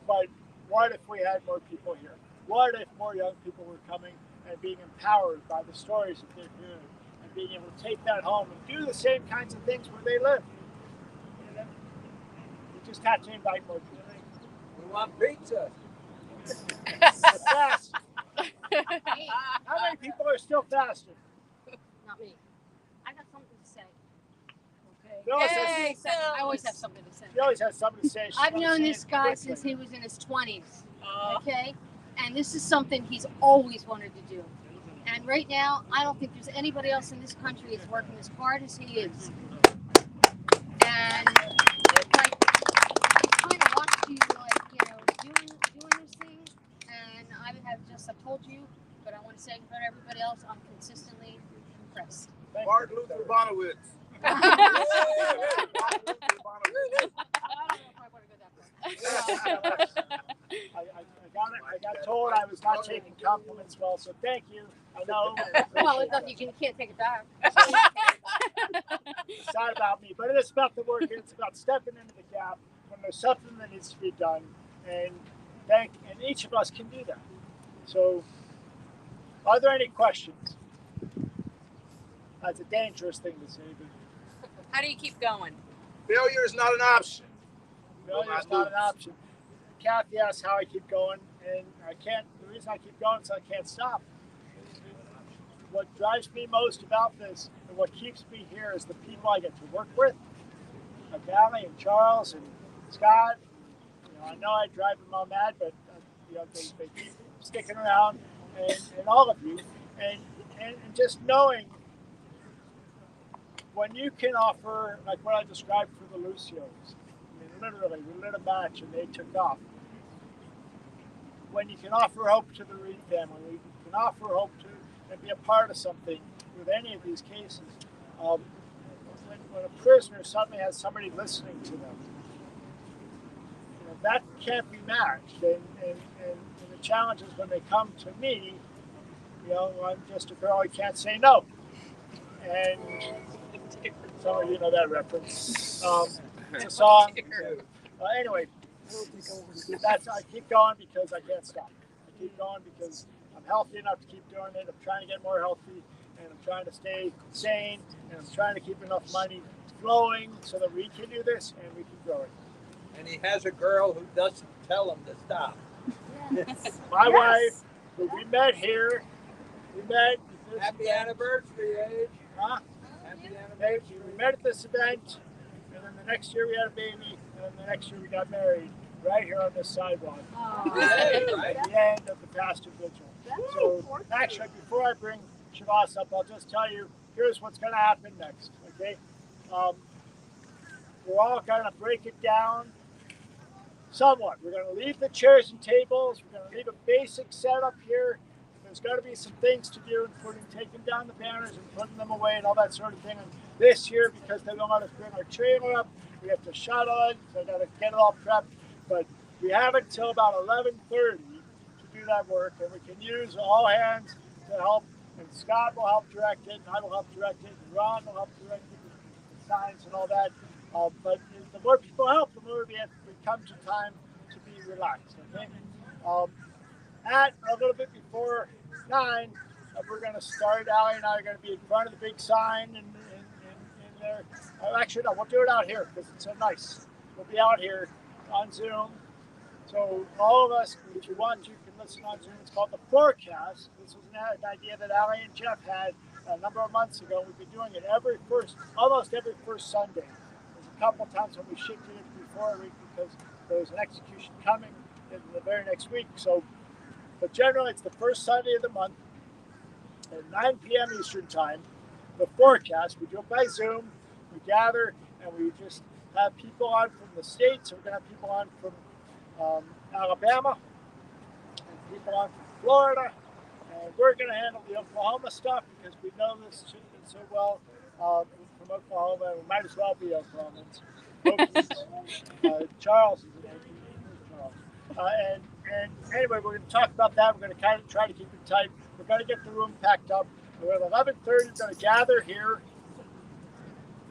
But what if we had more people here? What if more young people were coming and being empowered by the stories that they're hearing and being able to take that home and do the same kinds of things where they live? You know? We just have to invite more people. We want pizza. Fast. How many people are still fasting? Not me. I got something to say. Okay. I always have something to say. She always has something to say. I've known this guy since he was in his 20s. Okay? And this is something he's always wanted to do. And right now, I don't think there's anybody else in this country that's working as hard as he is. And like, I kind of watched you, like, you know, doing this thing. And I have told you, but I want to say in front of everybody else, I'm consistently impressed. Martin Luther Bonowitz. I don't know if I want to go that far. I got told I was not taking compliments well, so thank you. I know. Well, you can't take it back. It's not about me, but it is about the work. It's about stepping into the gap when there's something that needs to be done, and each of us can do that. So, are there any questions? That's a dangerous thing to say, but How do you keep going? Failure is not an option. failure is not an option. Kathy asks how I keep going, and I can't. The reason I keep going is I can't stop. What drives me most about this, and what keeps me here, is the people I get to work with, like Alli and Charles and Scott. You know, I know I drive them all mad, but you know, they keep sticking around, and all of you, and just knowing when you can offer, like what I described for the Lucios. I mean, literally, we lit a match and they took off. When you can offer hope to the Reed family, you can offer hope to and be a part of something with any of these cases. When a prisoner suddenly has somebody listening to them, you know, that can't be matched. And the challenge is when they come to me, you know, I'm just a girl, I can't say no. And some of you know that reference. It's a song. Anyway, I keep going because I can't stop. I keep going because I'm healthy enough to keep doing it. I'm trying to get more healthy, and I'm trying to stay sane, and I'm trying to keep enough money flowing so that we can do this and we can grow it. And he has a girl who doesn't tell him to stop. Yes. My wife, who we met here, Happy anniversary, Age. Huh? Happy anniversary. We met at this event, and then the next year we had a baby, and then the next year we got married right here on this sidewalk. Hey, At right? the end of the Pastor Vigil. So actually, before I bring Chivas up, I'll just tell you, here's what's going to happen next, okay? We're all going to break it down somewhat. We're going to leave the chairs and tables. We're going to leave a basic setup here. There's got to be some things to do, including taking down the banners and putting them away and all that sort of thing. And this year, because they don't let us bring our trailer up, we have to shuttle it, so I got to get it all prepped. But we have until about 11:30 to do that work, and we can use all hands to help And Scott will help direct it, and I will help direct it, and Ron will help direct it, with the signs and all that. But the more people help, the more we come to time to be relaxed. Okay. At a little bit before 9, we're going to start. Alli and I are going to be in front of the big sign in there. Actually, no, we'll do it out here because it's so nice. We'll be out here on Zoom. So all of us, if you want, you can listen on Zoom. It's called The Forecast. This was an idea that Alli and Jeff had a number of months ago. We've been doing it almost every first Sunday. There's a couple times when we shifted it before a week because there was an execution coming in the very next week. But generally, it's the first Sunday of the month at 9 p.m. Eastern Time. The Forecast, we do it by Zoom. We gather and we just have people on from the states. So we're going to have people on from Alabama and people on from Florida. And we're going to handle the Oklahoma stuff because we know this so well from Oklahoma. We might as well be Oklahomans. Charles is an Charles. And anyway, we're going to talk about that. We're going to kind of try to keep it tight. We're going to get the room packed up. We're at 11:30. We're going to gather here.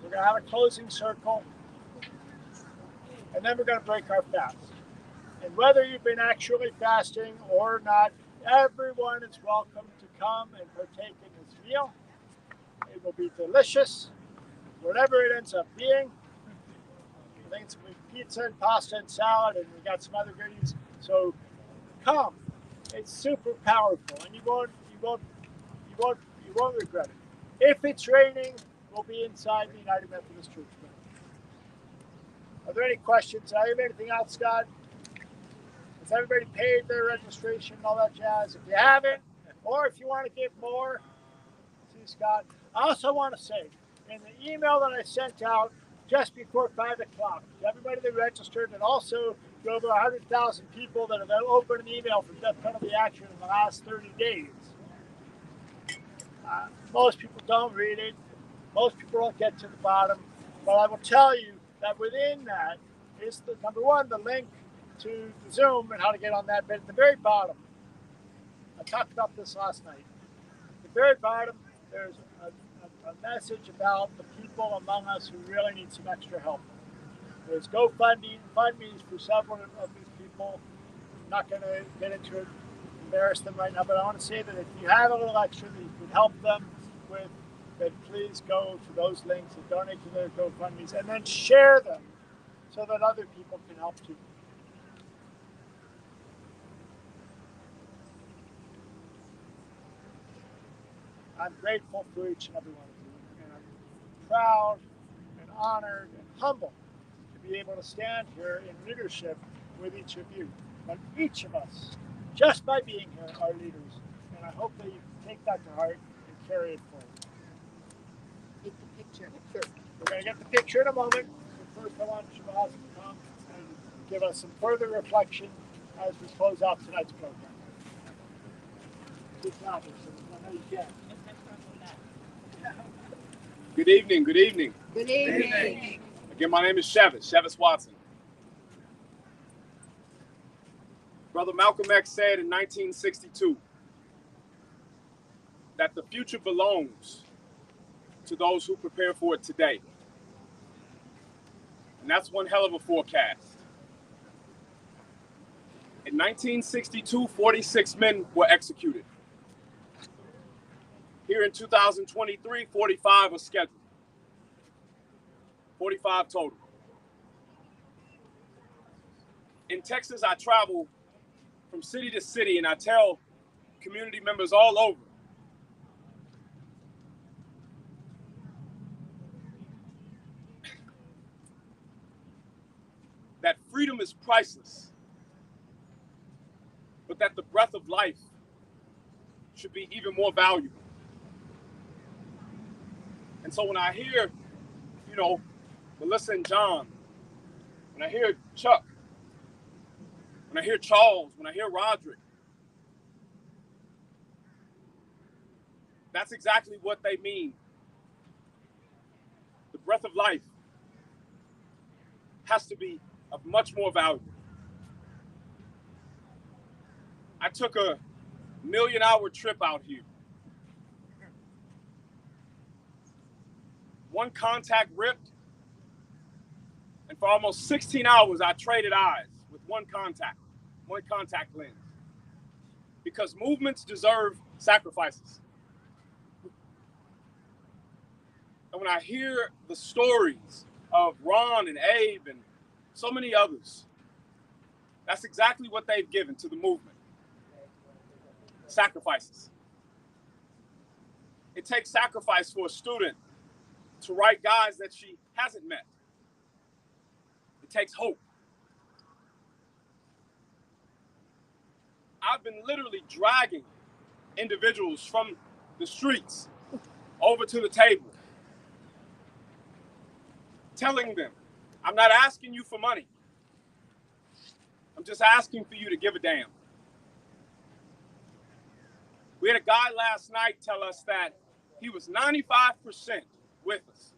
We're going to have a closing circle. And then we're going to break our fast. And whether you've been actually fasting or not, everyone is welcome to come and partake in this meal. It will be delicious, whatever it ends up being. I think it's going to be pizza and pasta and salad, and we got some other goodies. So come. It's super powerful, and you won't regret it. If it's raining, we'll be inside the United Methodist Church. Are there any questions? Did I have anything else, Scott? Has everybody paid their registration and all that jazz? If you haven't, or if you want to give more, see Scott. I also want to say, in the email that I sent out just before 5 o'clock, to everybody that registered, and also to over 100,000 people that have opened an email for death penalty action in the last 30 days. Most people don't read it. Most people don't get to the bottom. But I will tell you that within that is the number one, the link to the Zoom and how to get on that. But at the very bottom, I talked about this last night. At the very bottom, there's a message about the people among us who really need some extra help. There's GoFundMe for several of these people. I'm not going to get into it, embarrass them right now, but I want to say that if you have a little extra that you could help them with, then please go to those links and donate to their GoFundMes and then share them so that other people can help too. I'm grateful for each and every one of you, and I'm proud and honored and humbled to be able to stand here in leadership with each of you. And each of us, just by being here, are leaders. And I hope that you take that to heart and carry it forward. Take the picture. Sure. We're going to get the picture in a moment. But first, I want Chivas to come and give us some further reflection as we close out tonight's program. Good job, I know you can. Good evening, good evening. Good evening. Again, my name is Chivas Watson. Brother Malcolm X said in 1962 that the future belongs to those who prepare for it today. And that's one hell of a forecast. In 1962, 46 men were executed. Here in 2023, 45 are scheduled. 45 total. In Texas, I travel from city to city and I tell community members all over that freedom is priceless, but that the breath of life should be even more valuable. And so when I hear, Melissa and John, when I hear Chuck, when I hear Charles, when I hear Roderick, that's exactly what they mean. The breath of life has to be of much more value. I took a million-hour trip out here one contact ripped, and for almost 16 hours, I traded eyes with one contact lens. Because movements deserve sacrifices. And when I hear the stories of Ron and Abe and so many others, that's exactly what they've given to the movement. Sacrifices. It takes sacrifice for a student to write guys that she hasn't met. It takes hope. I've been literally dragging individuals from the streets over to the table, telling them, I'm not asking you for money. I'm just asking for you to give a damn. We had a guy last night tell us that he was 95% with us.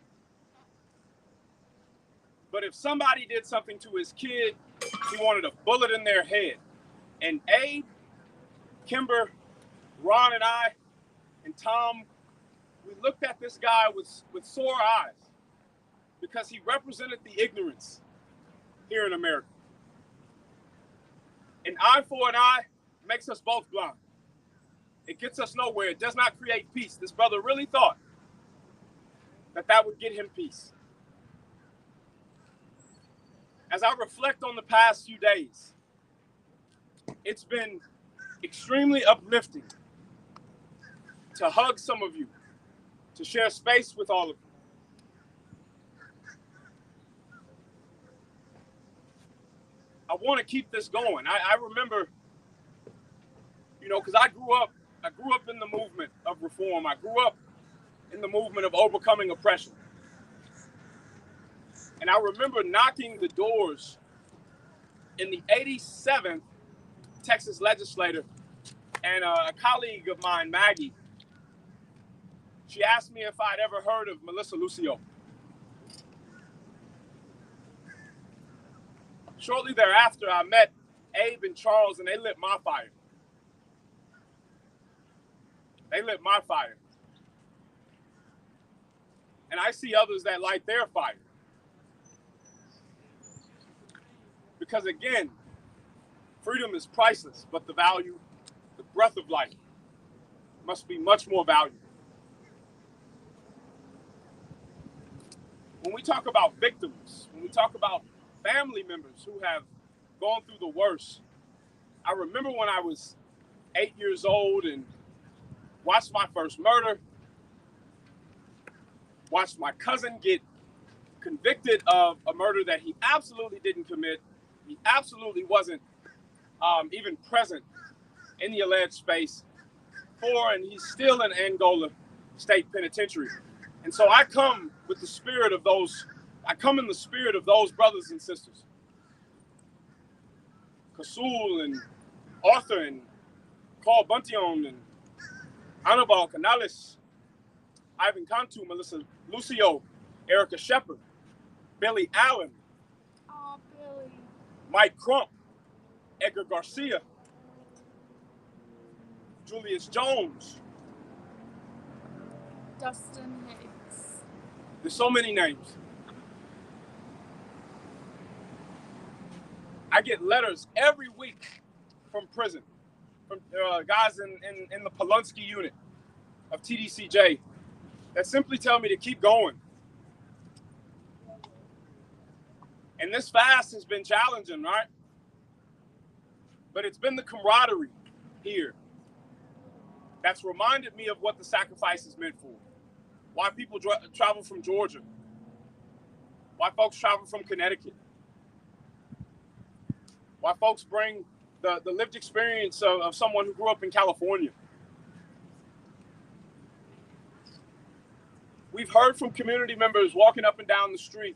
But if somebody did something to his kid, he wanted a bullet in their head. And Abe, Kimber, Ron and I, and Tom, we looked at this guy with sore eyes because he represented the ignorance here in America. An eye for an eye makes us both blind. It gets us nowhere. It does not create peace. This brother really thought that would get him peace. As I reflect on the past few days, it's been extremely uplifting to hug some of you, to share space with all of you. I want to keep this going. I remember, because I grew up in the movement of reform. I grew up in the movement of overcoming oppression. And I remember knocking the doors in the 87th Texas legislature, and a colleague of mine, Maggie, she asked me if I'd ever heard of Melissa Lucio. Shortly thereafter, I met Abe and Charles, and they lit my fire. They lit my fire. And I see others that light their fire. Because again, freedom is priceless, but the value, the breath of life, must be much more valuable. When we talk about victims, when we talk about family members who have gone through the worst, I remember when I was 8 years old and watched my first murder, watched my cousin get convicted of a murder that he absolutely didn't commit. He absolutely wasn't even present in the alleged space for, and he's still in Angola State Penitentiary. And so I come with the spirit of those, I come in the spirit of those brothers and sisters. Kasul and Arthur and Carl Buntion and Anibal Canales, Ivan Cantu, Melissa Lucio, Erica Shepard, Billy Allen, Billy. Mike Crump, Edgar Garcia, Julius Jones, Dustin Hicks. There's so many names. I get letters every week from prison, from guys in the Polunsky unit of TDCJ that simply tell me to keep going. And this fast has been challenging, right? But it's been the camaraderie here that's reminded me of what the sacrifice is meant for. Why people travel from Georgia. Why folks travel from Connecticut. Why folks bring the lived experience of someone who grew up in California. We've heard from community members walking up and down the street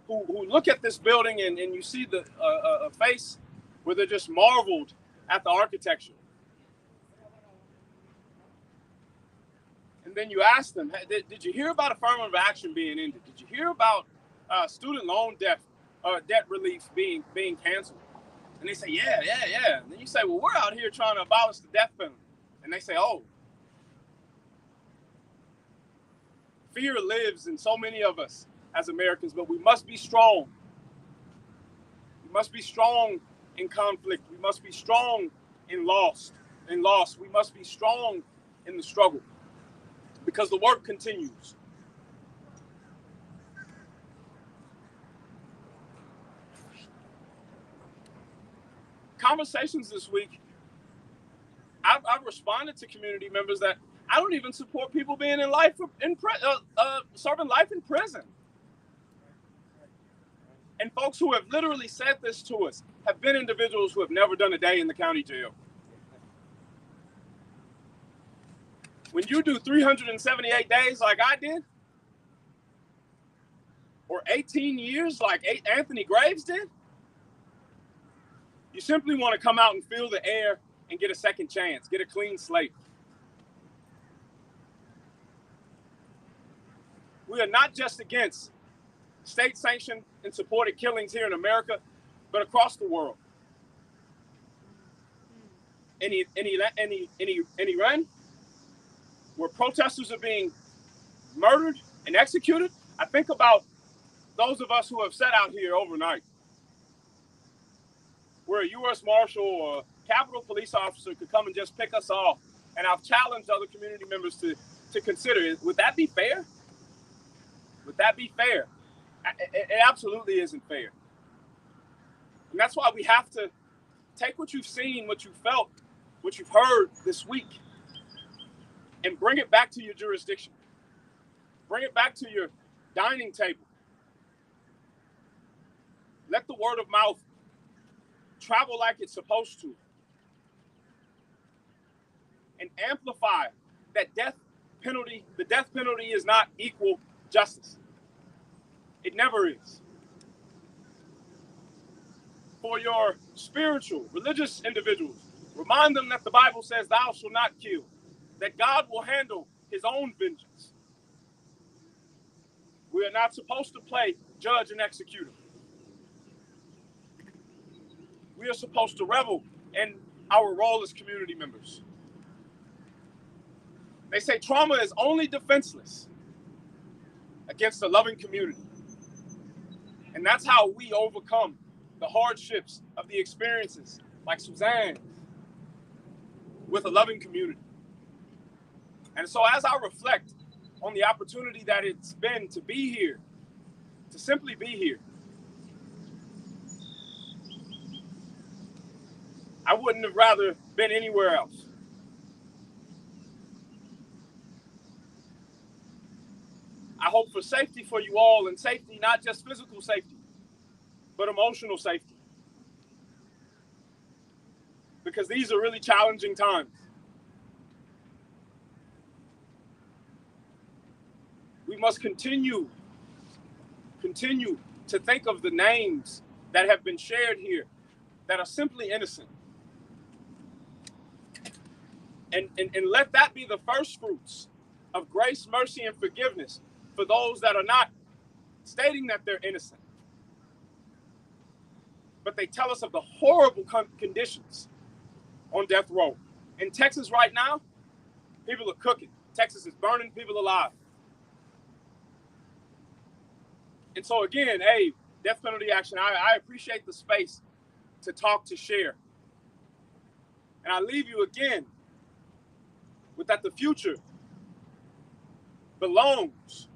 who look at this building and you see a face where they're just marveled at the architecture. And then you ask them, hey, did you hear about affirmative action being ended? Did you hear about student loan debt relief being canceled? And they say, yeah. And then you say, well, we're out here trying to abolish the death penalty. And they say, oh. Fear lives in so many of us as Americans, but we must be strong. We must be strong in conflict. We must be strong in loss. We must be strong in the struggle because the work continues. Conversations this week, I've responded to community members that I don't even support people being serving life in prison. And folks who have literally said this to us have been individuals who have never done a day in the county jail. When you do 378 days like I did, or 18 years like Anthony Graves did, you simply want to come out and feel the air and get a second chance, get a clean slate. We are not just against state-sanctioned and supported killings here in America, but across the world. In Iran, where protesters are being murdered and executed, I think about those of us who have sat out here overnight, where a U.S. Marshal or a Capitol Police officer could come and just pick us off. And I've challenged other community members to consider it. Would that be fair? Would that be fair? It absolutely isn't fair. And that's why we have to take what you've seen, what you felt, what you've heard this week, and bring it back to your jurisdiction. Bring it back to your dining table. Let the word of mouth travel like it's supposed to. And amplify that the death penalty is not equal justice. It never is. For your spiritual, religious individuals, remind them that the Bible says, "Thou shalt not kill," that God will handle his own vengeance. We are not supposed to play judge and executor. We are supposed to revel in our role as community members. They say trauma is only defenseless against a loving community. And that's how we overcome the hardships of the experiences like SueZann with a loving community. And so as I reflect on the opportunity that it's been to be here, to simply be here, I wouldn't have rather been anywhere else. I hope for safety for you all, and safety, not just physical safety, but emotional safety. Because these are really challenging times. We must continue to think of the names that have been shared here that are simply innocent. And let that be the first fruits of grace, mercy, and forgiveness for those that are not stating that they're innocent. But they tell us of the horrible conditions on death row. In Texas right now, people are cooking. Texas is burning people alive. And so again, hey, death penalty action, I appreciate the space to talk, to share. And I leave you again with that the future belongs,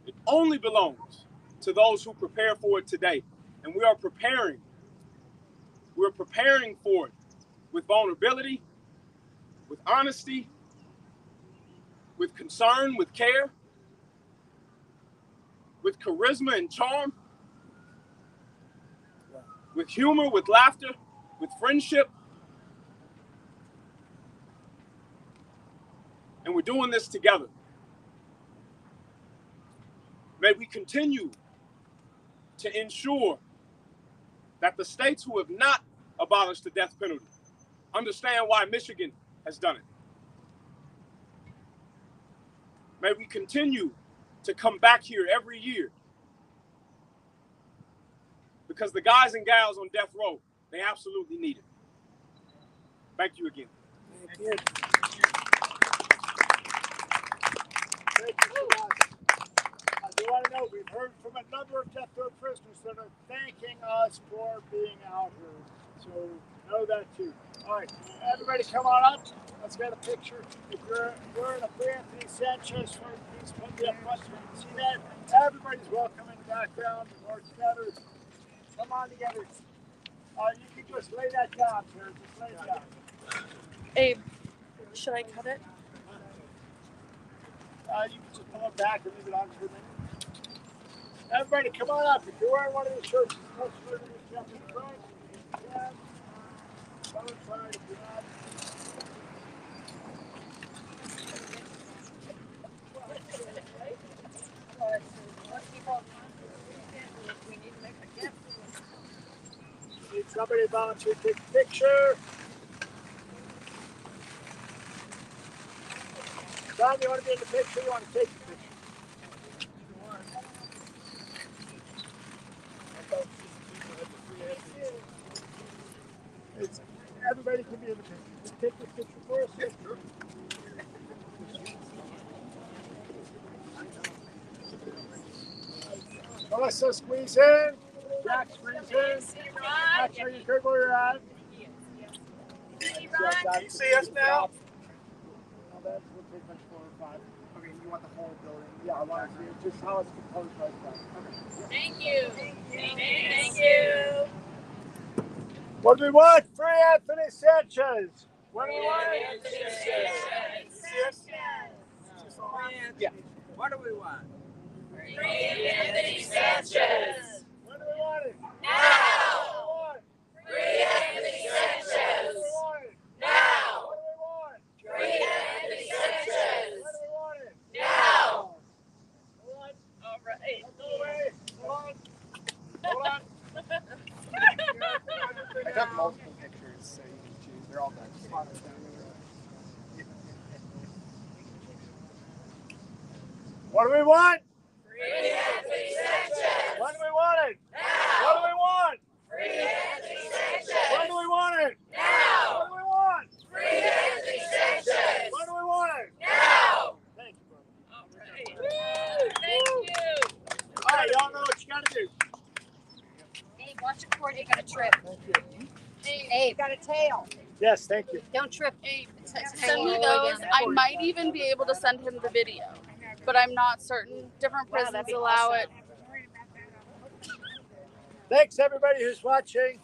it only belongs to those who prepare for it today. And we are preparing. We're preparing for it with vulnerability, with honesty, with concern, with care, with charisma and charm, with humor, with laughter, with friendship. And we're doing this together. May we continue to ensure that the states who have not abolished the death penalty understand why Michigan has done it. May we continue to come back here every year because the guys and gals on death row, they absolutely need it. Thank you again. Thank you. Thank you so much. I do want to know, we've heard from a number of death row prisoners that are thanking us for being out here. So know that too. All right, everybody come on up. Let's get a picture. If you're wearing a free Anthony Sanchez shirt, please put me up front so you can see that. Everybody's welcome in the background or together. Come on together. You can just lay that down, sir. Just lay it down. Abe, should I cut it? You can just pull it back and leave it on for a minute. Everybody, come on up. If you're wearing one of these shirts, let's jump in front. Yeah. Come inside if you're not. Need somebody to volunteer to take a picture. Tom, you want to be in the picture? You want to take the picture? Everybody can be in the picture. Just take this picture for us. Melissa, squeeze in. Jack, squeeze in. Actually, you good where you're at. Can you see us now? We'll take like 4 or 5. Okay, you want the whole building? Yeah, I want to see it. Just how it's composed right now. Okay. Thank you. Thank you. What do we want? Free Anthony Sanchez. What do we want? Yeah. What do we want? Free Anthony Sanchez. When do we want it? Now. Free Anthony Sanchez. Now. What do we want? Free Anthony Sanchez. When do we want it? Now. Hold on. All right. Don't go away. Hold on. Hold on. I took multiple pictures, so you can choose. They're all done. What do we want? Free Anthony Sanchez. When do we want it? Now. What do we want? Free Anthony Sanchez. When do we want it? Now. What do we want? Free Anthony Sanchez. When do we want it? Now. Thank you, brother. All right. Woo. Thank you. All right, y'all know what you got to do. Hey, watch your cord, you're gonna trip. Thank you. Hey, got a tail. Yes, thank you. Don't trip. Abe, It's send me those. I might even be able to send him the video, but I'm not certain. Different prisons allow it. Thanks, everybody who's watching.